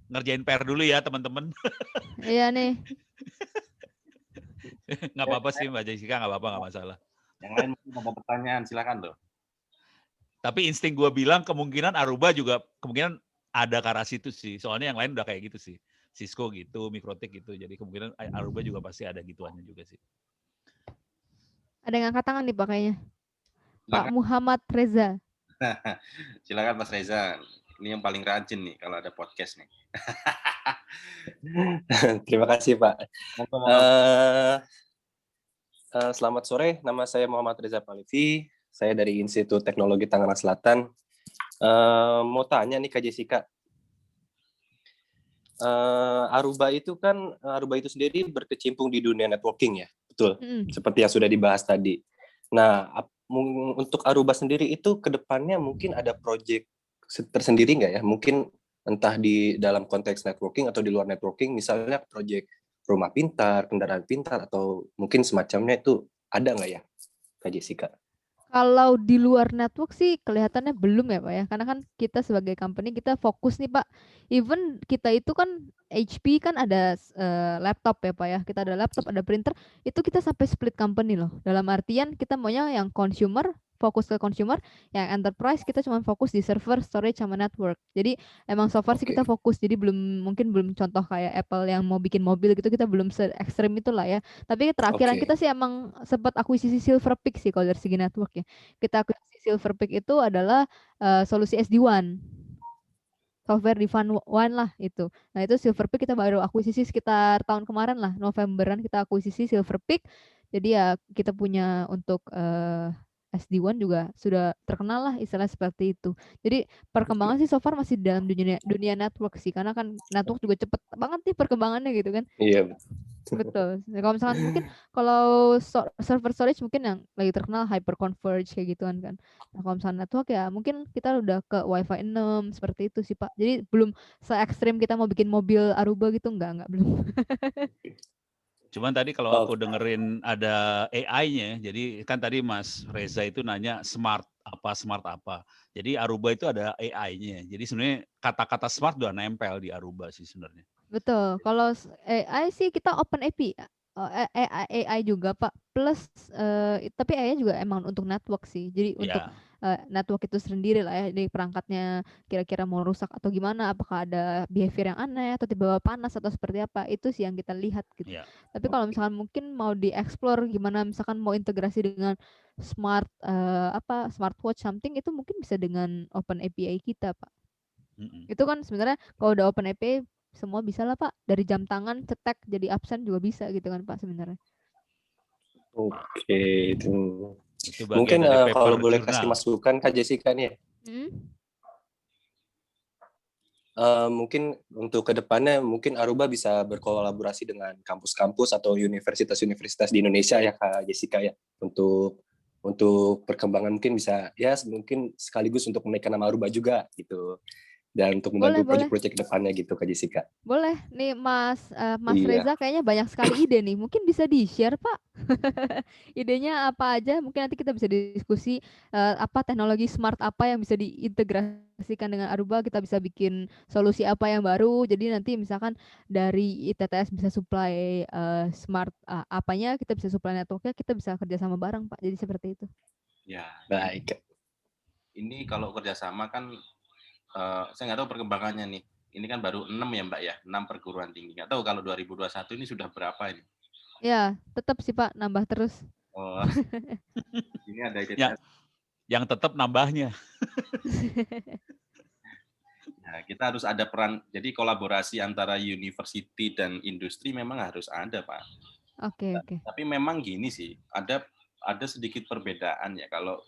S3: ngerjain PR dulu ya teman-teman.
S1: Iya nih.
S3: Nggak apa-apa sih Mbak Jessica, nggak apa-apa, nggak masalah.
S2: Yang lain mungkin ada pertanyaan, silakan loh.
S3: Tapi insting gue bilang kemungkinan Aruba juga kemungkinan ada ke arah situ sih. Soalnya yang lain udah kayak gitu sih. Cisco gitu, Mikrotik gitu. Jadi kemungkinan Aruba juga pasti ada gituannya juga sih.
S1: Ada yang angkat tangan nih Pak kayaknya.
S2: Silakan.
S1: Pak Muhammad Reza.
S2: Silakan Mas Reza. Ini yang paling rajin nih kalau ada podcast nih.
S6: Terima kasih Pak. Selamat sore, nama saya Muhammad Reza Palivi. Saya dari Institut Teknologi Tangerang Selatan. Mau tanya nih Kak Jessica. Aruba itu sendiri berkecimpung di dunia networking ya, betul? Seperti yang sudah dibahas tadi. Nah, untuk Aruba sendiri itu ke depannya mungkin ada proyek tersendiri nggak ya? Mungkin entah di dalam konteks networking atau di luar networking, misalnya proyek rumah pintar, kendaraan pintar, atau mungkin semacamnya itu ada nggak ya, Kak Jessica?
S1: Kalau di luar network sih kelihatannya belum ya Pak ya, karena kan kita sebagai company kita fokus nih Pak. Even kita itu kan HP kan ada laptop ya Pak ya, kita ada laptop, ada printer, itu kita sampai split company loh. Dalam artian kita maunya yang consumer, fokus ke consumer, yang enterprise kita cuma fokus di server, storage, sama network. Jadi emang so far sih kita fokus, jadi mungkin belum contoh kayak Apple yang mau bikin mobil gitu, kita belum se-ekstrim itulah ya. Tapi terakhiran kita sih emang sempat akuisisi Silverpeak sih kalau dari segi network ya. Kita akuisisi Silverpeak itu adalah solusi SD-WAN. Software defined WAN lah itu. Nah itu Silverpeak kita baru akuisisi sekitar tahun kemarin lah, Novemberan kita akuisisi Silverpeak. Jadi ya kita punya untuk SD-WAN juga sudah terkenal lah istilah seperti itu. Jadi perkembangan sih so far masih dalam dunia network sih, karena kan network juga cepet banget nih perkembangannya gitu kan.
S6: Iya.
S1: Betul. Nah, kalau misalkan mungkin kalau server storage mungkin yang lagi terkenal hyperconverged kayak gituan kan. Nah, kalau misalnya network ya mungkin kita udah ke Wi-Fi 6 seperti itu sih Pak. Jadi belum se-ekstrim kita mau bikin mobil Aruba gitu, enggak belum.
S3: Cuman tadi kalau aku dengerin ada AI-nya, jadi kan tadi Mas Reza itu nanya smart apa. Jadi Aruba itu ada AI-nya. Jadi sebenarnya kata-kata smart udah nempel di Aruba sih sebenarnya.
S1: Betul. Kalau AI sih kita open API. AI juga Pak. Plus tapi AI juga emang untuk network sih. Jadi untuk network itu sendiri lah ya, di perangkatnya kira-kira mau rusak atau gimana, apakah ada behavior yang aneh atau tiba-tiba panas atau seperti apa, itu sih yang kita lihat gitu. Tapi kalau misalkan mungkin mau dieksplor gimana, misalkan mau integrasi dengan smartwatch something, itu mungkin bisa dengan open API kita Pak. Itu kan sebenarnya kalau udah open API semua bisa lah Pak, dari jam tangan cetek jadi absen juga bisa gitu kan Pak sebenarnya.
S6: Oke, itu mungkin kalau boleh kasih masukan Kak Jessica nih ya. Mungkin untuk kedepannya mungkin Aruba bisa berkolaborasi dengan kampus-kampus atau universitas-universitas di Indonesia ya Kak Jessica ya, untuk perkembangan mungkin bisa ya mungkin sekaligus untuk menaikkan nama Aruba juga gitu. dan untuk
S1: Boleh,
S6: membantu
S1: boleh.
S6: proyek-proyek depannya gitu Kak Jessica.
S1: Boleh. Nih Mas
S6: Iya.
S1: Reza kayaknya banyak sekali ide nih. Mungkin bisa di-share, Pak. Idenya apa aja? Mungkin nanti kita bisa diskusi apa teknologi smart apa yang bisa diintegrasikan dengan Aruba, kita bisa bikin solusi apa yang baru. Jadi nanti misalkan dari ITTS bisa supply smart apanya, kita bisa supply networknya, kita bisa kerjasama bareng, Pak. Jadi seperti itu.
S2: Ya,
S6: Baik.
S2: ini kalau kerjasama kan saya nggak tahu perkembangannya nih. Ini kan baru 6 ya Mbak ya, 6 perguruan tinggi. Nggak tahu kalau 2021 ini sudah berapa ini.
S1: Ya, tetap sih Pak, nambah terus.
S2: Oh, ini ada
S3: Ya,
S2: ITTS.
S3: yang tetap nambahnya.
S2: Nah, kita harus ada peran, jadi kolaborasi antara university dan industri memang harus ada Pak.
S1: Oke, oke.
S2: Tapi memang gini sih, ada sedikit perbedaan ya kalau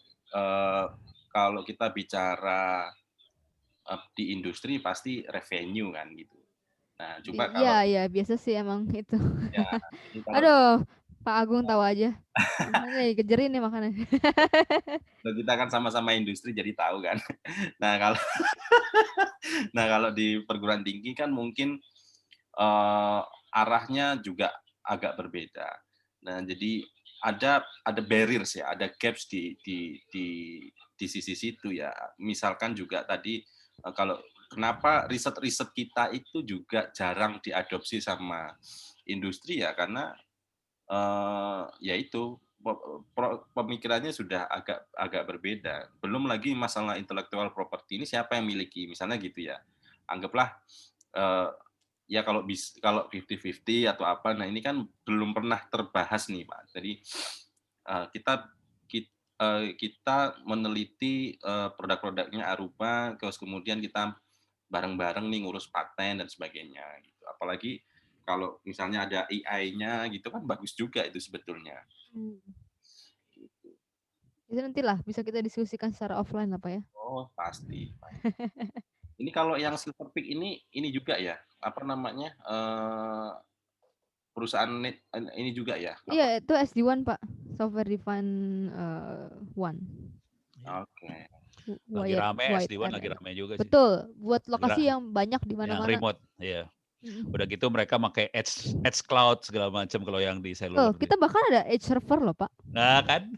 S2: kita bicara di industri pasti revenue kan gitu. Nah, coba kalau
S1: Iya, biasa sih emang itu.
S2: ya, ini kalau
S1: Aduh, Pak Agung tahu aja. Nih, kejerin nih makanya.
S2: kita kan sama-sama industri jadi tahu kan. Nah, kalau di perguruan tinggi kan mungkin arahnya juga agak berbeda. Nah, jadi ada barriers ya, ada gaps di sisi situ ya. Misalkan juga tadi kalau kenapa riset-riset kita itu juga jarang diadopsi sama industri ya, karena ya itu pemikirannya sudah agak berbeda. Belum lagi masalah intellectual property ini siapa yang miliki, misalnya gitu ya. Anggaplah ya kalau 50-50 atau apa, nah ini kan belum pernah terbahas nih Pak. Jadi kita meneliti produk-produknya Aruba, terus kemudian kita bareng-bareng nih ngurus paten dan sebagainya. Gitu. Apalagi kalau misalnya ada AI-nya gitu kan bagus juga itu sebetulnya. Gitu.
S1: Itu nantilah bisa kita diskusikan secara offline apa ya.
S2: Oh pasti. Ini kalau yang Silver Peak ini juga ya, apa namanya perusahaan ini juga ya?
S1: Iya, itu SD1 Pak, software defined one.
S2: Oke.
S3: Lagi rame, SD1 lagi
S1: RL.
S3: rame juga sih.
S1: Betul, buat lokasi yang banyak di
S3: Yang
S1: mana-mana.
S3: remote, ya. Udah gitu mereka pakai edge cloud segala macam kalau yang di cellular.
S1: Kita bahkan ada edge server loh Pak.
S3: Nah kan,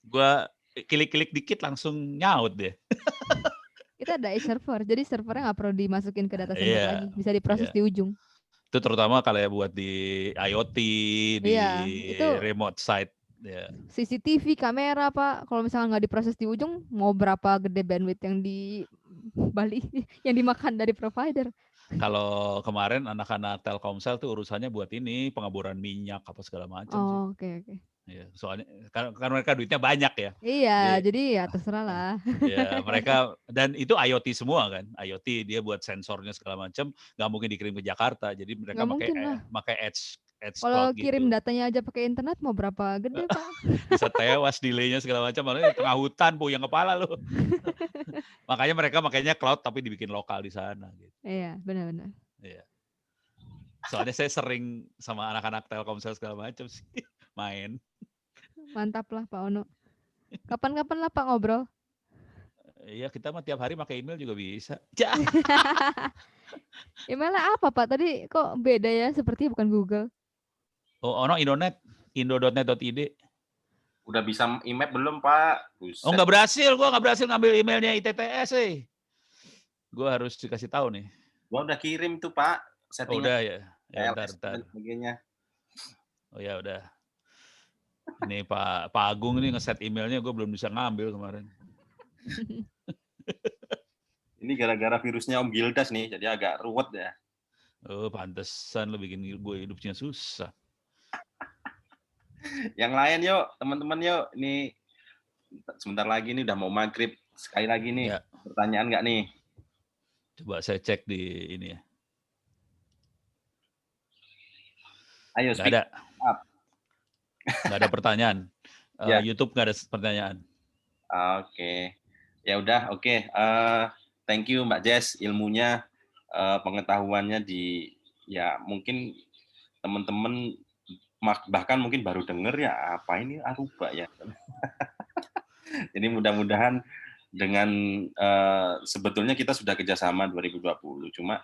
S3: gua klik-klik dikit langsung nyaut deh.
S1: Kita ada edge server, jadi servernya nggak perlu dimasukin ke data center
S3: Iya,
S1: lagi, bisa diproses di ujung.
S3: Itu terutama kalau ya buat di IoT, di
S1: itu
S3: remote site. Ya.
S1: CCTV, kamera Pak, kalau misalnya nggak diproses di ujung, mau berapa gede bandwidth yang di Bali yang dimakan dari provider.
S3: Kalau kemarin anak-anak Telkomsel tuh urusannya buat ini pengaburan minyak apa segala macam sih.
S1: Oke.
S3: Ya, soalnya karena mereka duitnya banyak ya.
S1: Iya, jadi ya terserah lah.
S3: Ya, mereka dan itu IoT semua kan. IoT dia buat sensornya segala macam, nggak mungkin dikirim ke Jakarta. Jadi mereka pakai edge
S1: kalau
S3: cloud
S1: kirim
S3: gitu.
S1: datanya aja pakai internet mau berapa gede Pak?
S3: Bisa tewas, delay-nya segala macam. Malah di tengah hutan puyeng kepala lu. Makanya mereka makanya cloud tapi dibikin lokal di sana gitu.
S1: Iya, benar-benar.
S3: Iya. Soalnya saya sering sama anak-anak Telkomsel segala macam sih main.
S1: Mantap lah Pak Ono. Kapan-kapan lah Pak ngobrol.
S3: Iya, kita mah tiap hari pakai email juga bisa.
S1: Emailnya apa Pak? Tadi kok beda ya? Seperti bukan Google.
S3: Oh, Ono Indonet, indo.net.id.
S2: Udah bisa email belum Pak? Buset.
S3: Oh nggak berhasil, gue nggak berhasil ngambil emailnya ITTS Gue harus dikasih tahu nih.
S2: Gua udah kirim tuh Pak.
S3: Oh, udah ya. Ya bentar. Oh ya udah. Ini Pak Agung nih ngeset emailnya, gue belum bisa ngambil kemarin.
S2: Ini gara-gara virusnya Om Gildas nih, jadi agak ruwet ya.
S3: Oh pantesan lo bikin gue hidupnya susah.
S2: Yang lain yuk, teman-teman yuk. Ini sebentar lagi nih udah mau maghrib. Sekali lagi nih, pertanyaan nggak nih?
S3: Coba saya cek di ini ya.
S2: Ayo,
S3: nggak ada. Nggak ada pertanyaan. YouTube nggak ada pertanyaan.
S2: Oke. Ya udah, oke. Thank you Mbak Jess, ilmunya, pengetahuannya ya mungkin teman-teman bahkan mungkin baru dengar ya apa ini Aruba ya. Jadi mudah-mudahan dengan sebetulnya kita sudah kerjasama 2020, cuma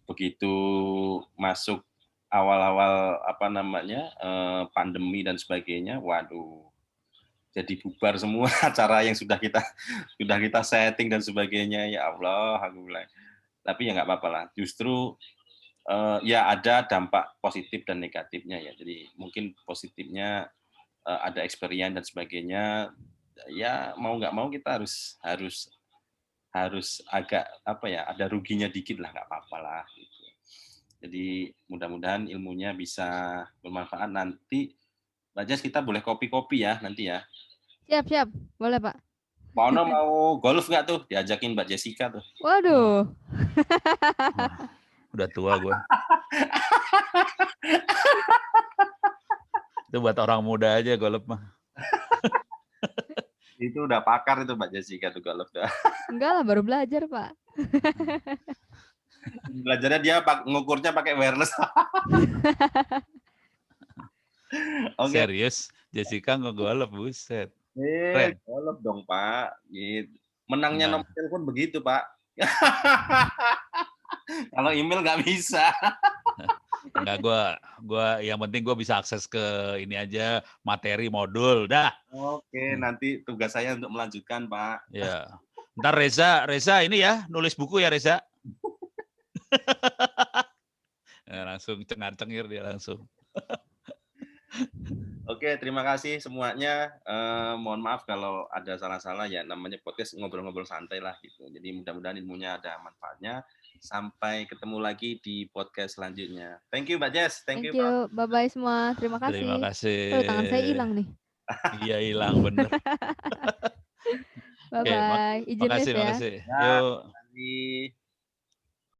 S2: begitu masuk awal-awal pandemi dan sebagainya, waduh, jadi bubar semua acara yang sudah kita setting dan sebagainya. Ya Allah, aku bilang. Tapi ya nggak apa-apa lah. Justru ya ada dampak positif dan negatifnya ya. Jadi mungkin positifnya ada experience dan sebagainya. Ya mau nggak mau kita harus agak ada ruginya dikit lah, nggak apa-apa lah. Gitu. Jadi mudah-mudahan ilmunya bisa bermanfaat nanti. Mbak Jas, kita boleh kopi-kopi ya nanti ya.
S1: Siap. Boleh, Pak.
S2: Pak Ono mau golf nggak tuh? Diajakin Mbak Jessica tuh.
S1: Waduh.
S3: Udah tua gue. Itu buat orang muda aja golf mah.
S2: Itu udah pakar itu Mbak Jessica tuh golf.
S1: Enggak lah, baru belajar, Pak.
S2: Belajarnya dia ngukurnya pakai wireless.
S3: Okay. Serius, Jessica ngegolf, buset.
S2: Golf dong Pak. Menangnya nomor telepon begitu Pak. Kalau email nggak bisa.
S3: Enggak, gue yang penting gue bisa akses ke ini aja, materi modul, dah.
S2: Oke, nanti tugas saya untuk melanjutkan Pak.
S3: Ya. Ntar Reza ini ya, nulis buku ya Reza. Langsung cengar-cengir dia langsung.
S2: Oke, terima kasih semuanya. Mohon maaf kalau ada salah-salah ya, namanya podcast ngobrol-ngobrol santai lah gitu. Jadi mudah-mudahan ilmunya ada manfaatnya. Sampai ketemu lagi di podcast selanjutnya. Thank you Mbak Jess. Thank you.
S1: Bye-bye semua. Terima kasih.
S3: Terima kasih.
S1: Tangan saya hilang nih.
S3: Iya, hilang bener.
S1: Bye-bye. Izin
S3: makasih,
S1: ya.
S3: makasih. Yuk.